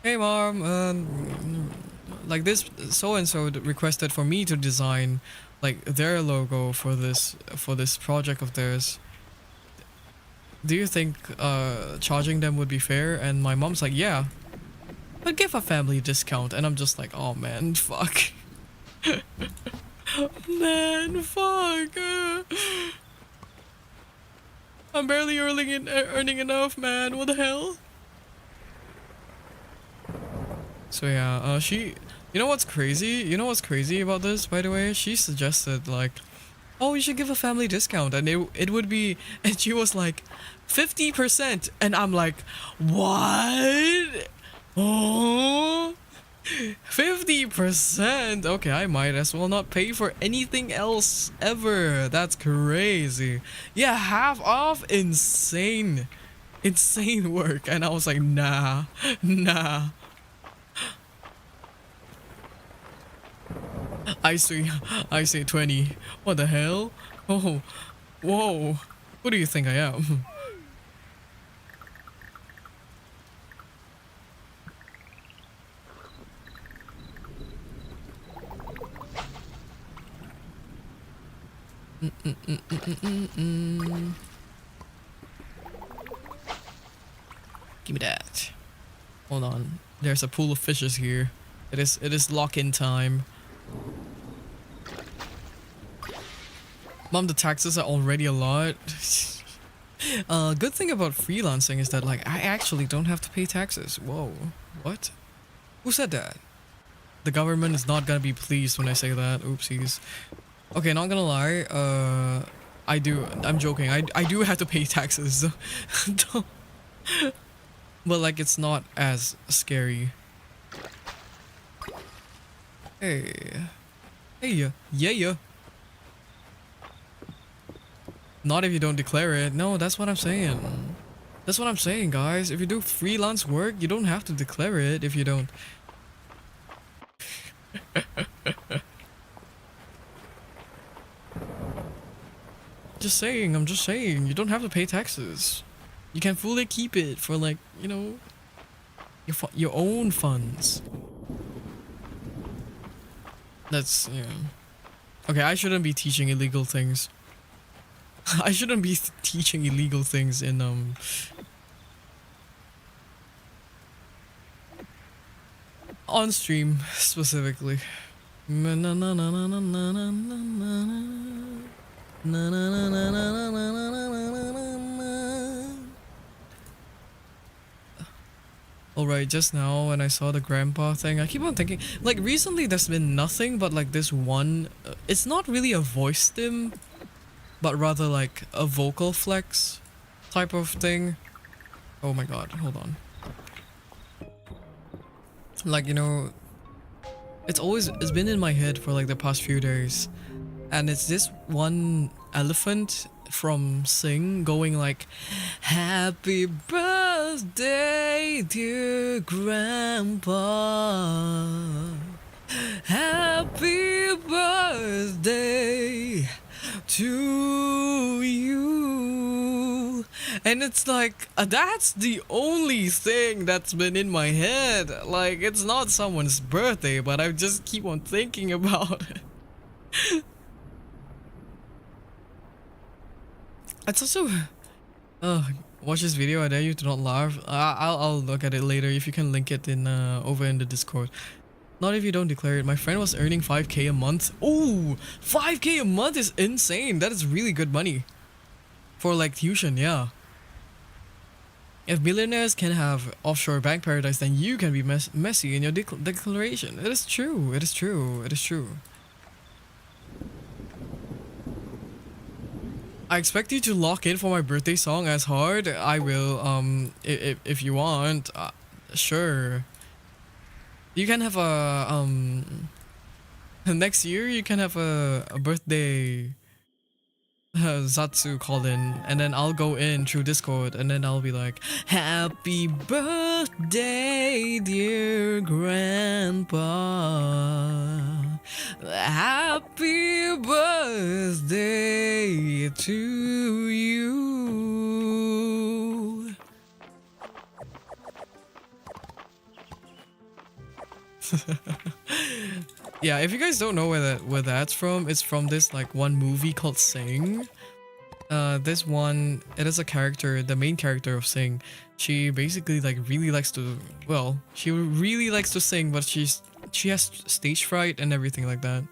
hey mom, like this so and so requested for me to design like their logo for this project of theirs. Do you think charging them would be fair? And my mom's like, yeah, but give a family discount. And I'm just like, oh man, fuck. Man, fuck. I'm barely earning enough, man. What the hell? So yeah, she, you know what's crazy? You know what's crazy about this, by the way? She suggested like, oh, you should give a family discount, and it would be, and she was like, 50%, and I'm like, what? Oh, 50%? Okay, I might as well not pay for anything else ever. That's crazy. Yeah, half off, insane work, and I was like, nah. I see 20. What the hell? Oh, whoa. Who do you think I am? Give me that. Hold on. There's a pool of fishes here. It is lock-in time. Mom, the taxes are already a lot. Good thing about freelancing is that like I actually don't have to pay taxes. Whoa, what? Who said that? The government is not gonna be pleased when I say that. Oopsies. Okay, not gonna lie. I'm joking. I do have to pay taxes. But like it's not as scary. Hey, yeah. Not if you don't declare it. No, that's what I'm saying. That's what I'm saying, guys. If you do freelance work, you don't have to declare it if you don't. Just saying, I'm just saying. You don't have to pay taxes. You can fully keep it for like, you know, your own funds. That's, yeah. Okay, I shouldn't be teaching illegal things. I shouldn't be teaching illegal things in on stream specifically. Alright, just now when I saw the grandpa thing, I keep on thinking, like recently there's been nothing but like this one, it's not really a voice stim, but rather like a vocal flex type of thing. Oh my god, hold on. Like, you know, it's been in my head for like the past few days, and it's this one elephant from Sing going like, happy birthday birthday, dear Grandpa. Happy birthday to you. And it's like, that's the only thing that's been in my head. Like, it's not someone's birthday, but I just keep on thinking about it. It's also... watch this video. I dare you to not laugh. I'll look at it later if you can link it in over in the Discord. Not if you don't declare it. My friend was earning 5k a month. Oh, 5k a month is insane. That is really good money for like tuition. Yeah. If billionaires can have offshore bank paradise, then you can be messy in your declaration. It is true. It is true. It is true. I expect you to lock in for my birthday song as hard. I will. If you want, sure. You can have a next year you can have a birthday Zatsu call in, and then I'll go in through Discord, and then I'll be like, happy birthday, dear Grandpa. Happy birthday to you. Yeah, if you guys don't know where that's from, it's from this like one movie called Sing. This one, it is a character, the main character of Sing. She basically like really likes to, well, she really likes to sing, but she has stage fright and everything like that.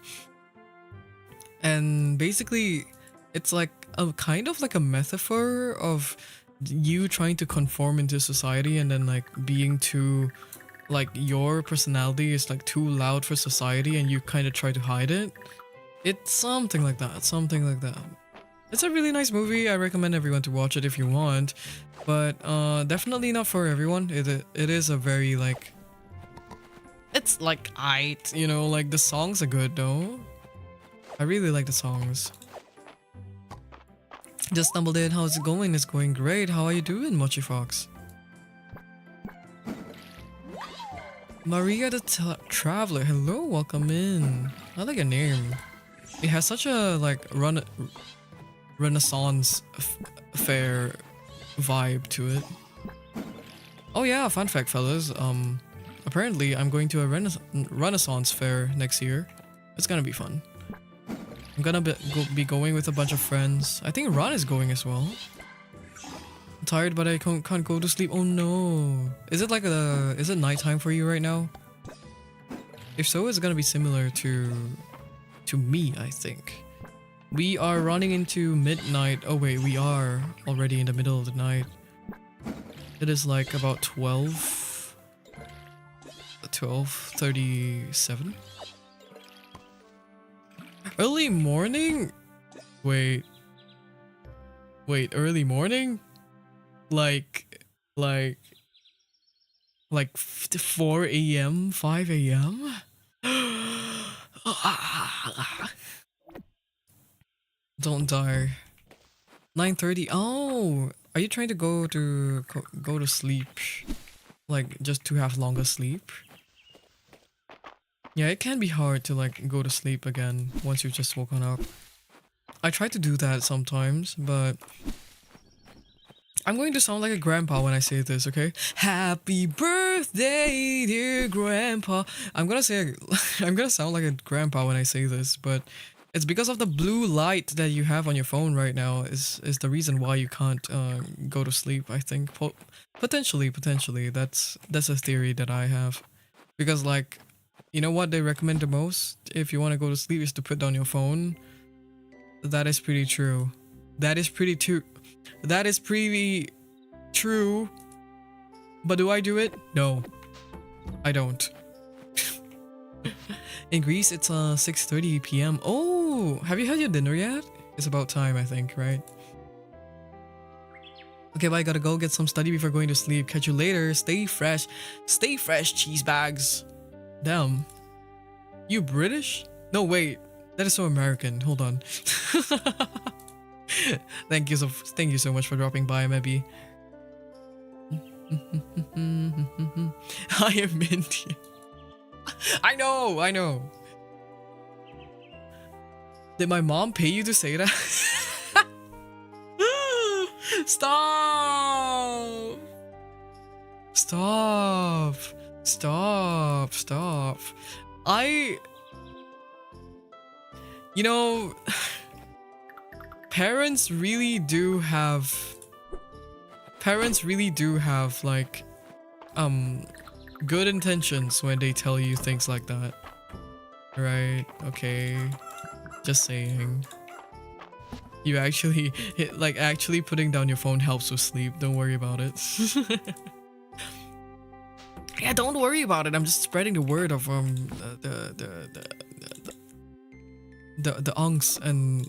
And basically, it's like a kind of like a metaphor of you trying to conform into society, and then like being too, like your personality is like too loud for society, and you kind of try to hide it. It's something like that. Something like that. It's a really nice movie. I recommend everyone to watch it if you want, but definitely not for everyone. It is a very like, it's like you know, like the songs are good though. I really like the songs. Just stumbled in. How's it going? It's going great. How are you doing, Mochi Fox? Maria the Traveler. Hello, welcome in. I like your name. It has such a like Renaissance fair vibe to it. Oh yeah, fun fact, fellas. Apparently I'm going to a Renaissance fair next year. It's gonna be fun. I'm gonna be going with a bunch of friends. I think Ron is going as well. I'm tired, but I can't go to sleep. Oh no. Is it like is it nighttime for you right now? If so, it's gonna be similar to me, I think. We are running into midnight. Oh wait, we are already in the middle of the night. It is like about 12:37. Early morning? Wait, early morning? Like 4 a.m., 5 a.m.? Don't die. 9:30. Oh, are you trying to go to sleep? Like just to have longer sleep? Yeah, it can be hard to like go to sleep again once you've just woken up. I try to do that sometimes, but I'm going to sound like a grandpa when I say this, okay? Happy birthday, dear Grandpa. I'm gonna sound like a grandpa when I say this, but it's because of the blue light that you have on your phone right now is the reason why you can't go to sleep, I think. Potentially. That's a theory that I have. Because like, you know what they recommend the most if you want to go to sleep is to put down your phone. That is pretty true. That is pretty true. But do I do it? No. I don't. In Greece, it's 6:30 p.m. Oh, have you had your dinner yet? It's about time, I think, right? Okay, but I gotta go get some study before going to sleep. Catch you later. Stay fresh, cheese bags. Damn. You British? No, wait. That is so American. Hold on. Thank you so much for dropping by, maybe. I am Indian. I know. Did my mom pay you to say that? Stop! Stop! Stop! Stop! You know, parents really do have like good intentions when they tell you things like that. Right? Okay. Just saying. You actually actually putting down your phone helps with sleep. Don't worry about it. Yeah, don't worry about it. I'm just spreading the word of the unks and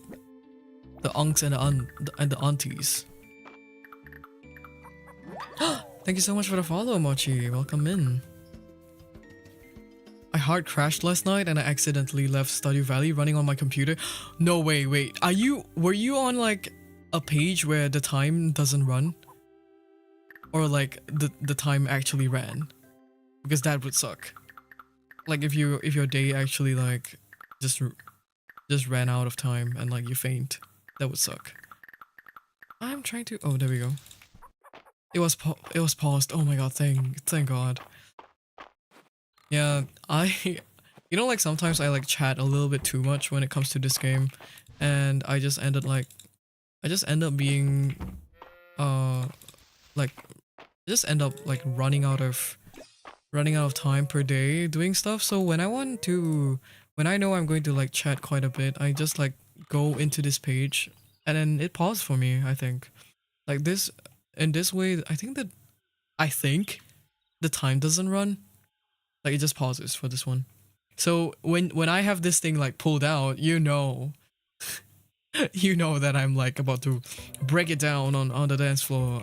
the aunties. Thank you so much for the follow, Mochi. Welcome in. I hard crashed last night and I accidentally left Stardew Valley running on my computer. No way, wait. Were you on like a page where the time doesn't run? Or like the time actually ran? Because that would suck. Like if your day actually like just ran out of time and like you faint. That would suck. I'm trying to. Oh, there we go. It was paused. Oh my god, thank god. Yeah, you know, like sometimes I like chat a little bit too much when it comes to this game, and I just end up being like just end up like running out of time per day doing stuff. So when I know I'm going to like chat quite a bit, I just like go into this page and then it paused for me. I think like this in this way, I think the time doesn't run. Like it just pauses for this one. So when I have this thing like pulled out, you know that I'm like about to break it down on the dance floor.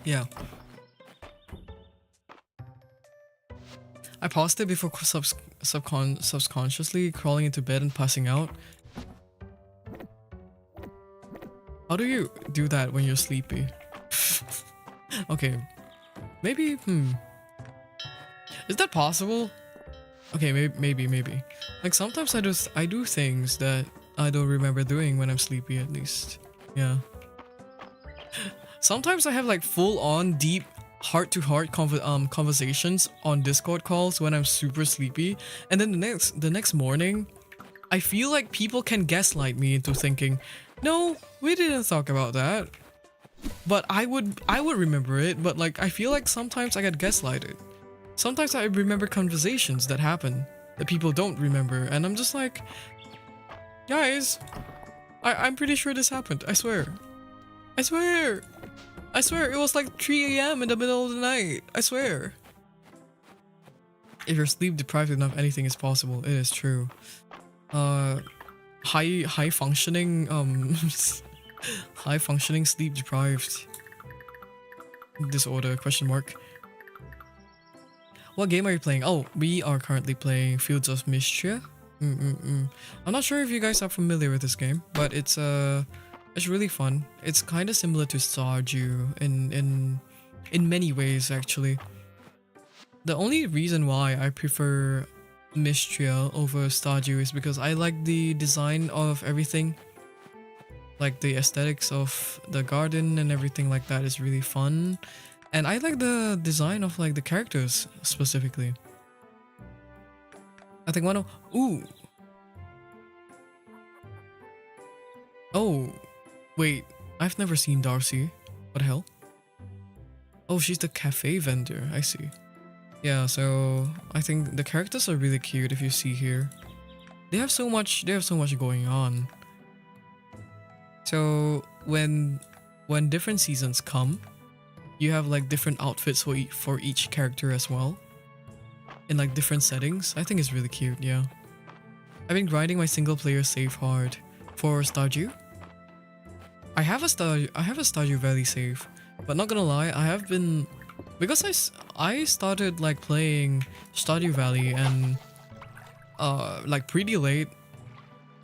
Yeah. I paused it before subconsciously crawling into bed and passing out. How do you do that when you're sleepy? Okay. Maybe, is that possible? Okay, maybe. Like sometimes I do things that I don't remember doing when I'm sleepy at least. Yeah. Sometimes I have like full on deep heart-to-heart conversations on Discord calls when I'm super sleepy, and then the next morning I feel like people can gaslight me into thinking, no, we didn't talk about that. But I would remember it, but like I feel like sometimes I get gaslighted. Sometimes I remember conversations that happen that people don't remember, and I'm just like, guys, I'm pretty sure this happened. I swear it was like 3 a.m. in the middle of the night. I swear. If you're sleep deprived enough, anything is possible. It is true. High functioning high functioning sleep deprived disorder ? What game are you playing? Oh, we are currently playing Fields of Mistria. I'm not sure if you guys are familiar with this game, but it's really fun. It's kind of similar to Stardew in many ways actually. The only reason why I prefer Mistria over Stardew is because I like the design of everything. Like the aesthetics of the garden and everything like that is really fun. And I like the design of like the characters specifically. I think ooh. Oh, wait, I've never seen Darcy. What the hell? Oh, she's the cafe vendor, I see. Yeah, so I think the characters are really cute if you see here. They have so much going on. So when different seasons come, you have like different outfits for each character as well. In like different settings. I think it's really cute, yeah. I've been grinding my single player save hard for Stardew. I have a Stardew Valley save, but not gonna lie, I have been, because I started like playing Stardew Valley and like pretty late,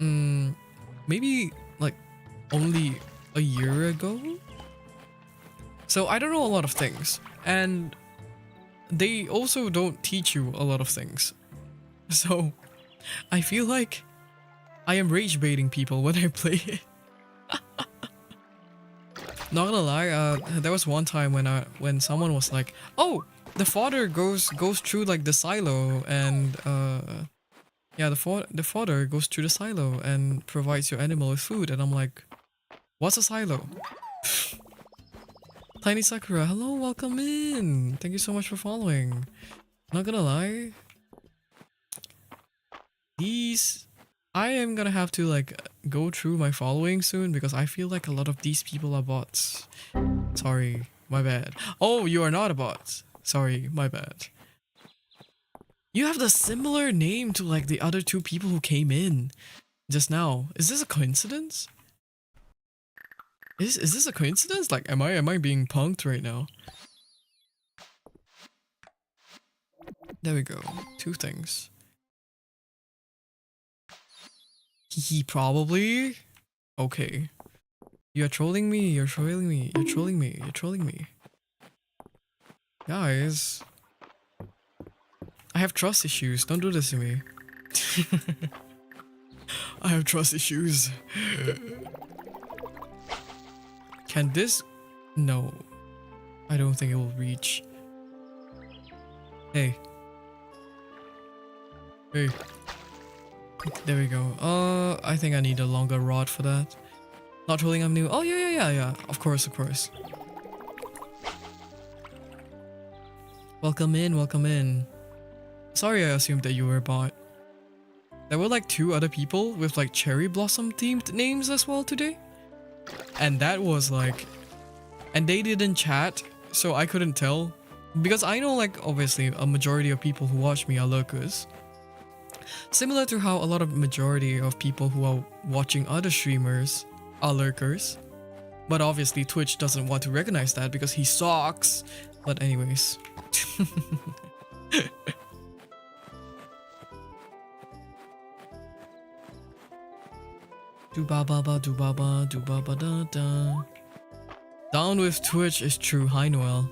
maybe like only a year ago. So I don't know a lot of things, and they also don't teach you a lot of things. So I feel like I am rage baiting people when I play it. Not gonna lie, there was one time when someone was like, "Oh, the fodder goes through like the silo, and yeah, the fodder goes through the silo and provides your animal with food." And I'm like, "What's a silo?" Tiny Sakura, hello, welcome in. Thank you so much for following. Not gonna lie, I am gonna have to like go through my following soon because I feel like a lot of these people are bots. Sorry, my bad. Oh, you are not a bot. Sorry, my bad. You have the similar name to like the other two people who came in just now. Is this a coincidence? Is this a coincidence? Like, am I being punked right now? There we go. Two things. He probably. Okay. You're trolling me. You're trolling me. You're trolling me. You're trolling me. Guys, I have trust issues. Don't do this to me. I have trust issues. Can this? No. I don't think it will reach. Hey. Hey. There we go. I think I need a longer rod for that. Not trolling, I'm new. Oh, yeah. Of course. Welcome in. Sorry, I assumed that you were a bot. There were like 2 other people with like cherry blossom themed names as well today. And that was like... And they didn't chat, so I couldn't tell. Because I know like obviously a majority of people who watch me are lurkers. Similar to how a lot of majority of people who are watching other streamers are lurkers. But obviously Twitch doesn't want to recognize that because he sucks. But anyways. Do ba ba ba do ba da da. Down with Twitch is true. Hi Noel.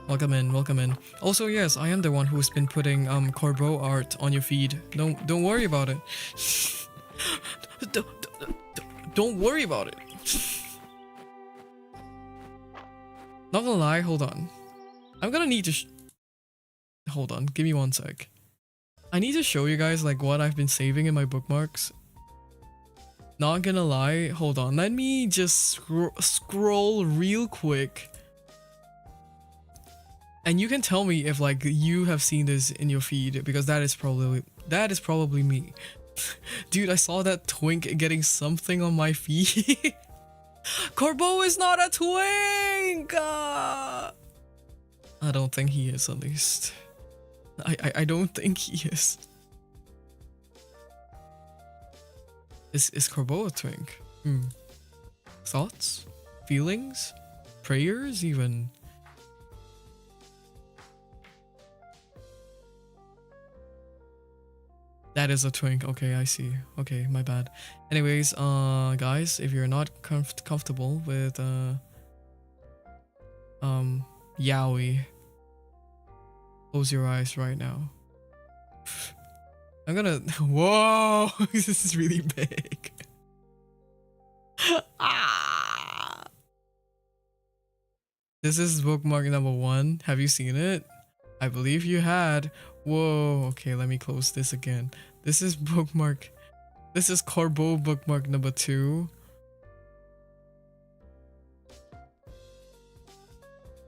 Welcome in. Also yes, I am the one who's been putting Corbeau art on your feed. Don't worry about it. Don't worry about it. Not gonna lie, hold on. I'm gonna need to hold on, give me one sec. I need to show you guys like what I've been saving in my bookmarks. Not gonna lie, hold on. Let me just scroll real quick. And you can tell me if like you have seen this in your feed because that is probably me. Dude, I saw that twink getting something on my feed. Corbeau is not a twink! I don't think he is, at least. I don't think he is. Is Corbeau a twink? Thoughts? Feelings? Prayers even? That is a twink. Okay, I see. Okay, my bad. Anyways, guys, if you're not comfortable with yaoi, close your eyes right now. I'm gonna. Whoa, this is really big. This is bookmark number 1. Have you seen it? I believe you had. Whoa, okay, let me close this again. This is bookmark. This is Corbeau bookmark number 2.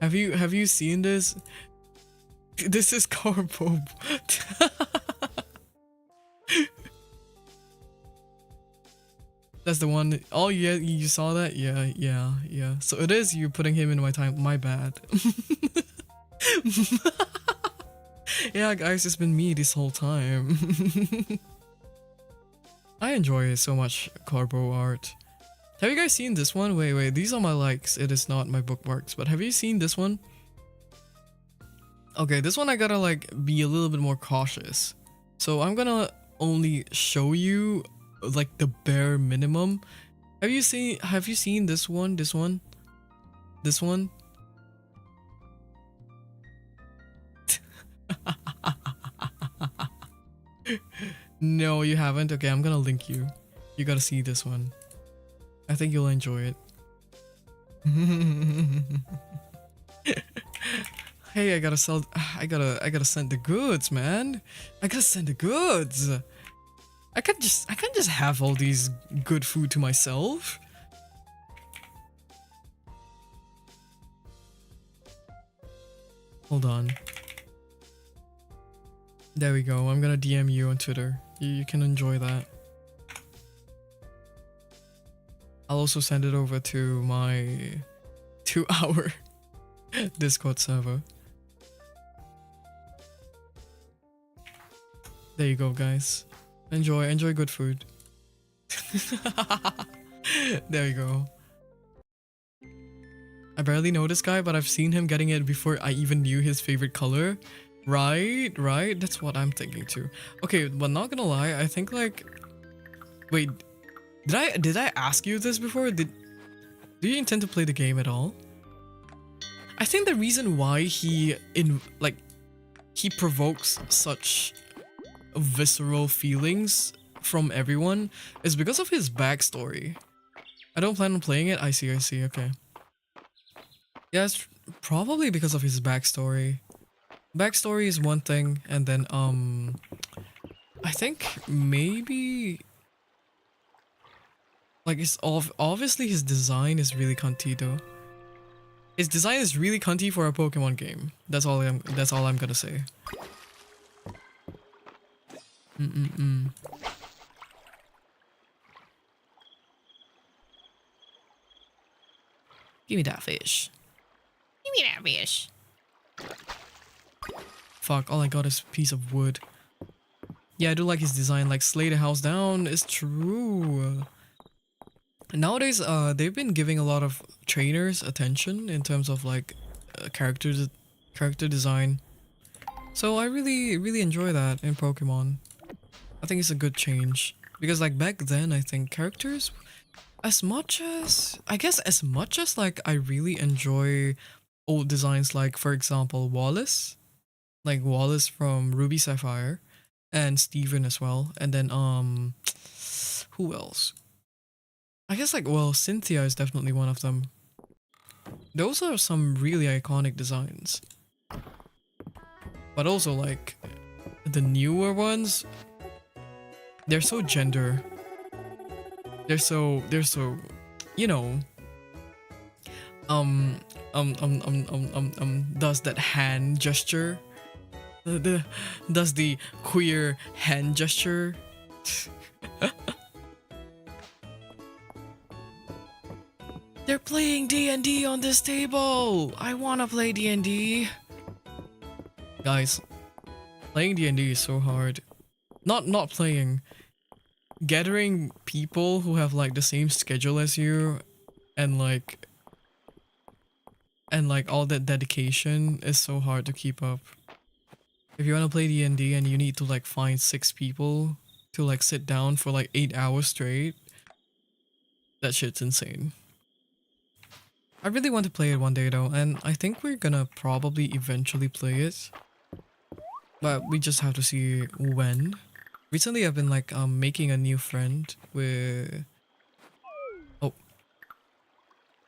Have you seen this? This is Corbeau. That's the one. Oh yeah, you saw that? Yeah. So it is you putting him in my time. My bad. Yeah, guys, it's been me this whole time. I enjoy it so much, Corbeau art. Have you guys seen this one? Wait, these are my likes. It is not my bookmarks, but have you seen this one? Okay, this one I gotta like be a little bit more cautious. So I'm gonna only show you like the bare minimum. Have you seen this one? This one? No, you haven't. Okay, I'm gonna link you. You gotta see this one. I think you'll enjoy it. Hey, I gotta sell. I gotta send the goods, man. I gotta send the goods. I can't just have all these good food to myself. Hold on. There we go. I'm gonna DM you on Twitter. You can enjoy that. I'll also send it over to my 2-hour Discord server. There you go, guys. Enjoy good food. There you go. I barely know this guy, but I've seen him getting it before I even knew his favorite color. Right? That's what I'm thinking too. Okay, but not gonna lie, I think like... Wait, did I ask you this before? Do you intend to play the game at all? I think the reason why he provokes such visceral feelings from everyone is because of his backstory. I don't plan on playing it. I see, okay. Yeah, it's probably because of his backstory. Backstory is one thing, and then I think maybe like it's obviously his design is really cunty though. His design is really cunty for a Pokemon game. That's all I'm gonna say. Give me that fish. Give me that fish. Fuck, all I got is a piece of wood. Yeah, I do like his design, like slay the house down is true. Nowadays, they've been giving a lot of trainers attention in terms of like character design. So I really enjoy that in Pokemon. I think it's a good change because like back then I think characters as much as like I really enjoy old designs like for example Wallace from Ruby Sapphire and Steven as well, and then who else? I guess like well Cynthia is definitely one of them. Those are some really iconic designs. But also like the newer ones, they're so gender. They're so you know does that hand gesture. Does the queer hand gesture. They're playing D&D on this table. I wanna play D&D. Guys, playing D&D is so hard. Not playing. Gathering people who have like the same schedule as you and like all that dedication is so hard to keep up. If you want to play D&D and you need to like find 6 people to like sit down for like 8 hours straight, that shit's insane. I really want to play it one day though, and I think we're gonna probably eventually play it. But we just have to see when. Recently I've been like making a new friend with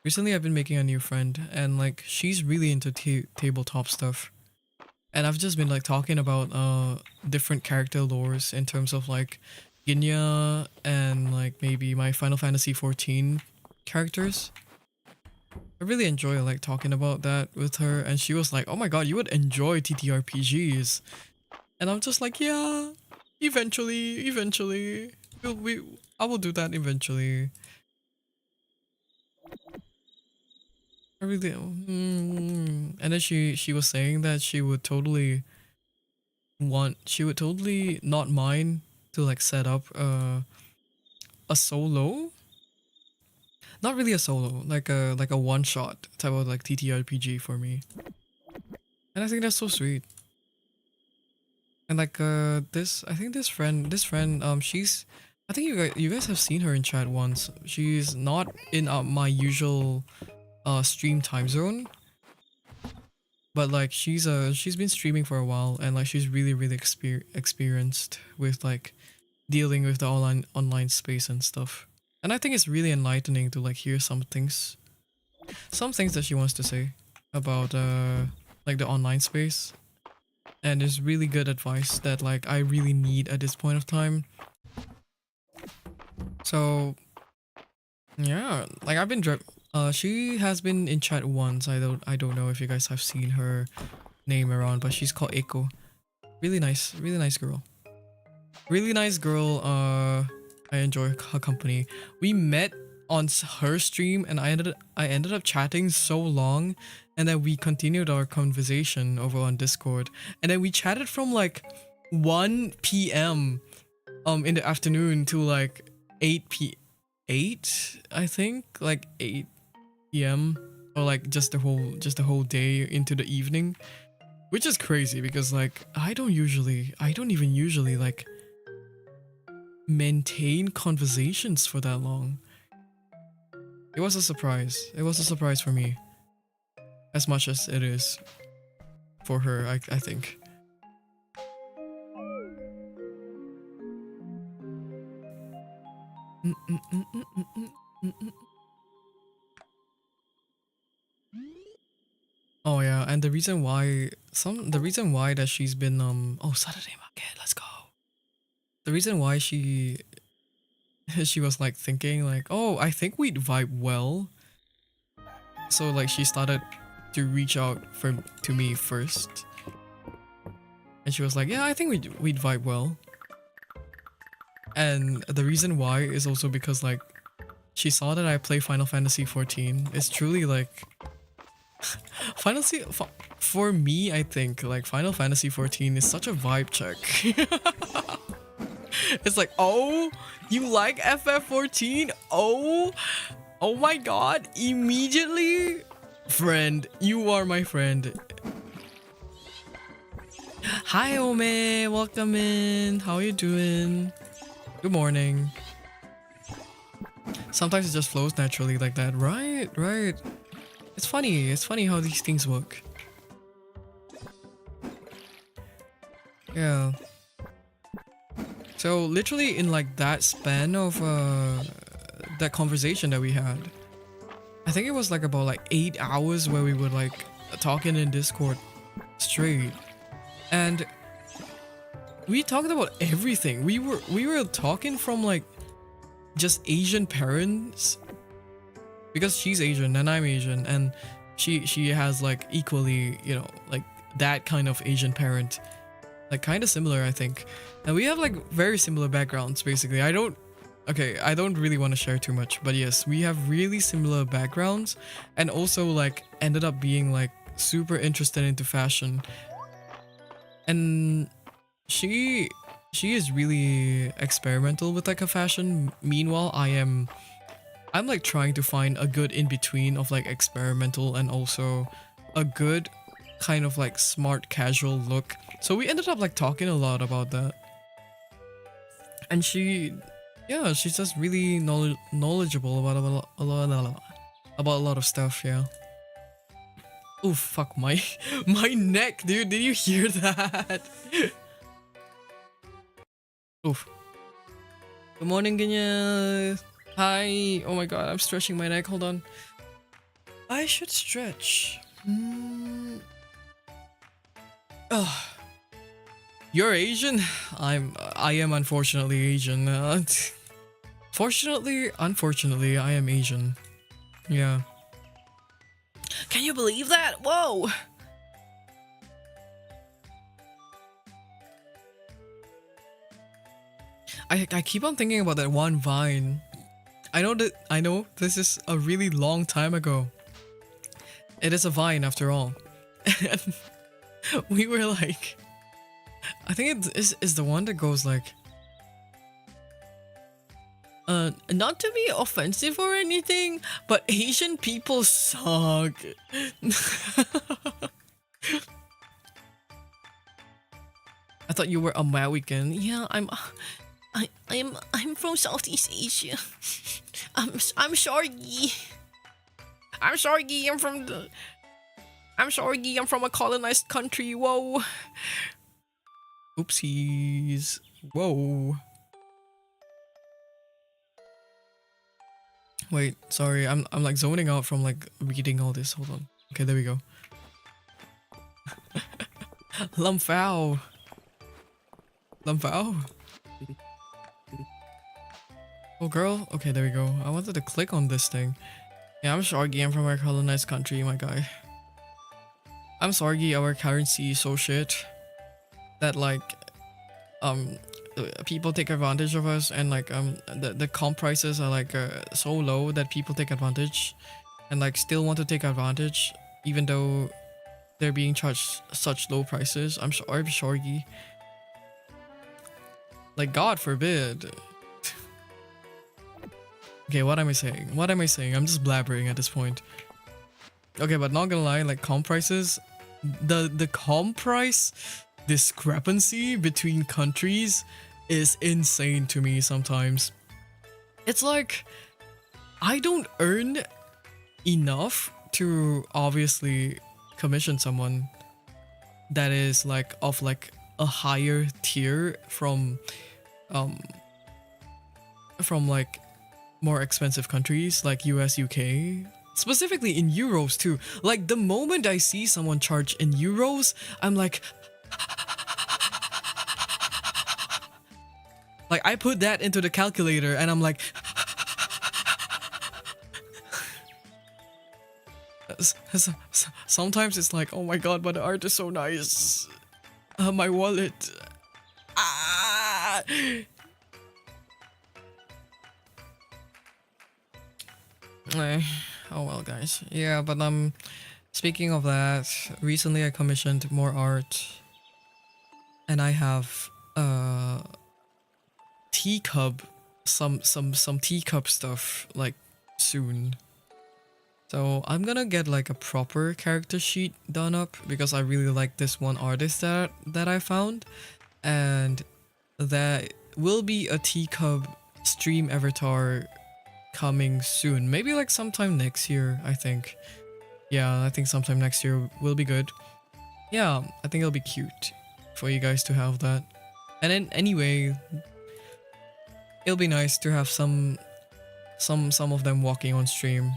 Recently I've been making a new friend and like she's really into tabletop stuff. And I've just been like talking about different character lores in terms of like Ginya and like maybe my Final Fantasy 14 characters. I really enjoy like talking about that with her, and she was like, "Oh my god, you would enjoy TTRPGs." And I'm just like, "Yeah, eventually. I will do that eventually." I really and then she was saying that she would totally not mind to like set up a solo, not really a solo, like a one shot type of like TTRPG for me. And I think that's so sweet. And like I think this friend she's, I think you guys have seen her in chat once. She's not in my usual stream time zone, but like she's been streaming for a while, and like she's really experienced with like dealing with the online space and stuff. And I think it's really enlightening to like hear some things that she wants to say about like the online space. And it's really good advice that like I really need at this point of time. So yeah, like I've been she has been in chat once. I don't know if you guys have seen her name around, but she's called Echo. Really nice girl. Really nice girl. I enjoy her company. We met on her stream and I ended up chatting so long, and then we continued our conversation over on Discord, and then we chatted from like 1 p.m. In the afternoon to like 8 I think, like 8 p.m. or like just the whole day into the evening, which is crazy because like I don't even usually like maintain conversations for that long. It was a surprise. It was a surprise for me, as much as it is for her, I think. Oh yeah, and the reason why that she's been oh, Saturday market, let's go. The reason why she was like thinking like, oh, I think we'd vibe well. So like she started to reach out to me first. And she was like, yeah, I think we'd vibe well. And the reason why is also because like she saw that I play Final Fantasy 14. It's truly like for me, I think like Final Fantasy 14 is such a vibe check. It's like, oh, you like FF14? Oh my god, immediately? Friend, you are my friend. Hi Ome, welcome in. How are you doing? Good morning. Sometimes it just flows naturally like that, right? Right. It's funny how these things work. Yeah. So literally in like that span of that conversation that we had, I think it was like about like 8 hours where we were like talking in Discord straight, and we talked about everything. We were talking from like just Asian parents, because she's Asian and I'm Asian, and she has like equally, you know, like that kind of Asian parent, like kind of similar, I think. And we have like very similar backgrounds basically. I don't really want to share too much, but yes, we have really similar backgrounds, and also like ended up being like super interested into fashion. And she is really experimental with like a fashion. Meanwhile, I'm like trying to find a good in between of like experimental and also a good kind of like smart casual look. So we ended up like talking a lot about that. And she's just really knowledgeable about a lot of stuff, yeah. Oh fuck, my neck, dude. Did you hear that? Oof. Good morning, Ganya. Hi. Oh my god, I'm stretching my neck. Hold on. I should stretch. Ugh. You're Asian? I am unfortunately Asian. Unfortunately, I am Asian. Yeah. Can you believe that? Whoa! I keep on thinking about that one Vine. I know this is a really long time ago. It is a Vine after all. And we were like, I think it is the one that goes like, not to be offensive or anything, but Asian people suck. I thought you were American. Yeah, I'm from Southeast Asia. I'm sorry. I'm sorry. I'm from a colonized country. Whoa. Oopsies. Whoa. Wait, sorry, I'm like zoning out from like reading all this. Hold on. Okay, there we go. Lumphao. Lumphao. Oh girl. Okay, there we go. I wanted to click on this thing. Yeah, I'm Shargy. I'm from our colonized country, my guy. I'm Sargi. Our currency is so shit that like um people take advantage of us, and like the comp prices are like so low that people take advantage and like still want to take advantage even though they're being charged such low prices. I'm Shargy. Like God forbid. Okay, what am I saying? What am I saying? I'm just blabbering at this point. Okay, but not gonna lie, like comp prices, the comp price discrepancy between countries is insane to me sometimes. It's like I don't earn enough to obviously commission someone that is like of like a higher tier from like more expensive countries like US, UK, specifically in euros too. Like the moment I see someone charge in euros, I'm like I put that into the calculator and I'm like sometimes it's like, oh my god, but the art is so nice. My wallet. Ah! Oh well, guys. Yeah, but speaking of that, recently I commissioned more art, and I have teacup, some teacup stuff like soon. So I'm gonna get like a proper character sheet done up because I really like this one artist that I found, and that will be a teacup stream avatar coming soon. Maybe like sometime next year, I think. Yeah, I think sometime next year will be good. Yeah, I think it'll be cute for you guys to have that. And then anyway, it'll be nice to have some of them walking on stream.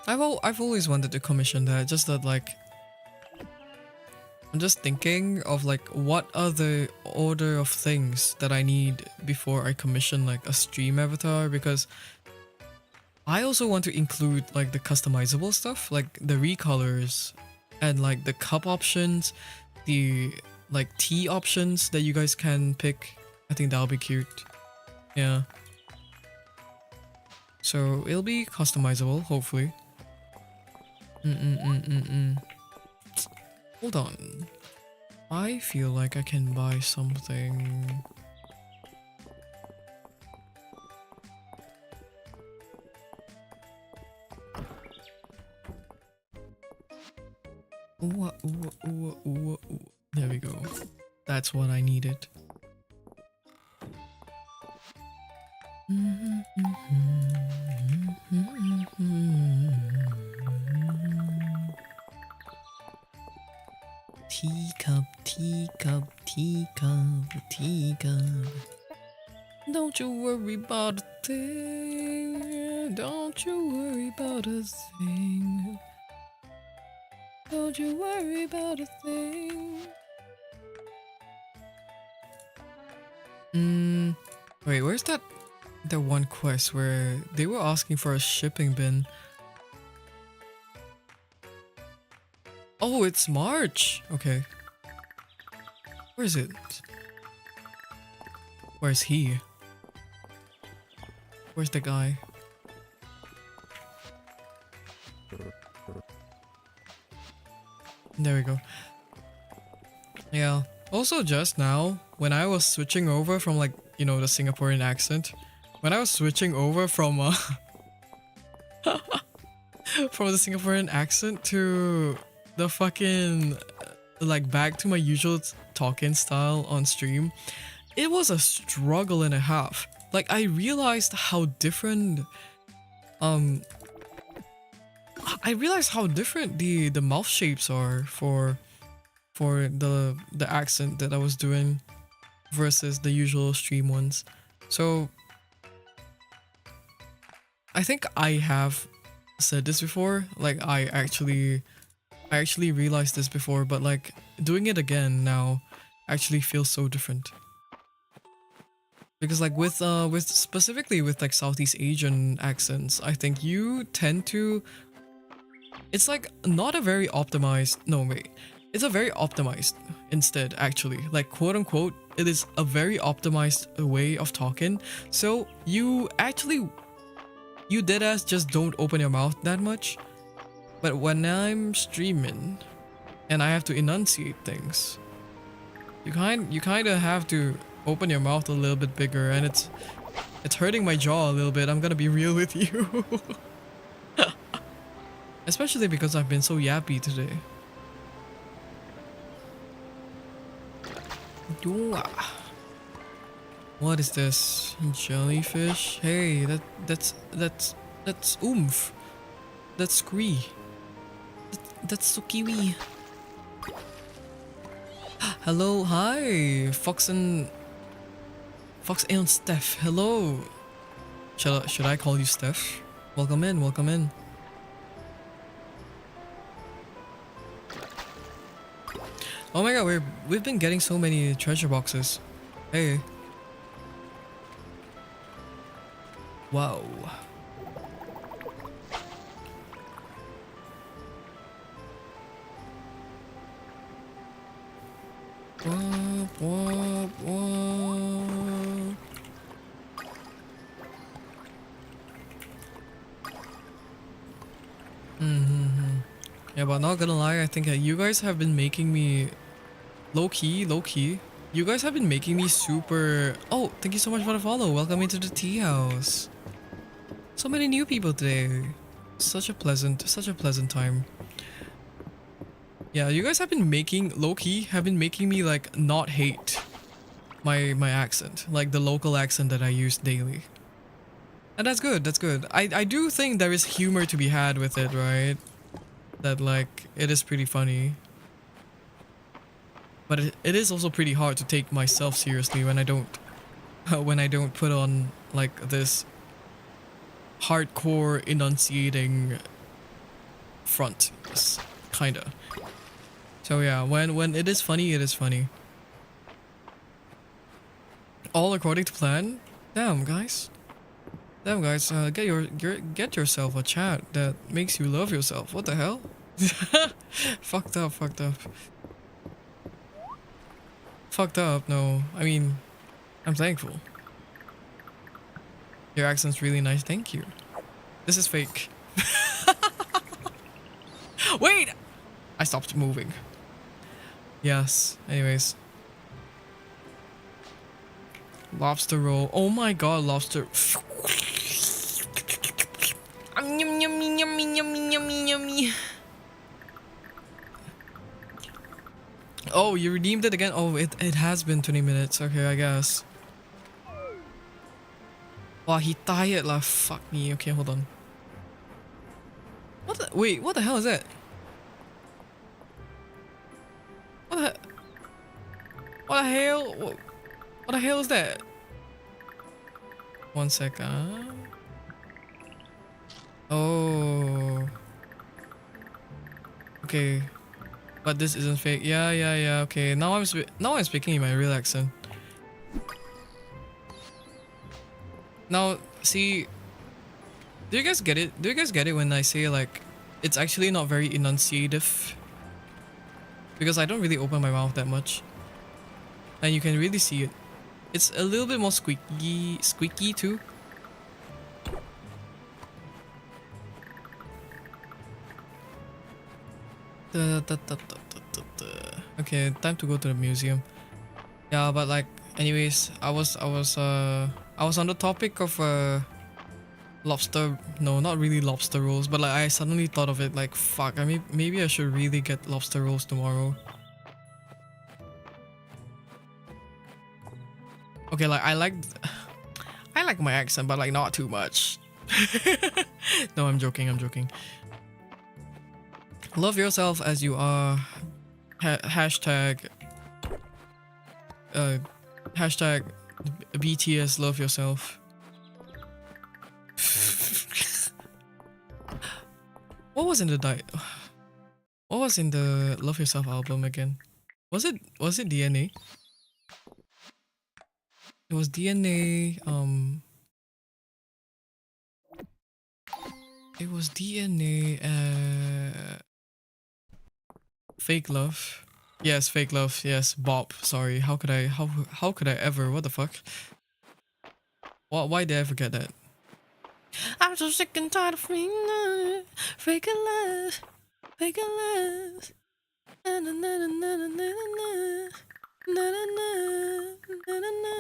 I've always wanted to commission that, just that like I'm just thinking of like what are the order of things that I need before I commission like a stream avatar, because I also want to include like the customizable stuff, like the recolors and like the cup options, the like tea options that you guys can pick. I think that'll be cute. Yeah. So it'll be customizable, hopefully. Hold on. I feel like I can buy something. There we go. That's what I needed. Teacup, teacup, teacup, teacup. Don't you worry about a thing. Don't you worry about a thing. Don't you worry about a thing. Wait, where's that one quest where they were asking for a shipping bin? Oh, it's March. Okay. Where is it? Where's he? Where's the guy? There we go. Yeah. Also, just now, when I was switching over from like, you know, the Singaporean accent, when I was switching over from from the Singaporean accent to the fucking like back to my usual talking style on stream, it was a struggle and a half. Like I realized how different the mouth shapes are for the accent that I was doing. versus the usual stream ones. So I think I have said this before. Like I actually realized this before, but like doing it again now actually feels so different. Because like with specifically with like Southeast Asian accents, I think you tend to, it's like not a very optimized, no wait, it's a very optimized instead actually, like quote unquote it is a very optimized way of talking. So you actually, you deadass just don't open your mouth that much. But when I'm streaming and I have to enunciate things, you kind of have to open your mouth a little bit bigger, and it's hurting my jaw a little bit. I'm gonna be real with you. Especially because I've been so yappy today. What is this? Jellyfish? Hey, that's oomph. That's scree. That's sukiwi. Hello, hi, Fox and Steph. Hello. Should I call you Steph? Welcome in, welcome in. Oh my god, we've been getting so many treasure boxes. Hey. Wow. Yeah, but not gonna lie, I think you guys have been making me low key. You guys have been making me super. Oh, thank you so much for the follow. Welcome into the tea house. So many new people today. Such a pleasant time. Yeah, you guys have been making low-key have been making me like not hate my accent, like the local accent that I use daily. And that's good, that's good. I do think there is humor to be had with it, right? That like it is pretty funny. But it is also pretty hard to take myself seriously when I don't put on like this hardcore enunciating front, kinda. So yeah, when it is funny, it is funny. All according to plan. Damn guys, get yourself a chat that makes you love yourself. What the hell? Fucked up. No, I mean, I'm thankful. Your accent's really nice. Thank you. This is fake. Wait! I stopped moving. Yes, anyways. Lobster roll. Oh my god, lobster. Yummy. Oh, you redeemed it again? Oh, it has been 20 minutes. Okay, I guess. Wow, he tired lah. Fuck me. Okay, hold on. Wait, what the hell is that? What the hell? What the hell is that? 1 second. Oh. Okay. But this isn't fake. Yeah. Okay. Now I'm speaking in my real accent. Now, see, do you guys get it? Do you guys get it when I say like it's actually not very enunciative? Because I don't really open my mouth that much. And you can really see it. It's a little bit more squeaky too. Okay, time to go to the museum. Yeah, but like, anyways, I was on the topic of lobster. No, not really lobster rolls, but like I suddenly thought of it. Like, fuck, I mean, maybe I should really get lobster rolls tomorrow. Okay, like I like my accent, but like not too much. No, I'm joking. Love yourself as you are. Hashtag Hashtag BTS love yourself. What was in the What was in the Love Yourself album again? Was it DNA? It was DNA. It was DNA. Fake Love. Yes, Fake Love. Yes, Bob. Sorry. How could I ever? What the fuck? Why did I forget that? I'm so sick and tired of fake love, fake love, fake love. Na na na na na na na na na na na na.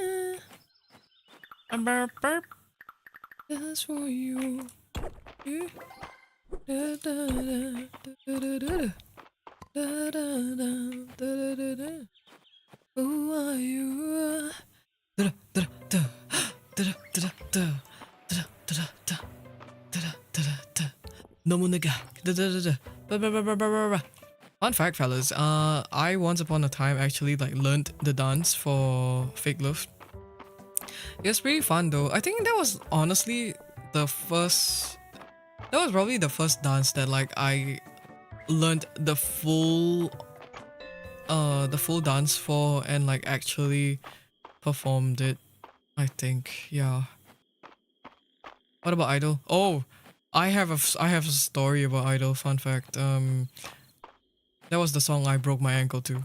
I'm burp. That's for you. Yeah. Da da da da da da. Da, da, da, da, da, da, da. Who are you? Da, da, da, da, da, da, da, da, da, da, da, da, da. No more nigga. Da, da, da, da. Ba, ba, ba, ba, ba, ba. Fun fact, fellas. I once upon a time actually like learned the dance for Fake Love. It was pretty fun though. I think that was honestly the first. That was probably the first dance that like I learned the full dance for and like actually performed it. I think, yeah. What about Idol? Oh, I have a story about Idol. Fun fact. That was the song I broke my ankle to.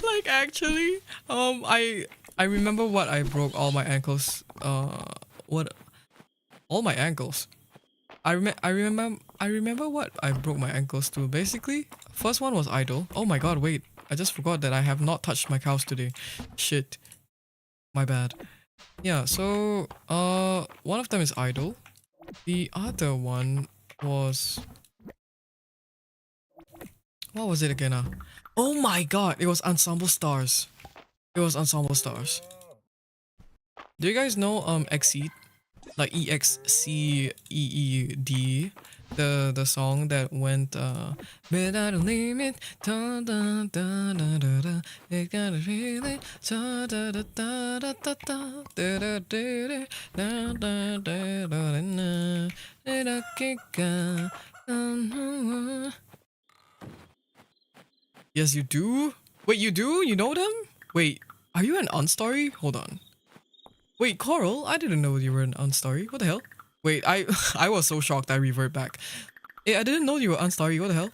like actually, I remember what I broke all my ankles. What? All my ankles. I remember what I broke my ankles to. Basically, first one was Idol. Oh my god, wait. I just forgot that I have not touched my cows today. Shit. My bad. Yeah, so one of them is Idol. The other one was, what was it again? Oh my god, it was Ensemble Stars. It was Ensemble Stars. Do you guys know Exceed? Like EXCEED, the song that went without a limit, da da da da da da, it got a feeling, da da da da da da da da da da da da da. Yes, you do. Wait, you do? You know them? Wait, are you an Unstory? Hold on. Wait, Coral? I didn't know you were an Unstory. What the hell? Wait, I was so shocked I revert back. Hey, I didn't know you were Unstory. What the hell?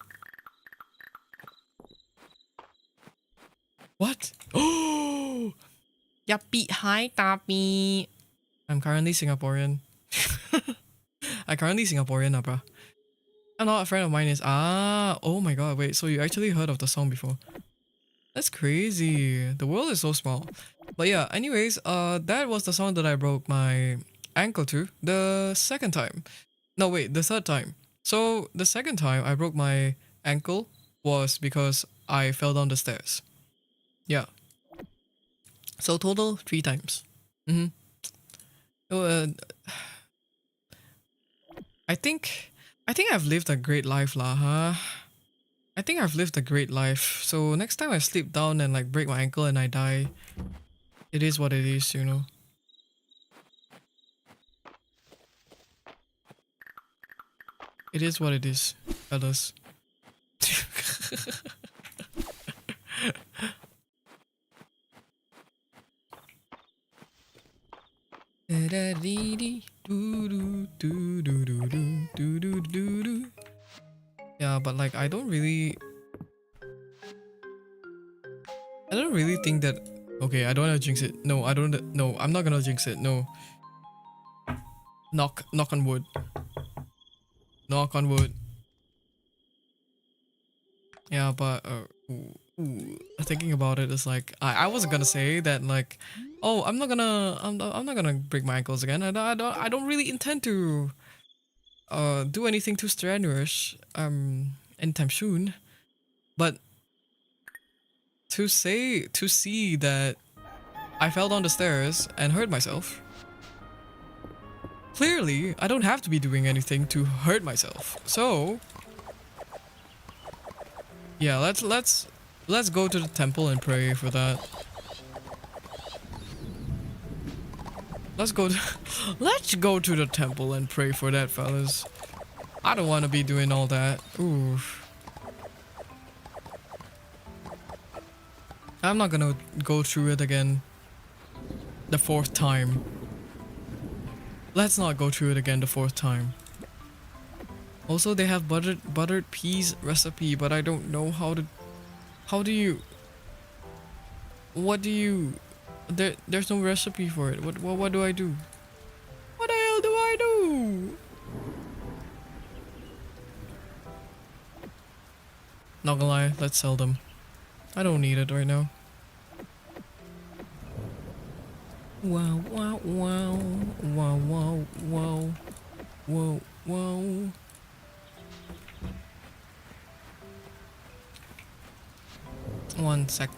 What? Oh! Yappy, hi, Tapi. I'm currently Singaporean. I'm currently Singaporean, bruh. I'm not a friend of mine is. Oh my god, wait, so you actually heard of the song before? That's crazy. The world is so small. But yeah, anyways, that was the song that I broke my ankle to the second time. No, wait, the third time. So the second time I broke my ankle was because I fell down the stairs. Yeah. So total 3 times. I think I've lived a great life lah, huh? I think I've lived a great life. So next time I slip down and like break my ankle and I die, it is what it is, you know. It is what it is, fellas. Yeah, but like I don't really think that. Okay, I don't want to jinx it. No, I don't. No, I'm not gonna jinx it. No. Knock on wood. Knock on wood. Yeah, but thinking about it, it's like I wasn't gonna say that like, oh, I'm not gonna break my ankles again. I don't really intend to do anything too strenuous anytime soon. But to see that I fell down the stairs and hurt myself. Clearly, I don't have to be doing anything to hurt myself. So, Yeah, let's go to the temple and pray for that. Let's go to, let's go to the temple and pray for that, fellas. I don't want to be doing all that. Oof. I'm not gonna go through it again the 4th time. Let's not go through it again the 4th time. Also, they have buttered peas recipe, but I don't know how to. How do you? What do you? There's no recipe for it. What do I do? What the hell do I do? Not gonna lie, let's sell them. I don't need it right now. Wow, wow, wow, wow, wow, wow, wow, wow. One sec.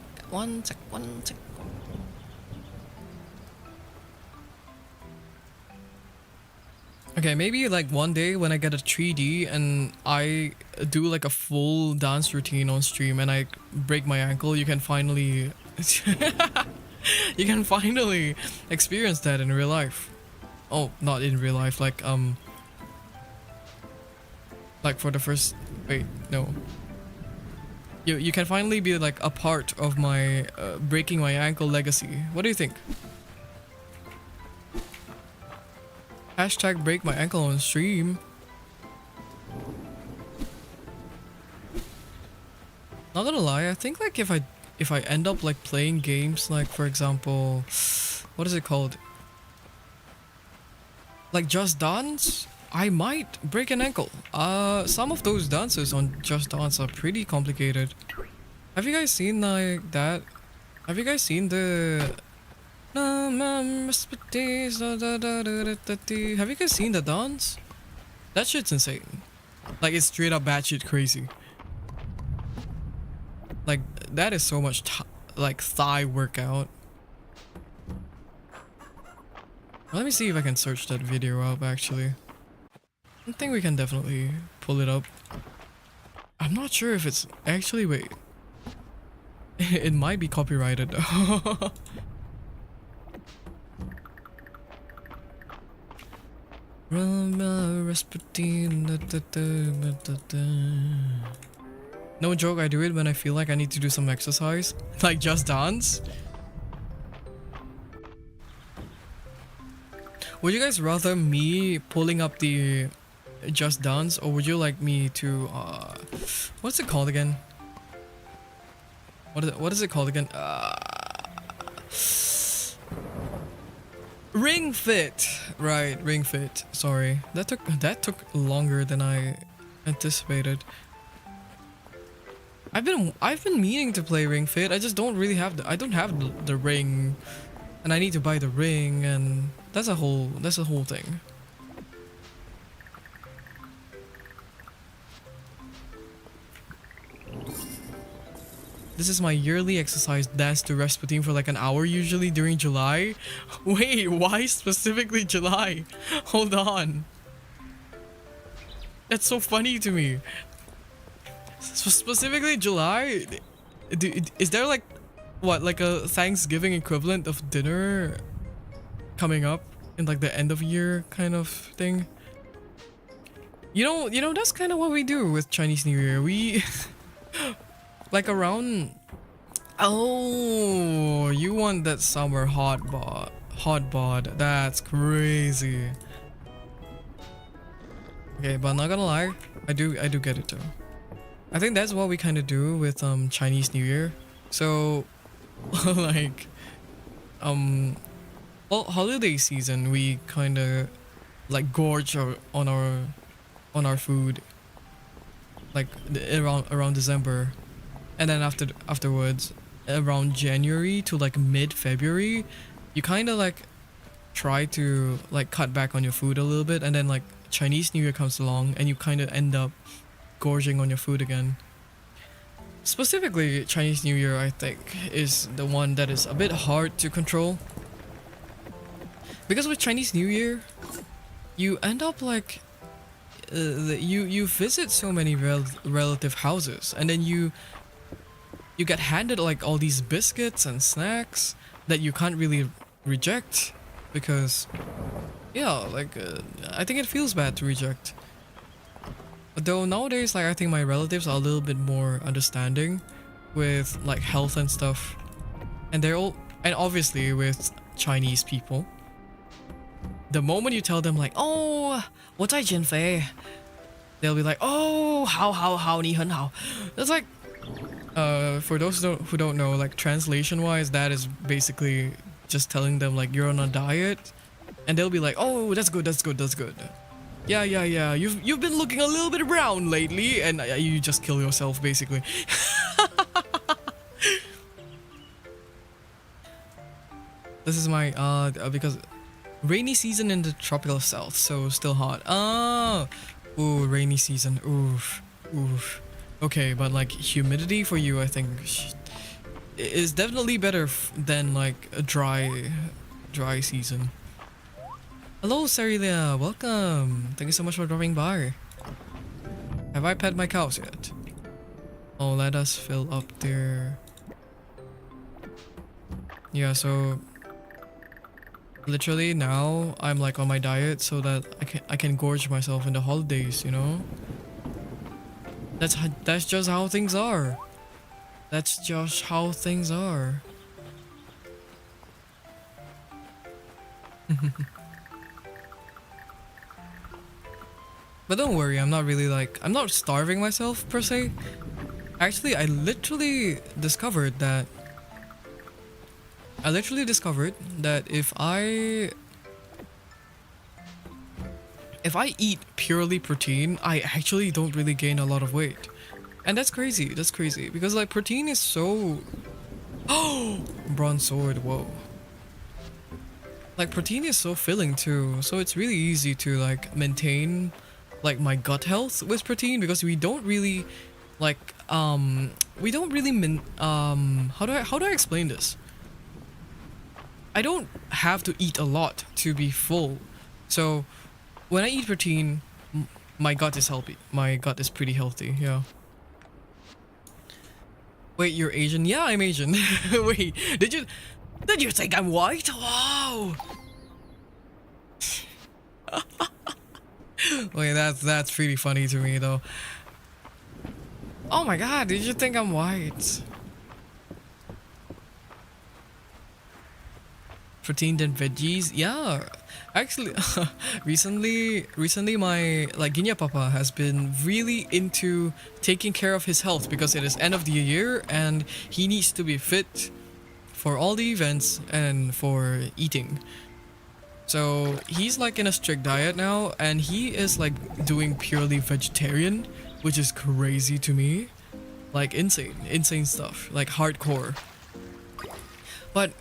Okay, maybe like one day when I get a 3D and I do like a full dance routine on stream and I break my ankle, you can finally you can finally experience that in real life. Oh, not in real life, like for the first wait, no. You can finally be like a part of my breaking my ankle legacy. What do you think? Hashtag break my ankle on stream. Not gonna lie, I think like if I end up like playing games like, for example, what is it called? Like Just Dance, I might break an ankle. Some of those dances on Just Dance are pretty complicated. Have you guys seen like that? Have you guys seen the have you guys seen the dance? That shit's insane. Like, it's straight up batshit crazy. Like, that is so much like thigh workout. Let me see if I can search that video up actually. I think we can definitely pull it up. I'm not sure if it's actually, wait. It might be copyrighted though. No joke, I do it when I feel like I need to do some exercise. Like Just Dance. Would you guys rather me pulling up the Just Dance, or would you like me to what's it called again? What is it called again? Ring Fit. Right, Ring Fit. Sorry. That took longer than I anticipated. I've been meaning to play Ring Fit. I just don't really have I don't have the ring, and I need to buy the ring, and that's a whole thing. This is my yearly exercise dance to rest routine for like an hour usually during July. Wait, why specifically July? Hold on. That's so funny to me. So specifically July? Is there like, what, like a Thanksgiving equivalent of dinner coming up in like the end of year kind of thing? You know, that's kind of what we do with Chinese New Year. We... like around... Oh, you want that summer hot bod. That's crazy. Okay, but not gonna lie, I do get it though. I think that's what we kind of do with Chinese New Year. So like well, holiday season we kind of like gorge on our food like around December. And then afterwards, around January to like mid-February, you kind of like try to like cut back on your food a little bit, and then like Chinese New Year comes along and you kind of end up gorging on your food again. Specifically, Chinese New Year I think is the one that is a bit hard to control. Because with Chinese New Year, you end up like you visit so many relative houses, and then you get handed like all these biscuits and snacks that you can't really reject because yeah, like I think it feels bad to reject. Though nowadays, like I think my relatives are a little bit more understanding with like health and stuff, and they're all, and obviously with Chinese people, the moment you tell them like, oh, 我在减肥, they'll be like, oh, how 你很好. That's like, for those who don't know, like translation wise, that is basically just telling them like you're on a diet, and they'll be like, oh, that's good. Yeah, you've been looking a little bit brown lately, and you just kill yourself basically. This is my because rainy season in the tropical south, so still hot. Oh, ooh, rainy season. Oof. Okay, but like humidity for you, I think, is definitely better than like a dry season. Hello, Cerilia. Welcome. Thank you so much for dropping by. Have I pet my cows yet? Oh, let us fill up there. Yeah, so literally now I'm like on my diet so that I can gorge myself in the holidays, you know? That's just how things are. That's just how things are. But don't worry, I'm not really like, I'm not starving myself per se. Actually, I literally discovered that if I eat purely protein, I actually don't really gain a lot of weight. And that's crazy, because like protein is so... Oh! Bronze sword, whoa. Like protein is so filling too, so it's really easy to like maintain like my gut health with protein, because we don't really like how do I explain this? I don't have to eat a lot to be full. So when I eat protein, my gut is healthy. My gut is pretty healthy, yeah. Wait, you're Asian? Yeah, I'm Asian. Wait, did you think I'm white? Wow. Wait, that's pretty funny to me though. Oh my god, did you think I'm white? Protein than veggies? Yeah. Actually, recently my like Ginya Papa has been really into taking care of his health, because it is end of the year and he needs to be fit for all the events and for eating. So he's like in a strict diet now, and he is like doing purely vegetarian, which is crazy to me. Like insane stuff, like hardcore. But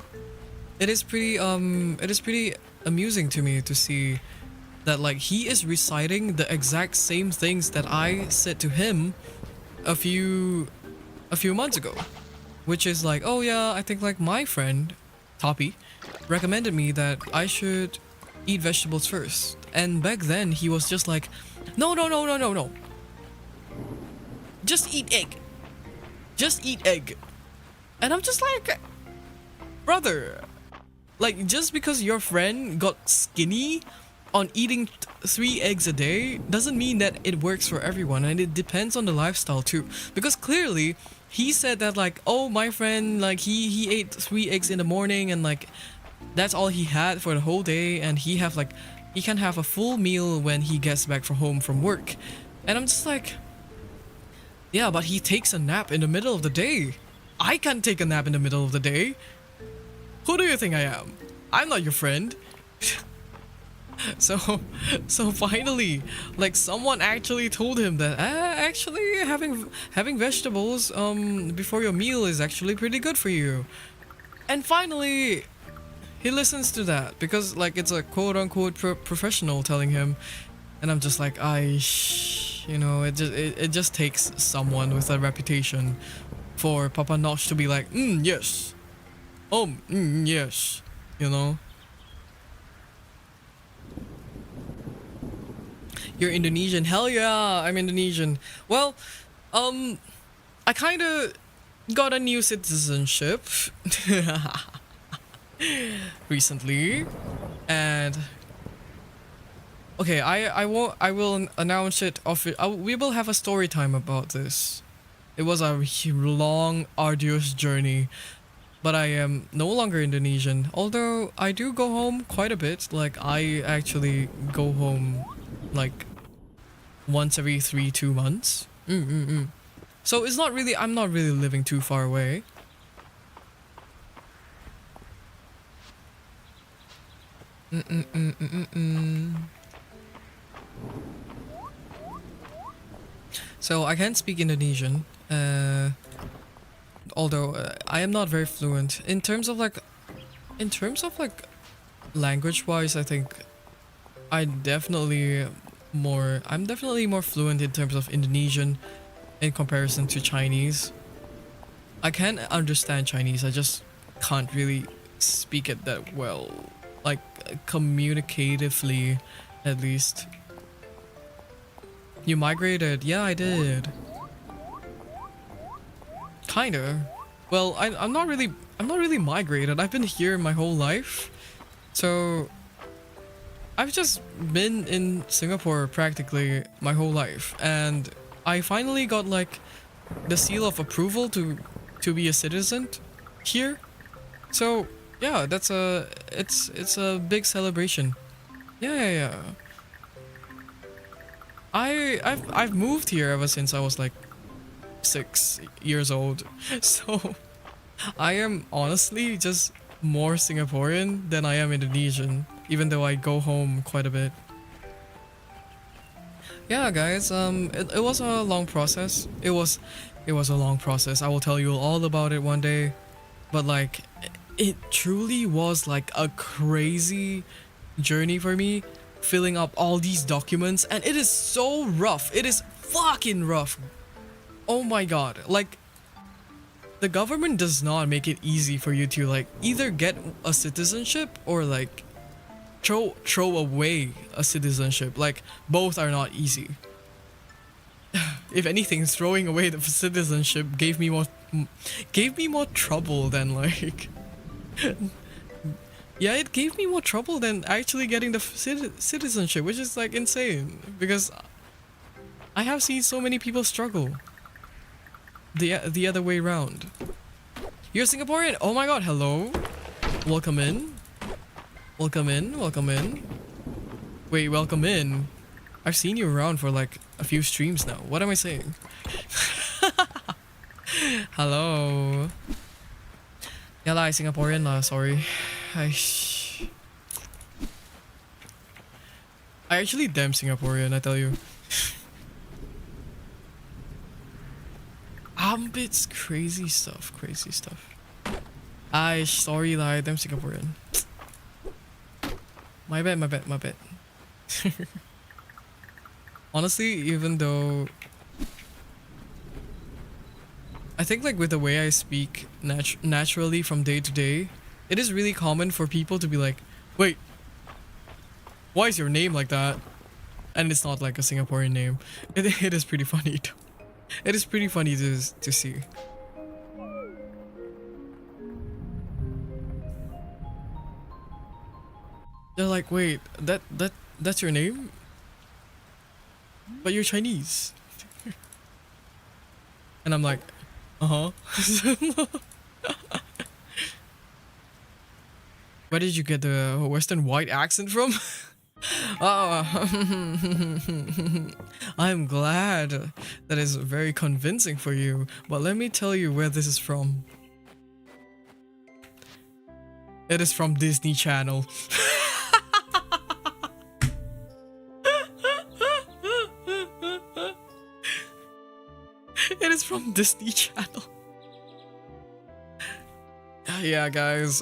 it is pretty amusing to me to see that like he is reciting the exact same things that I said to him a few months ago, which is like, oh yeah, I think like my friend Toppy recommended me that I should eat vegetables first, and back then he was just like, no, just eat egg, and I'm just like, brother, like just because your friend got skinny on eating 3 eggs a day doesn't mean that it works for everyone, and it depends on the lifestyle too, because clearly he said that like, oh, my friend, like he ate 3 eggs in the morning, and like that's all he had for the whole day, and he can have a full meal when he gets back from home from work. And I'm just like, yeah, but he takes a nap in the middle of the day. I can't take a nap in the middle of the day. Who do you think I am? I'm not your friend. So finally, like someone actually told him that actually having vegetables before your meal is actually pretty good for you. And finally he listens to that, because like it's a quote unquote professional telling him, and I'm just like, you know, it just takes someone with a reputation for Papa Notch to be like, yes, yes, you know. You're Indonesian. Hell yeah, I'm Indonesian. Well, I kind of got a new citizenship recently, and okay, I will announce it we will have a story time about this. It was a long, arduous journey, but I am no longer Indonesian. Although I do go home quite a bit. Like I actually go home like once every 2 months. So it's not really, I'm not really living too far away. So I can't speak Indonesian, although I am not very fluent in terms of like language wise. I think I'm definitely more fluent in terms of Indonesian in comparison to Chinese. I can understand Chinese, I just can't really speak it that well, like communicatively at least. You migrated? Yeah, I did. Kinda. Well, I'm not really migrated. I've been here my whole life. So I've just been in Singapore practically my whole life, and I finally got like the seal of approval to be a citizen here. So yeah, it's a big celebration. Yeah. I've moved here ever since I was like 6 years old. So I am honestly just more Singaporean than I am Indonesian, even though I go home quite a bit. Yeah, guys, it was a long process. It was a long process. I will tell you all about it one day. But like, it truly was like a crazy journey for me, filling up all these documents, and it is so rough. It is fucking rough. Oh my god. Like, the government does not make it easy for you to like either get a citizenship or like throw away a citizenship. Like, both are not easy. If anything, throwing away the citizenship gave me more trouble than like yeah, it gave me more trouble than actually getting the citizenship, which is like insane because I have seen so many people struggle the other way around. You're Singaporean? Oh my god, hello. Welcome in. Welcome in. Wait, welcome in? I've seen you around for like a few streams now. What am I saying? Hello. Yeah lah, Singaporean lah, sorry. I actually damn Singaporean, I tell you. Bits crazy stuff. Sorry lah, damn Singaporean. My bad. Honestly, even though I think like with the way I speak naturally from day to day, it is really common for people to be like, wait, why is your name like that? And it's not like a Singaporean name. It is pretty funny. It is pretty funny to see. They're like, wait, that's your name? But you're Chinese. And I'm like, uh-huh. Where did you get the Western white accent from? I'm glad. That is very convincing for you. But let me tell you where this is from. It is from Disney Channel. It is from Disney Channel. Yeah, guys,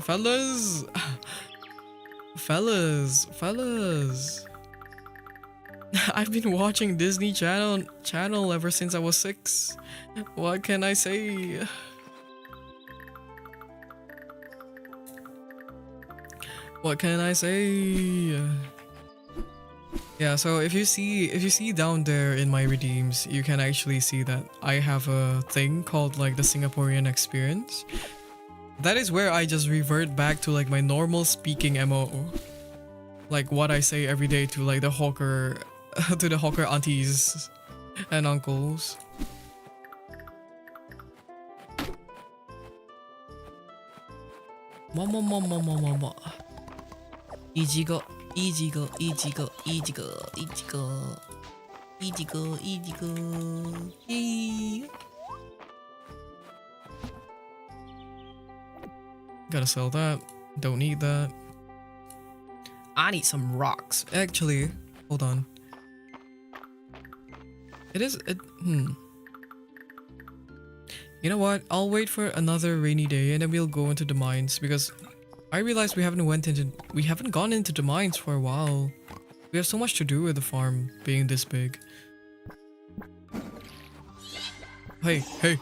fellas. I've been watching Disney Channel ever since I was 6. What can I say? What can I say? Yeah, so if you see down there in my redeems, you can actually see that I have a thing called like the Singaporean experience. That is where I just revert back to like my normal speaking MO. Like what I say every day to like the hawker to the hawker aunties and uncles. Mama mama mama mama. Easy go, easy go, easy go, easy go, easy go. Easy go, easy go. Yay. Gotta sell that. Don't need that. I need some rocks. Actually, hold on. You know what? I'll wait for another rainy day and then we'll go into the mines because I realized we haven't gone into the mines for a while. We have so much to do with the farm being this big. Hey, hey.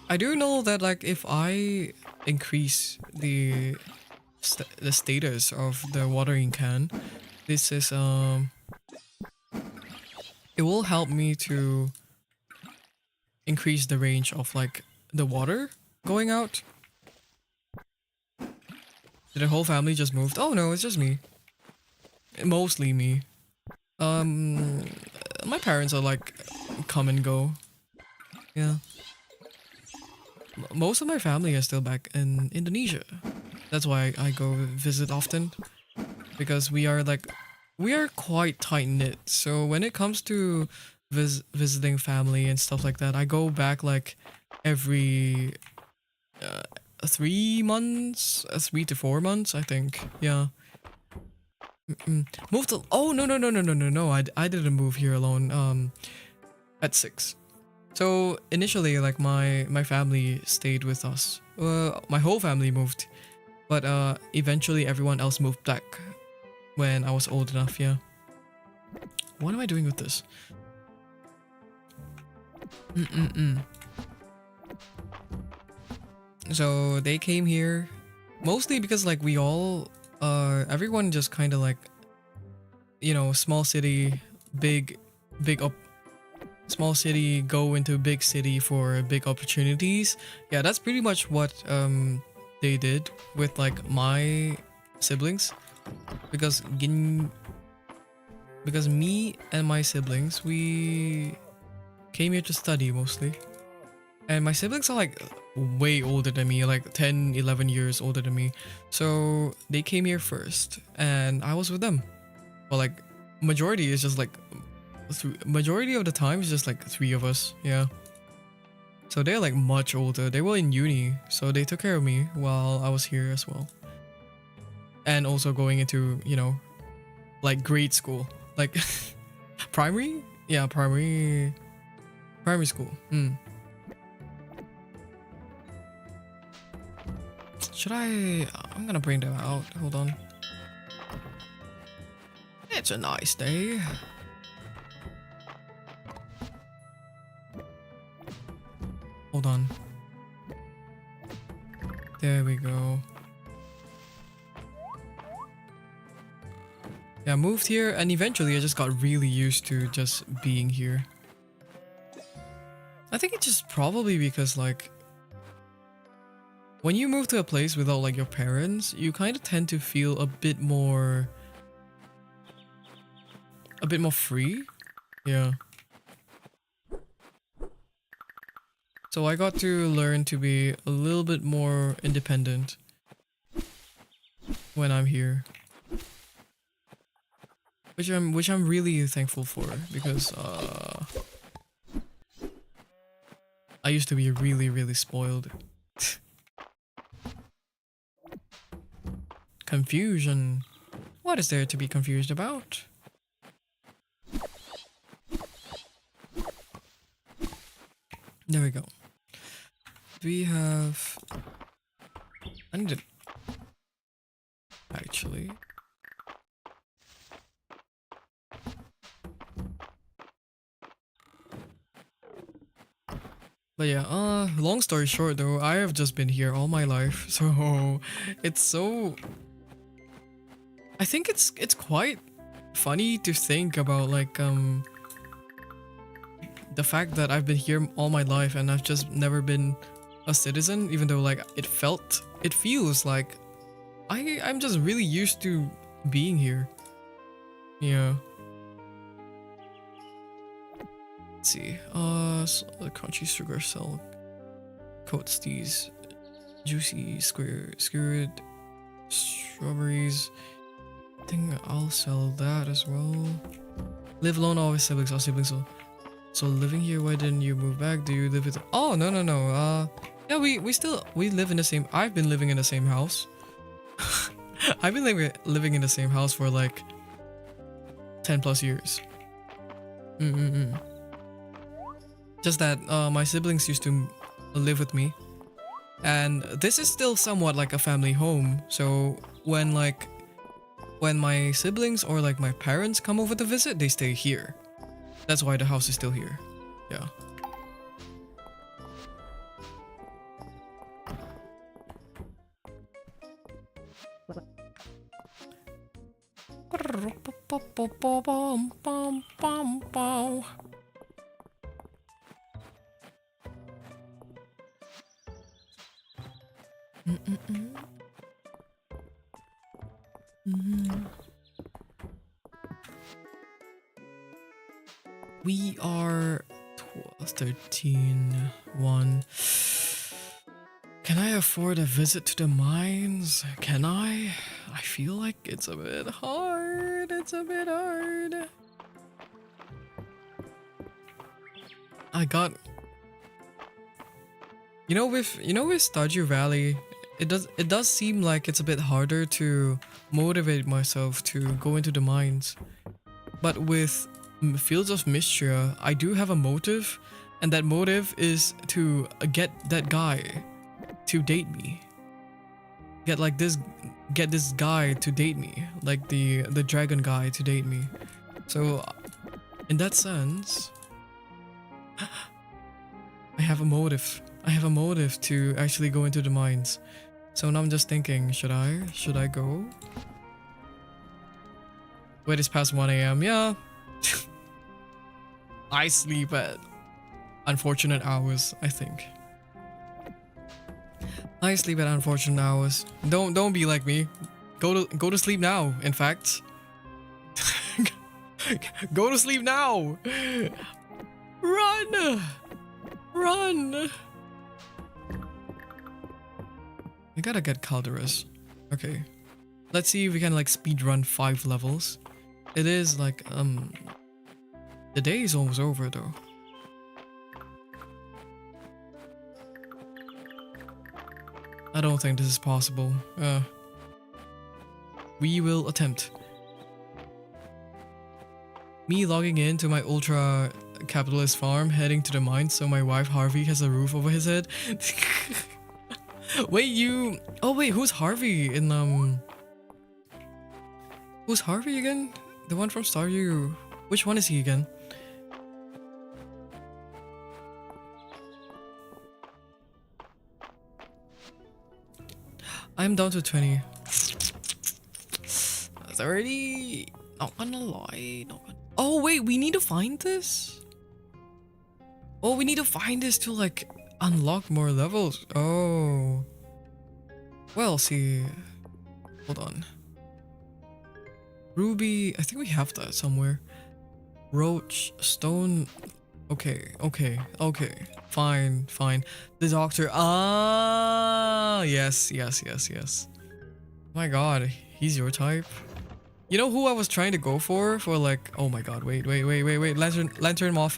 I do know that like if I increase the status of the watering can, this is it will help me to increase the range of like the water going out. Did the whole family just moved? Oh no, it's just me. Mostly me. My parents are like come and go. Yeah. Most of my family are still back in Indonesia. That's why I go visit often. Because we are quite tight knit. So when it comes to visiting family and stuff like that, I go back like every 3 months, 3 to 4 months, I think. Yeah. Moved to, oh no, I didn't move here alone. At 6. So initially like my family stayed with us. My whole family moved. But eventually everyone else moved back when I was old enough, yeah. What am I doing with this? So they came here mostly because like we all everyone just kind of like, you know, small city, big up, small city go into big city for big opportunities. Yeah, that's pretty much what they did with like my siblings, because me and my siblings, we came here to study mostly, and my siblings are like way older than me, like 10 11 years older than me, so they came here first and I was with them. But like majority is just like majority of the time is just like 3 of us, yeah. So they're like much older. They were in uni, so they took care of me while I was here as well. And also going into, you know, like grade school, like primary? Yeah, primary school. Should I'm gonna bring them out. Hold on. It's a nice day. Hold on. There we go. Yeah, I moved here and eventually I just got really used to just being here. I think it's just probably because like when you move to a place without like your parents, you kind of tend to feel a bit more free. Yeah. So I got to learn to be a little bit more independent when I'm here. Which I'm really thankful for, because I used to be really spoiled. Confusion. What is there to be confused about? There we go. We have... I need to... Actually... But yeah, long story short though, I have just been here all my life, so it's so... I think it's quite funny to think about like the fact that I've been here all my life and I've just never been a citizen, even though like it feels like I'm just really used to being here. Yeah. Let's see. So the crunchy sugar cell coats these juicy skewered strawberries. I think I'll sell that as well. Live alone, always siblings. All siblings. So living here. Why didn't you move back? Do you live with? Oh no. Yeah, we live in the same. I've been living in the same house. I've been living in the same house for like 10 plus years. Just that my siblings used to live with me, and this is still somewhat like a family home. So when my siblings or like my parents come over to visit, they stay here. That's why the house is still here. Yeah. We are 13, 1. Can I afford a visit to the mines? Can I? I feel like it's a bit hard. It's a bit hard. I got... You know with Stardew Valley, it does seem like it's a bit harder to motivate myself to go into the mines. But with Fields of Mistria, I do have a motive, and that motive is to get that guy to date me. Get this guy to date me, like the dragon guy to date me. So in that sense, I have a motive. I have a motive to actually go into the mines. So now I'm just thinking, should I go? Wait, it's past 1 AM. Yeah. I sleep at unfortunate hours, I think. I sleep at unfortunate hours. Don't be like me. Go to sleep now, in fact. Go to sleep now. Run. Run. We gotta get Calderus. Okay. Let's see if we can like speed run 5 levels. It is like the day is almost over though. I don't think this is possible. We will attempt. Me logging in to my ultra capitalist farm, heading to the mines so my wife Harvey has a roof over his head. Wait, you... Oh wait, who's Harvey in Who's Harvey again? The one from Stardew. Which one is he again? I'm down to 20. 30. Not gonna lie. Oh wait, we need to find this? Oh, we need to find this to like unlock more levels. Oh. Well, see. Hold on. Ruby, I think we have that somewhere. Roach, stone. Okay. Fine. The doctor. Ah, yes. My god, he's your type. You know who I was trying to go for like, oh my god, wait. Lantern moth.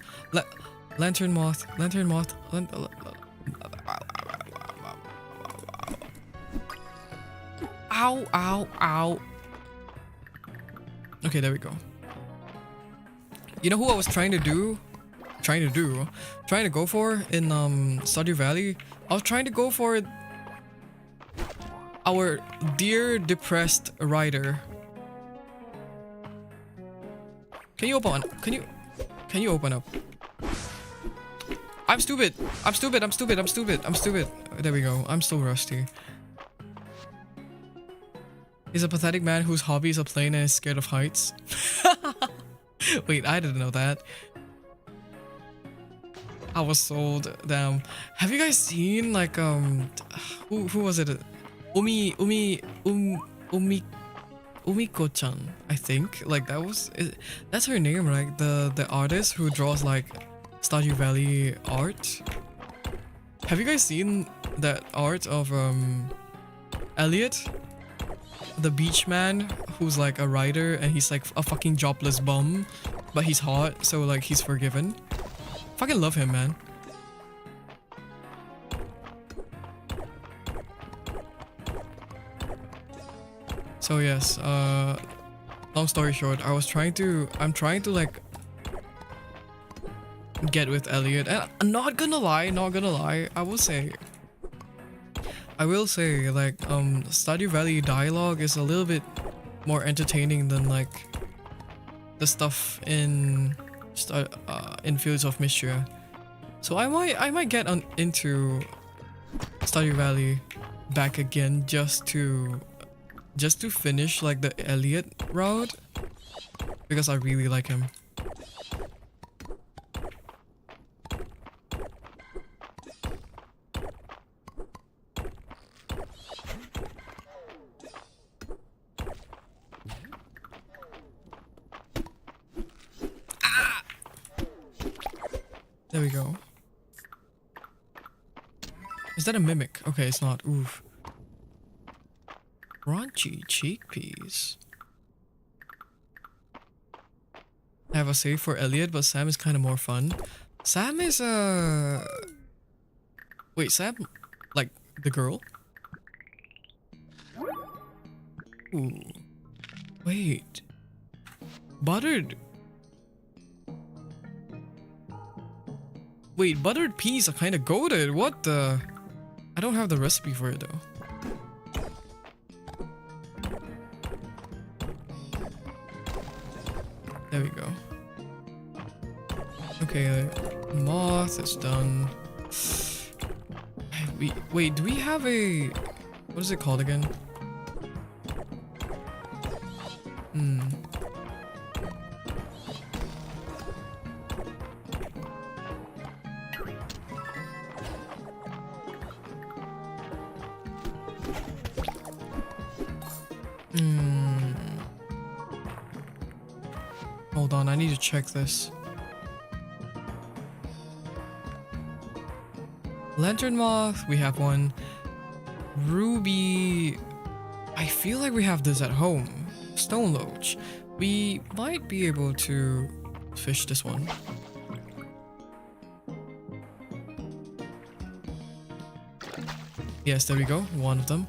Lantern moth. Ow. Okay, there we go. You know who I was trying to go for in Stardew Valley? I was trying to go for our dear depressed writer. Can you open up? I'm stupid. There we go. I'm still rusty. He's a pathetic man whose hobby is a plane and is scared of heights. Wait, I didn't know that. I was sold. Damn. Have you guys seen like who was it? Umiko-chan, I think. Like that's her name, right? The artist who draws like Stardew Valley art. Have you guys seen that art of Elliot? The beach man who's like a writer and he's like a fucking jobless bum, but he's hot, so like he's forgiven. Fucking love him, man. So yes, long story short, I'm trying to like get with Elliot, and I'm not gonna lie, I will say like Stardew Valley dialogue is a little bit more entertaining than like the stuff in Fields of Mistria. So I might get into Stardew Valley back again just to finish like the Elliot route because I really like him. There we go. Is that a mimic? Okay, it's not. Oof. Raunchy chickpeas. I have a save for Elliot, but Sam is kind of more fun. Sam is wait, Sam, like the girl? Ooh. Wait. Buttered. Wait, buttered peas are kind of goated. What the? I don't have the recipe for it though. There we go. Okay, moth is done. Wait, do we have a... What is it called again? Hold on, I need to check this. Lantern moth, we have one. Ruby, I feel like we have this at home. Stone loach, we might be able to fish this one. Yes, there we go, one of them.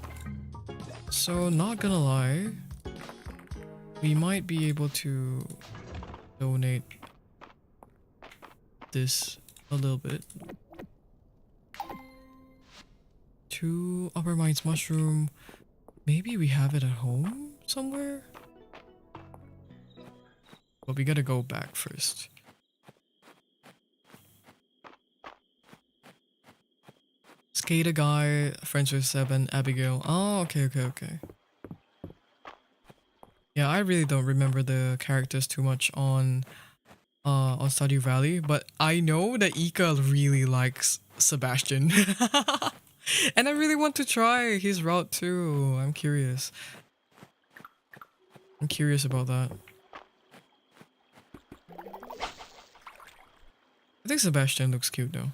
So not gonna lie, we might be able to donate this a little bit to Upper Mines mushroom. Maybe we have it at home somewhere, but we gotta go back first. Skater guy, friends with 7, Abigail. Oh, okay. Yeah, I really don't remember the characters too much on Stardew Valley, but I know that Ika really likes Sebastian. And I really want to try his route too. I'm curious. I'm curious about that. I think Sebastian looks cute though.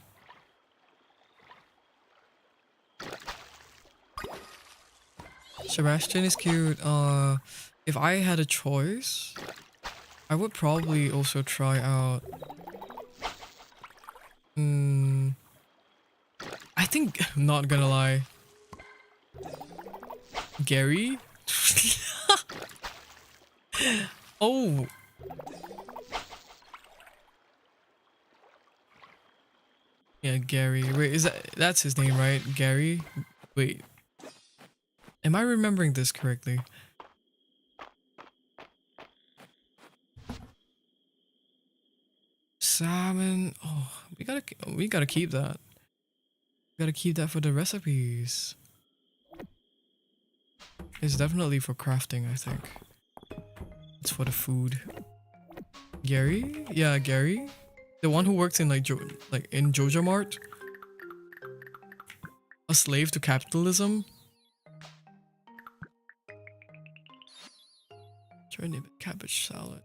Sebastian is cute. If I had a choice, I would probably also try out... I think, not gonna lie, Gary? Oh! Yeah, Gary. Wait, that's his name, right? Gary? Wait. Am I remembering this correctly? Salmon. Oh, we gotta keep that. We gotta keep that for the recipes. It's definitely for crafting, I think. It's for the food. Gary? Yeah, Gary. The one who works in like in Jojo Mart. A slave to capitalism. Try to name it cabbage salad.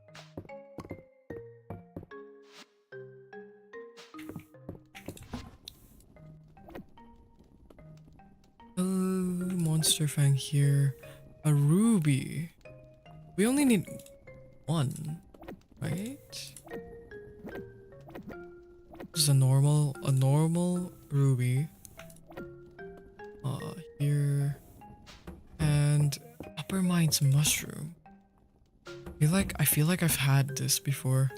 Monster fang here. A ruby. We only need one, right? This is a normal ruby. Here. And Upper Mines mushroom. I feel like I've had this before.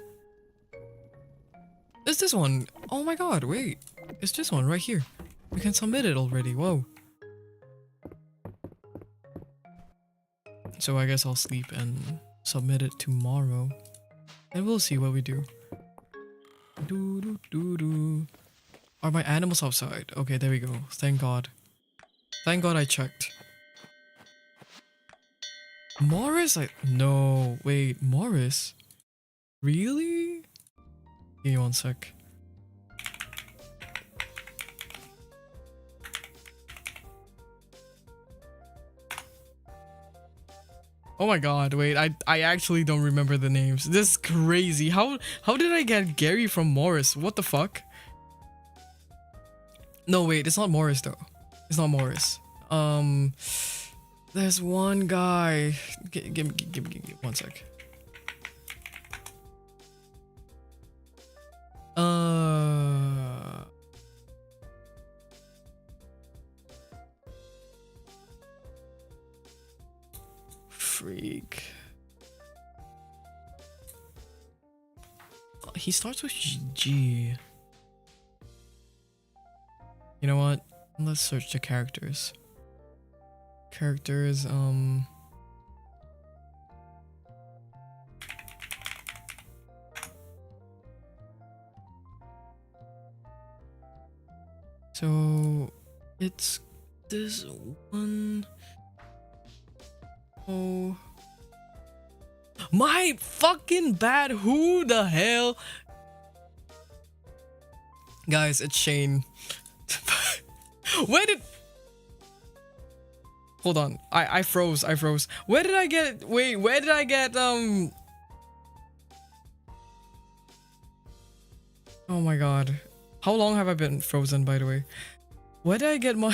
It's this one. Oh my god, wait. It's this one right here. We can submit it already. Whoa. So I guess I'll sleep and submit it tomorrow. And we'll see what we do. Are my animals outside? Okay, there we go. Thank God. Thank God I checked. Morris? No, wait, Morris? Really? Give me one sec. Oh my god, wait, I actually don't remember the names. This is crazy. How did I get Gary from Morris? What the fuck? No, wait, it's not Morris though. It's not Morris. There's one guy. Give me 1 sec. Freak. He starts with G. You know what? Let's search the characters. Characters, so it's this one. Oh. My fucking bad. Who the hell? Guys, it's Shane. Where did... Hold on. I froze. Where did I get... Wait, where did I get, Oh my god. How long have I been frozen, by the way? Where did I get my...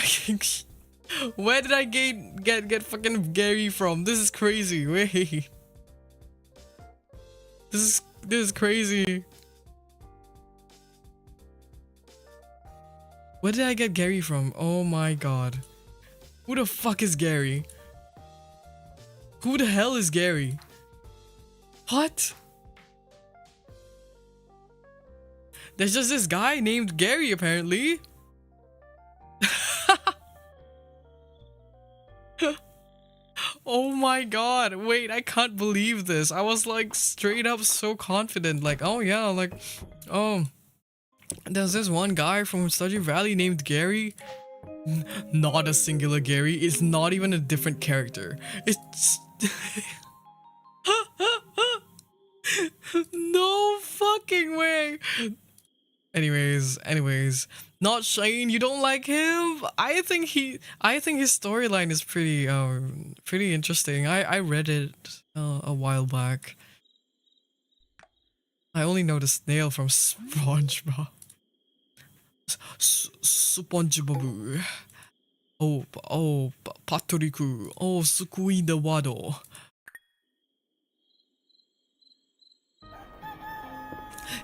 Where did I get fucking Gary from? This is crazy. Wait. This is crazy. Where did I get Gary from? Oh my god. Who the fuck is Gary? Who the hell is Gary? What? There's just this guy named Gary apparently. Oh my god, wait, I can't believe this. I was like straight up so confident, like, oh yeah, like, oh, there's this one guy from Stardew Valley named Gary. Not a singular Gary, it's not even a different character. It's... No fucking way. Anyways, not Shane, you don't like him? I think his storyline is pretty interesting. I read it a while back. I only know the snail from SpongeBob. SpongeBob. Oh, Patrick. Oh, squeeze the waddle.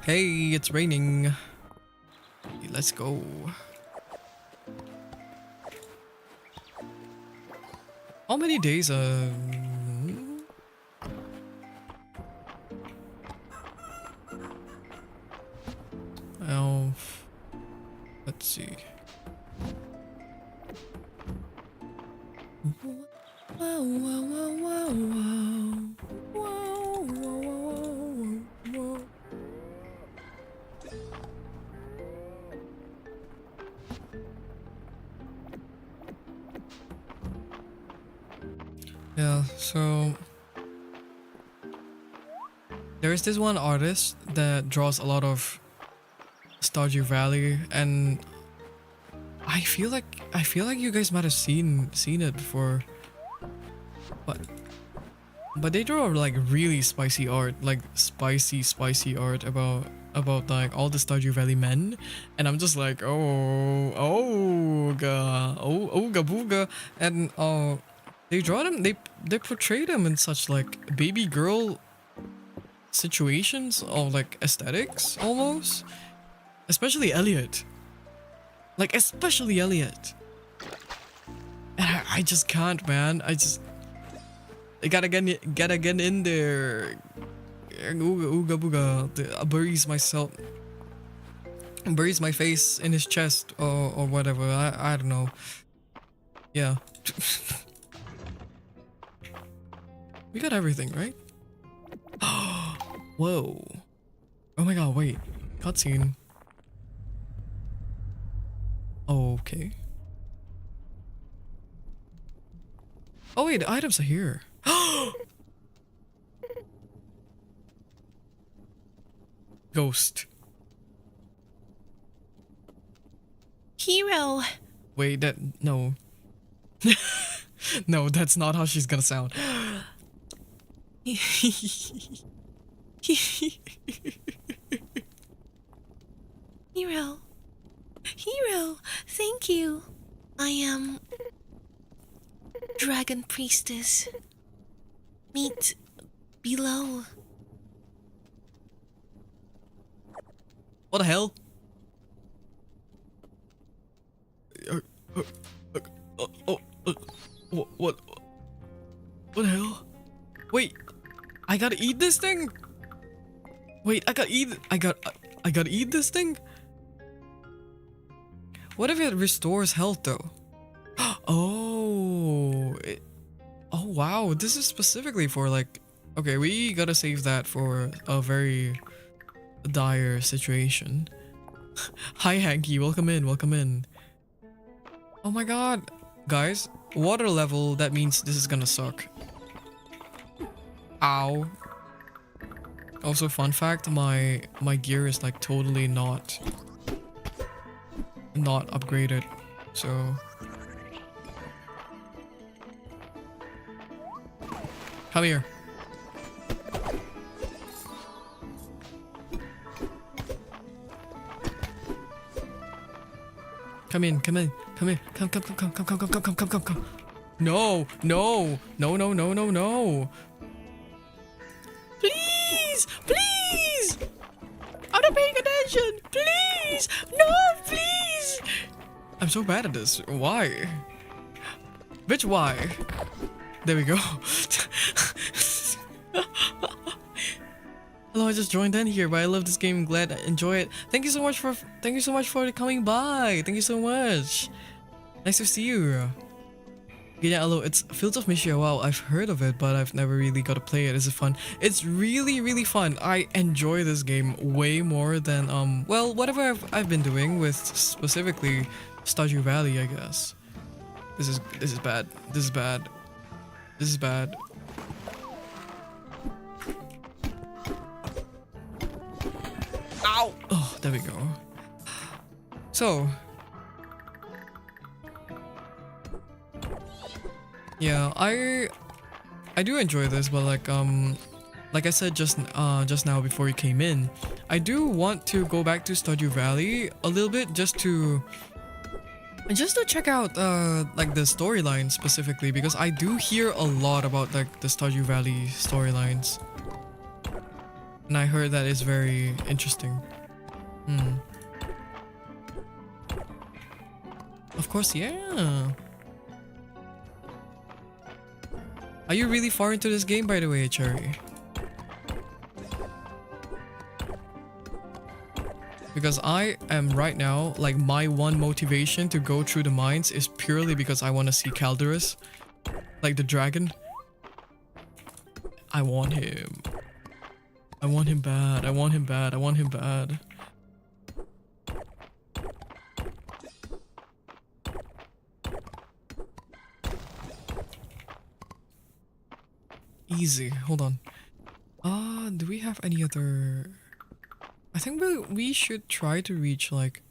Hey, it's raining. Let's go. How many days? Oh, let's see. Wow, wow, wow, wow, wow. Wow, wow, wow, wow. Yeah, so there's this one artist that draws a lot of Stardew Valley, and I feel like you guys might have seen it before, but they draw like really spicy art, like spicy art about like all the Stardew Valley men, and I'm just like, oh ga booga, and they draw them, they portray them in such like baby girl situations or like aesthetics almost, especially Elliot, and I just can't, man. I gotta get in there. Ooga booga. Buries my face in his chest or whatever. I don't know. Yeah. We got everything, right? Whoa. Oh my god, wait. Cutscene. Okay. Oh wait, the items are here. Ghost. Hero. Wait, no. No, that's not how she's gonna sound. Hero. Hero, thank you. I am Dragon Priestess. Meet below. What the hell? What the hell? Wait, I gotta eat this thing? Wait, I gotta eat this thing? What if it restores health though? Oh, oh wow, this is specifically for like, okay, we gotta save that for a very dire situation. Hi Hanky, welcome in. Oh my god, guys, water level, that means this is gonna suck. Ow. Also, fun fact, my gear is like totally not upgraded, so come here. Come in. Come. No. Please. I'm not paying attention. Please. No, please. I'm so bad at this. Why? Bitch, why? There we go. Hello, I just joined in here, but I love this game. Glad I enjoy it. Thank you so much for coming by. Thank you so much. Nice to see you. Yeah, hello. It's Fields of Mistria. Wow, I've heard of it, but I've never really got to play it. Is it fun? It's really fun. I enjoy this game way more than well, whatever I've been doing with specifically Stardew Valley, I guess. This is bad. This is bad. Ow! Oh, there we go. So, yeah, I do enjoy this, but like I said just now before you came in, I do want to go back to Stardew Valley a little bit just to check out like the storyline specifically, because I do hear a lot about like the Stardew Valley storylines. And I heard that it's very interesting. Of course, yeah. Are you really far into this game, by the way, Cherry? Because I am right now, like my one motivation to go through the mines is purely because I want to see Calderus. Like the dragon. I want him. I want him bad. easy. Hold on. Do we have any other? I think we should try to reach like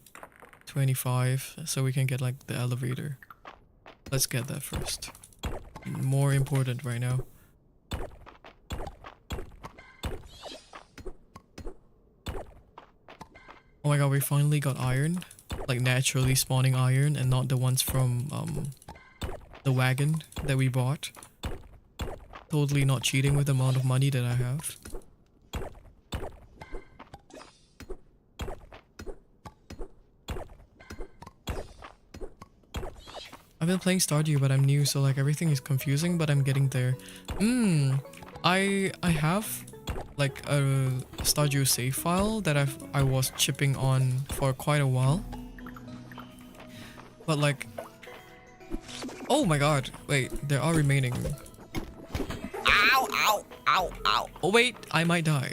25 so we can get like the elevator. Let's get that first. More important right now. Oh my god, we finally got iron. Like naturally spawning iron and not the ones from the wagon that we bought. Totally not cheating with the amount of money that I have. I've been playing Stardew, but I'm new, so like everything is confusing, but I'm getting there. I have like a Stardew save file that I was chipping on for quite a while. But like, oh my god, wait, there are remaining. Ow, ow, ow, ow. Oh wait, I might die.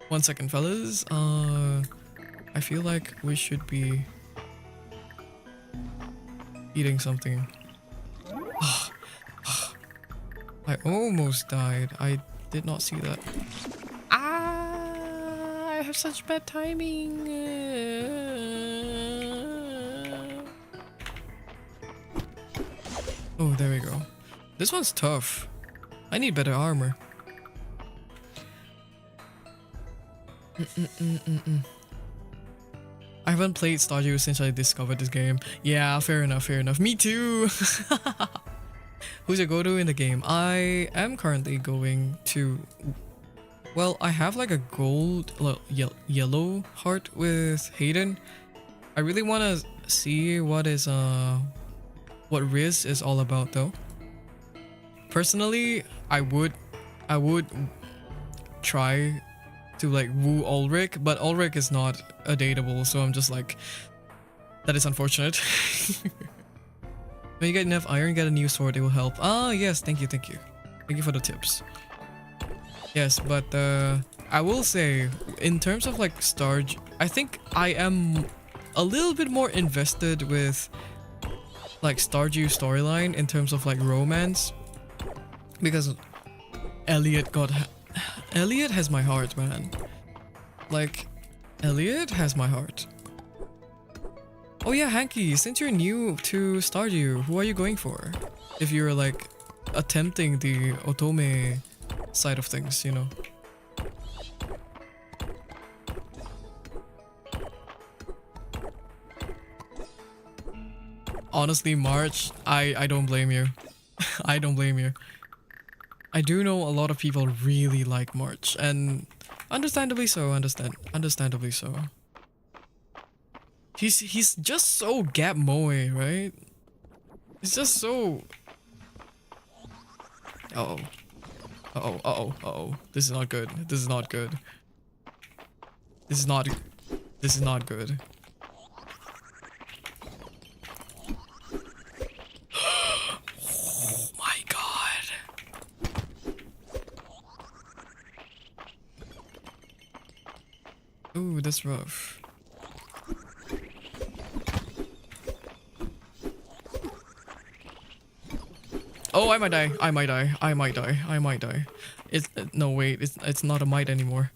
1 second, fellas. I feel like we should be eating something. I almost died. I did not see that. I have such bad timing. Oh, there we go. This one's tough. I need better armor. I haven't played Stardew since I discovered this game. Yeah, fair enough, fair enough. Me too! Who's your go-to in the game? I am currently going to... Well, I have like a gold, yellow heart with Hayden. I really want to see what is, what Riz is all about though. Personally, I would try to like woo Ulrich, but Ulrich is not a dateable, so I'm just like, that is unfortunate. When you get enough iron, get a new sword, it will help. Ah, yes, thank you, thank you. Thank you for the tips. Yes, but I will say, in terms of like Stardew, I think I am a little bit more invested with like Stardew storyline in terms of like romance. Because Elliot has my heart, man. Like, Elliot has my heart. Oh yeah, Hanky, since you're new to Stardew, who are you going for? If you're like attempting the Otome side of things, you know. Honestly, March, I don't blame you. I don't blame you. I do know a lot of people really like March, and understandably so, understandably so. He's just so Gap Moe, right? He's just so... Uh-oh. Uh-oh, uh-oh, uh-oh. This is not good. This is not good. This is not good. Oh my god. Ooh, that's rough. Oh, I might die. I might die. I might die. I might die. It's no wait. It's not a might anymore.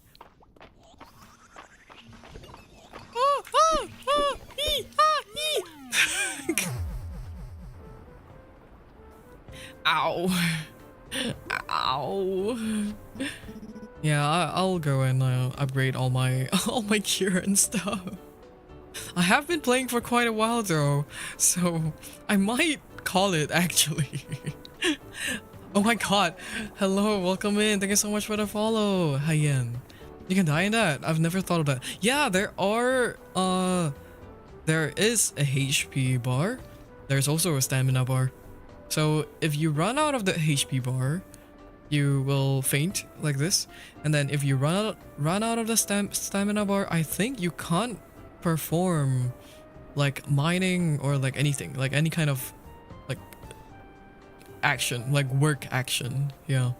Ow. Ow. Yeah, I'll go and upgrade all my gear and stuff. I have been playing for quite a while though, so I might call it actually. Oh my god. Hello, welcome in. Thank you so much for the follow. Hyen. You can die in that. I've never thought of that. Yeah, there is a HP bar. There's also a stamina bar. So if you run out of the HP bar, you will faint like this. And then if you run out of the stamina bar, I think you can't perform like mining or like anything, like any kind of like action, like work action. Yeah.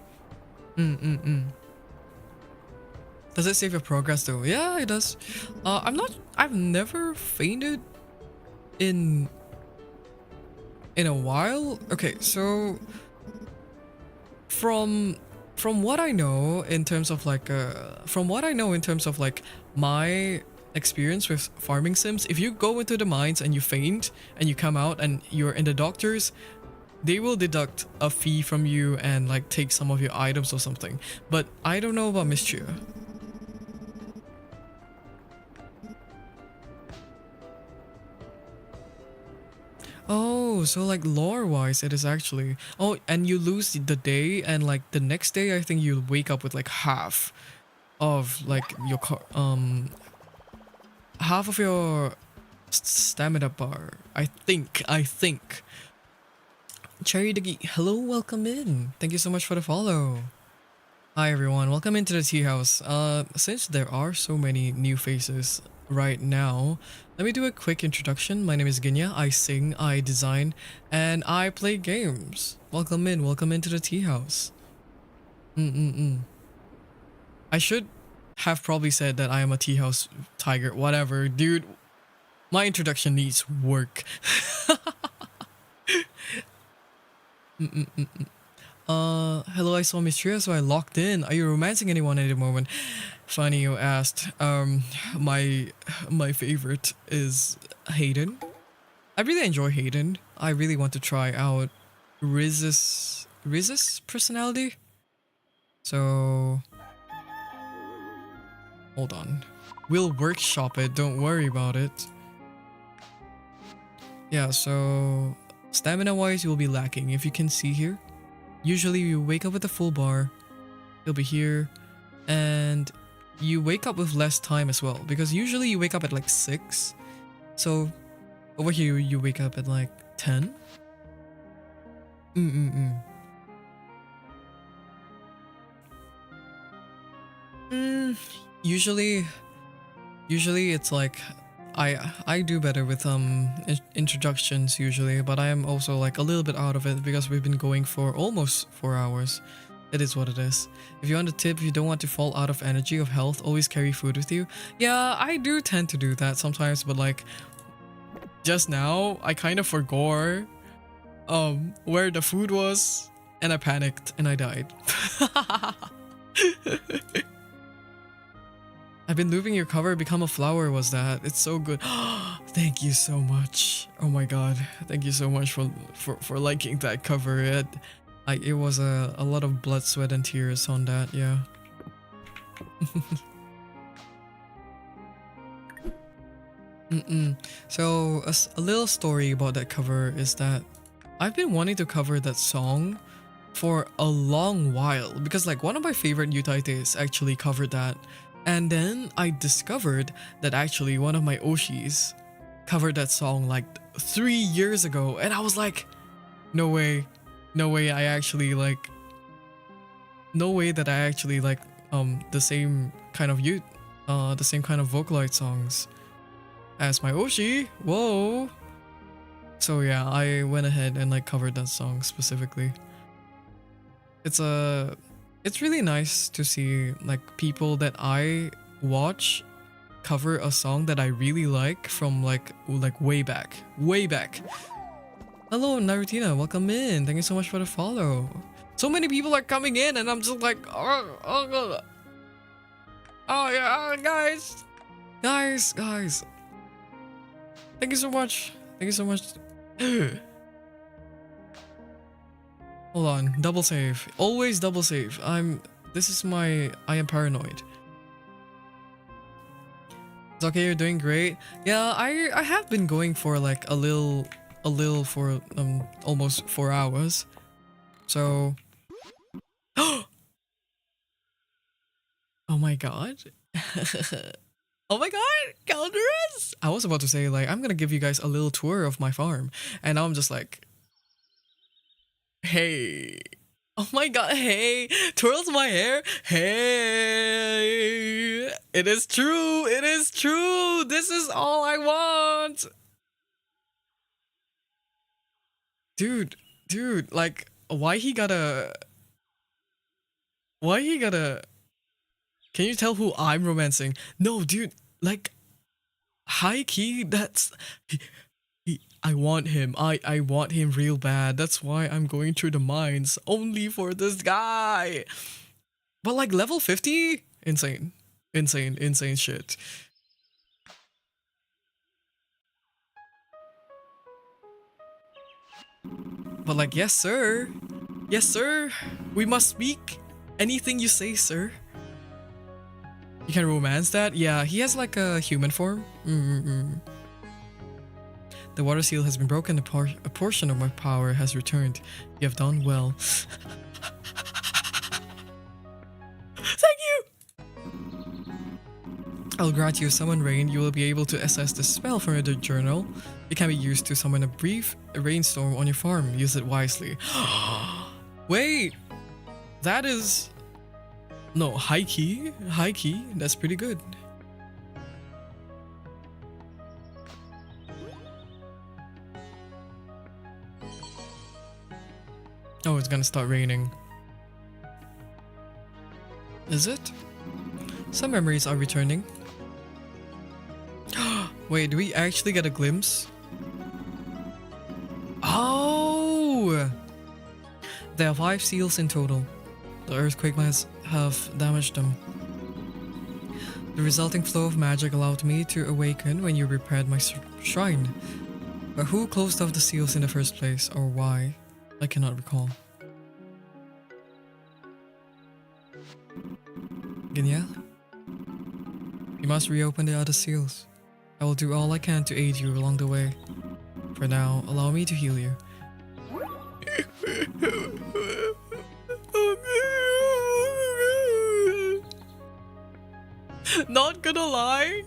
Does it save your progress though? Yeah, it does. I've never fainted in a while. Okay, so from what I know in terms of like my experience with farming sims, if you go into the mines and you faint and you come out and you're in the doctors, they will deduct a fee from you and like take some of your items or something. But I don't know about Mistria. Oh, so like lore-wise, it is actually. Oh, and you lose the day, and like the next day, I think you wake up with like half of like your half of your stamina bar. I think. Cherry Diggy, hello, welcome in. Thank you so much for the follow. Hi everyone, welcome into the tea house. Since there are so many new faces right now, let me do a quick introduction. My name is Ginya. I sing, I design, and I play games. Welcome into the tea house. I should have probably said that I am a tea house tiger. Whatever, dude. My introduction needs work. Hello, I saw Mistria, so I locked in. Are you romancing anyone at the moment? Funny you asked. My favorite is Hayden. I really enjoy Hayden. I really want to try out Riz's personality. So hold on. We'll workshop it, don't worry about it. Yeah, so stamina wise you'll be lacking. If you can see here, usually you wake up with a full bar, you'll be here, and you wake up with less time as well, because usually you wake up at like 6, so over here you wake up at like 10. Usually it's like I do better with introductions usually, but I am also like a little bit out of it because we've been going for almost 4 hours. It is what it is. If you want a tip, if you don't want to fall out of energy, of health, always carry food with you. Yeah, I do tend to do that sometimes, but like just now I kind of forgot where the food was and I panicked and I died. I've been looping your cover. Become a Flower was that. It's so good. Thank you so much. Oh my god. Thank you so much for liking that cover. It was a lot of blood, sweat, and tears on that, yeah. So a little story about that cover is that I've been wanting to cover that song for a long while because like one of my favorite Utaites actually covered that. And then I discovered that actually one of my Oshis covered that song like 3 years ago. And I was like, no way I actually like, no way that I actually like the same kind of Vocaloid songs as my Oshi. Whoa. So yeah, I went ahead and like covered that song specifically. It's really nice to see like people that I watch cover a song that I really like from like way back. Hello Narutina, welcome in. Thank you so much for the follow. So many people are coming in and I'm just like, oh yeah, guys. Thank you so much. Hold on, double save. Always double save. I am paranoid. It's okay, you're doing great. Yeah, I have been going for like a little for almost 4 hours. So oh my god. Oh my god, Calderus! I was about to say like I'm gonna give you guys a little tour of my farm, and now I'm just like, hey. Oh my god, hey. Twirls my hair. Hey. It is true. This is all I want. Dude, like, why he gotta... Can you tell who I'm romancing? No, dude, like, high key, I want him. I want him real bad. That's why I'm going through the mines only for this guy. But like level 50? Insane. Insane shit. But like, yes sir. Yes sir. We must speak. Anything you say, sir. You can romance that? Yeah, he has like a human form. The water seal has been broken. A portion of my power has returned. You have done well. Thank you! I'll grant you summon rain. You will be able to assess the spell from the journal. It can be used to summon a brief rainstorm on your farm. Use it wisely. Wait! That is... No, high key. High key. That's pretty good. Oh, it's gonna start raining. Is it? Some memories are returning. Wait, do we actually get a glimpse? Oh! There are 5 seals in total. The earthquake must have damaged them. The resulting flow of magic allowed me to awaken when you repaired my shrine. But who closed off the seals in the first place, or why? I cannot recall. Ginya? You must reopen the other seals. I will do all I can to aid you along the way. For now, allow me to heal you. Not gonna lie.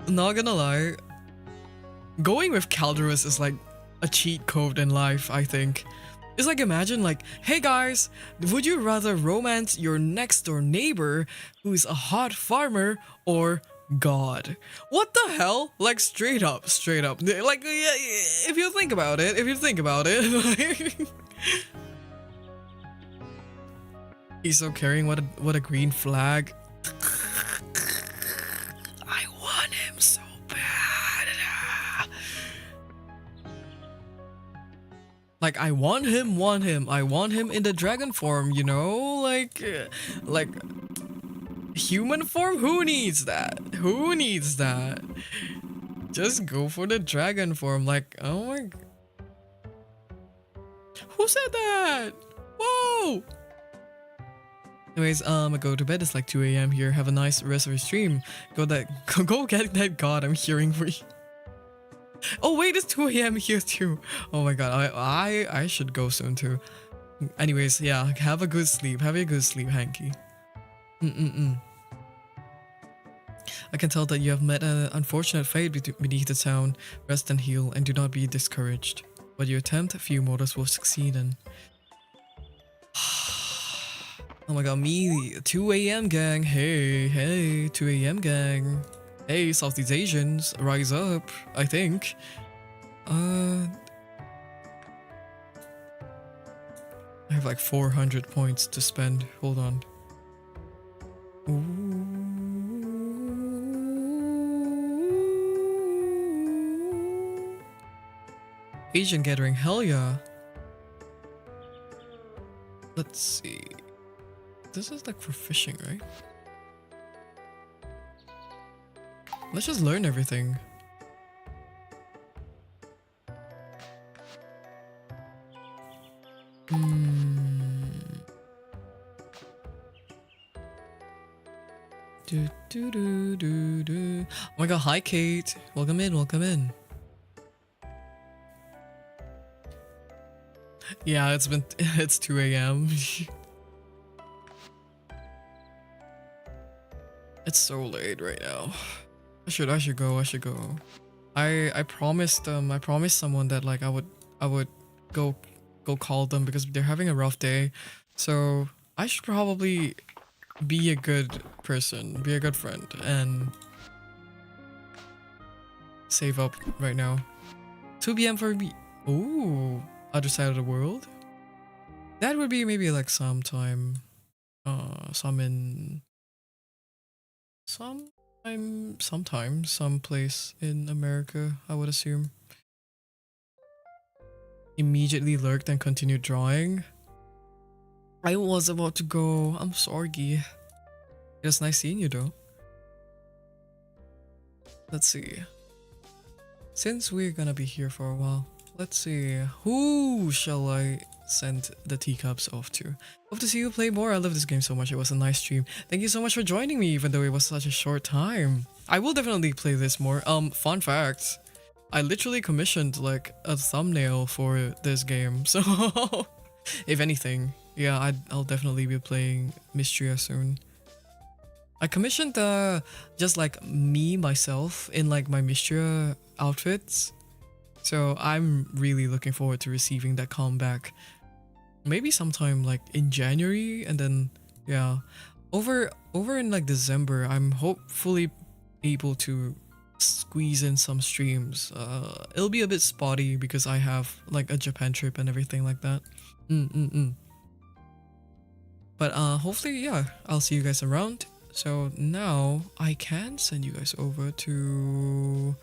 Not gonna lie. Going with Calderus is like a cheat code in life, I think. It's like, imagine like, hey guys, would you rather romance your next door neighbor who's a hot farmer or God? What the hell? Like straight up. Like, if you think about it, like, he's so carrying what a green flag. I want him so bad. Like, I want him. I want him in the dragon form, you know? Like human form? Who needs that? Just go for the dragon form. Like, oh my... Who said that? Whoa! Anyways, I go to bed. It's like 2 a.m. here. Have a nice rest of your stream. Go get that god I'm hearing for you. Oh wait, it's 2 a.m. here too. Oh my god, I should go soon too. Anyways, yeah, have a good sleep. Have a good sleep, Hanky. I can tell that you have met an unfortunate fate beneath the town. Rest and heal, and do not be discouraged. What you attempt, few mortals will succeed in. Oh my god, me, 2 a.m. gang. Hey, 2 a.m. gang. Hey, Southeast Asians, rise up, I think. I have like 400 points to spend. Hold on. Ooh. Asian gathering, hell yeah. Let's see. This is like for fishing, right? Let's just learn everything. Oh my god, hi Kate. Welcome in. Yeah, it's 2 a.m. It's so late right now. I should go. I promised someone that like I would go call them because they're having a rough day. So I should probably be a good person, be a good friend, and save up right now. 2 p.m. for me. Ooh, other side of the world. That would be maybe like sometime, sometime, some place in America, I would assume. immediately lurked and continued drawing. I was about to go. I'm sorry. It was nice seeing you though. Let's see. Since we're gonna be here for a while, let's see. Who shall I send the teacups off to? Hope to see you play more. I love this game so much. It was a nice stream. Thank you so much for joining me, even though it was such a short time. I will definitely play this more. Fun fact. I literally commissioned like a thumbnail for this game. So if anything, yeah, I'll definitely be playing Mistria soon. I commissioned just like me myself in like my Mistria outfits. So I'm really looking forward to receiving that comeback. Maybe sometime like in January, and then yeah, over in like December, I'm hopefully able to squeeze in some streams. It'll be a bit spotty because I have like a Japan trip and everything like that. But hopefully, yeah, I'll see you guys around. So now I can send you guys over to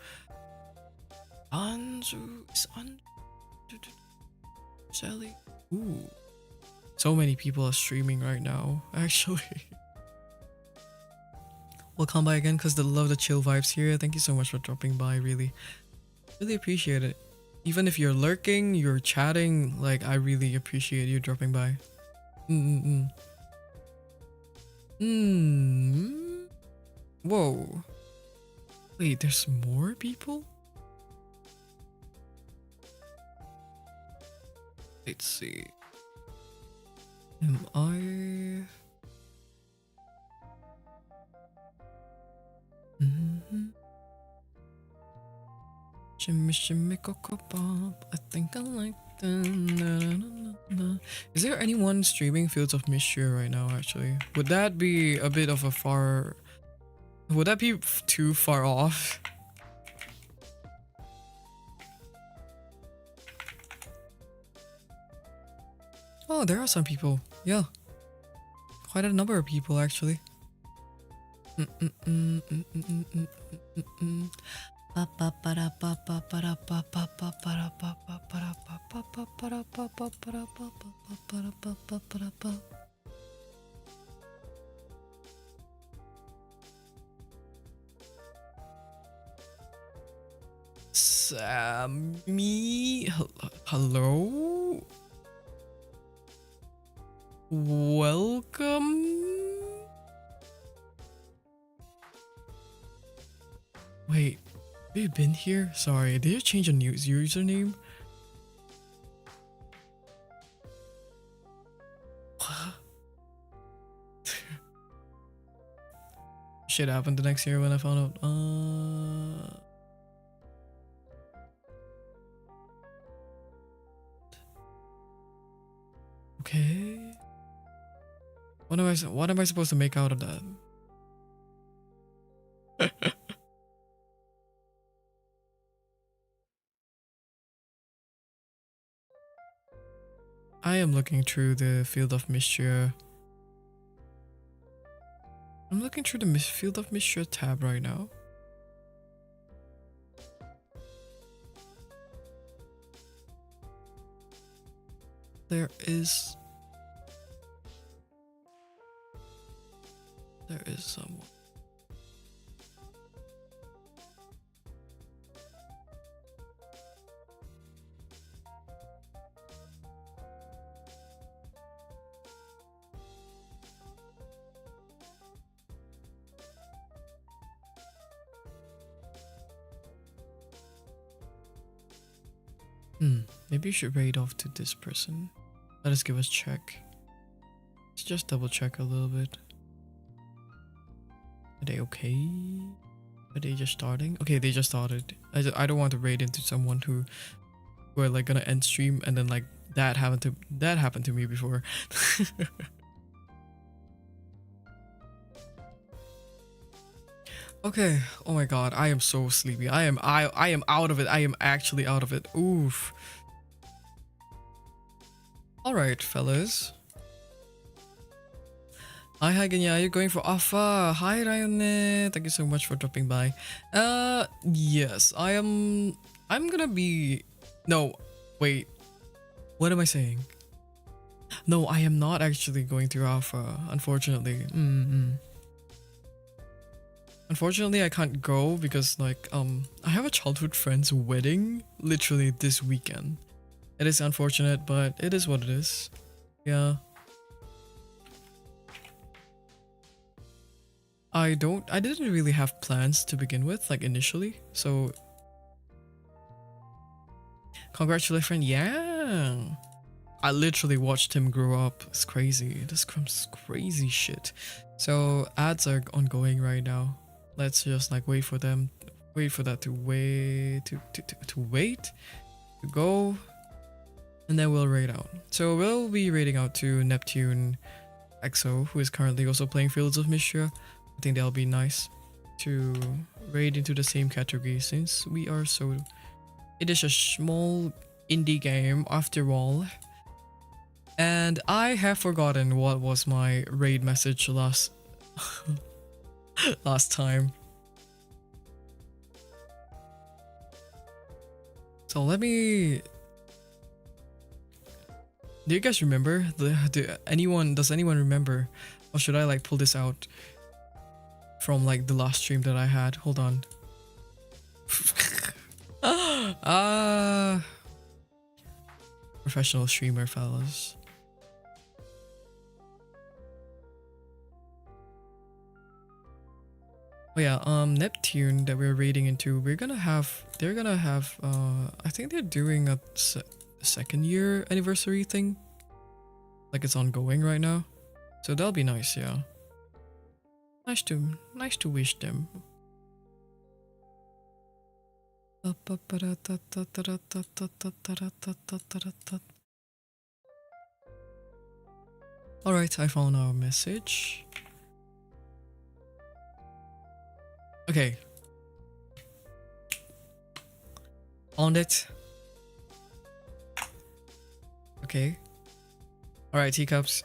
Anzu. Is Sally? Ooh, so many people are streaming right now. Actually, we'll come by again because they love the chill vibes here. Thank you so much for dropping by. Really appreciate it. Even if you're lurking, you're chatting, like I really appreciate you dropping by. Whoa. Wait, there's more people? Let's see. Am I... Shimmy shimmy cocoa pop, I think I like that. Is there anyone streaming Fields of Mistria right now actually? Would that be a bit of a far... Would that be too far off? Oh, there are some people. Yeah. Quite a number of people actually. Sammy, hello? Welcome? Wait, have you been here? Sorry, did you change a news username? Shit happened the next year when I found out. Okay. What am I supposed to make out of that? I am looking through the Field of Mistria. I'm looking through the Field of Mistria tab right now. There is someone. Maybe you should raid off to this person. Let us give us check. Let's just double check a little bit. Are they okay? Are they just starting? Okay, they just started. I don't want to raid into someone who are like gonna end stream and then like that happened to me before. Okay. Oh my god, I am so sleepy. I am out of it. I am actually out of it. Oof. Alright, fellas. Hi Ganya, you're going for Alpha. Hi Ryan. Thank you so much for dropping by. Yes, I'm gonna be... No, wait. What am I saying? No, I am not actually going through alpha, unfortunately. Unfortunately, I can't go because like I have a childhood friend's wedding literally this weekend. It is unfortunate, but it is what it is. Yeah. I didn't really have plans to begin with, like initially. So congratulations, friend. Yeah. I literally watched him grow up. It's crazy. This comes crazy shit. So ads are ongoing right now. Let's just like wait for them. Wait for that to wait to go. And then we'll raid out. So we'll be raiding out to Neptune EXO, who is currently also playing Fields of Mistria. I think that'll be nice to raid into the same category since we are so... It is a small indie game after all. And I have forgotten what was my raid message last time. So let me... Do you guys remember? Does anyone remember? Or should I like pull this out from like the last stream that I had? Hold on. Professional streamer, fellas. Oh yeah, Neptune that we're raiding into, they're gonna have, I think they're doing a second year anniversary thing. Like it's ongoing right now. So that'll be nice, yeah. Nice to wish them. Alright, I found our message. Okay. Found it. Okay. Alright, teacups.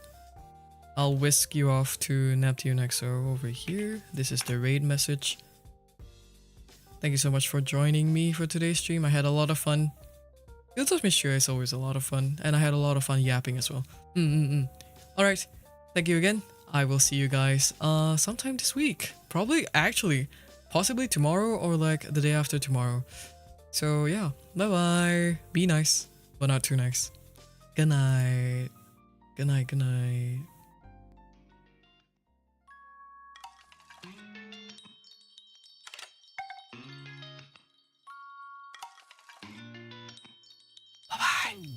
I'll whisk you off to Neptune EXO over here. This is the raid message. Thank you so much for joining me for today's stream. I had a lot of fun. Fields of Mistria is always a lot of fun. And I had a lot of fun yapping as well. Alright. Thank you again. I will see you guys sometime this week. Probably, actually, possibly tomorrow or like the day after tomorrow. So yeah, bye bye. Be nice, but not too nice. Good night. Good night, good night. Bye bye.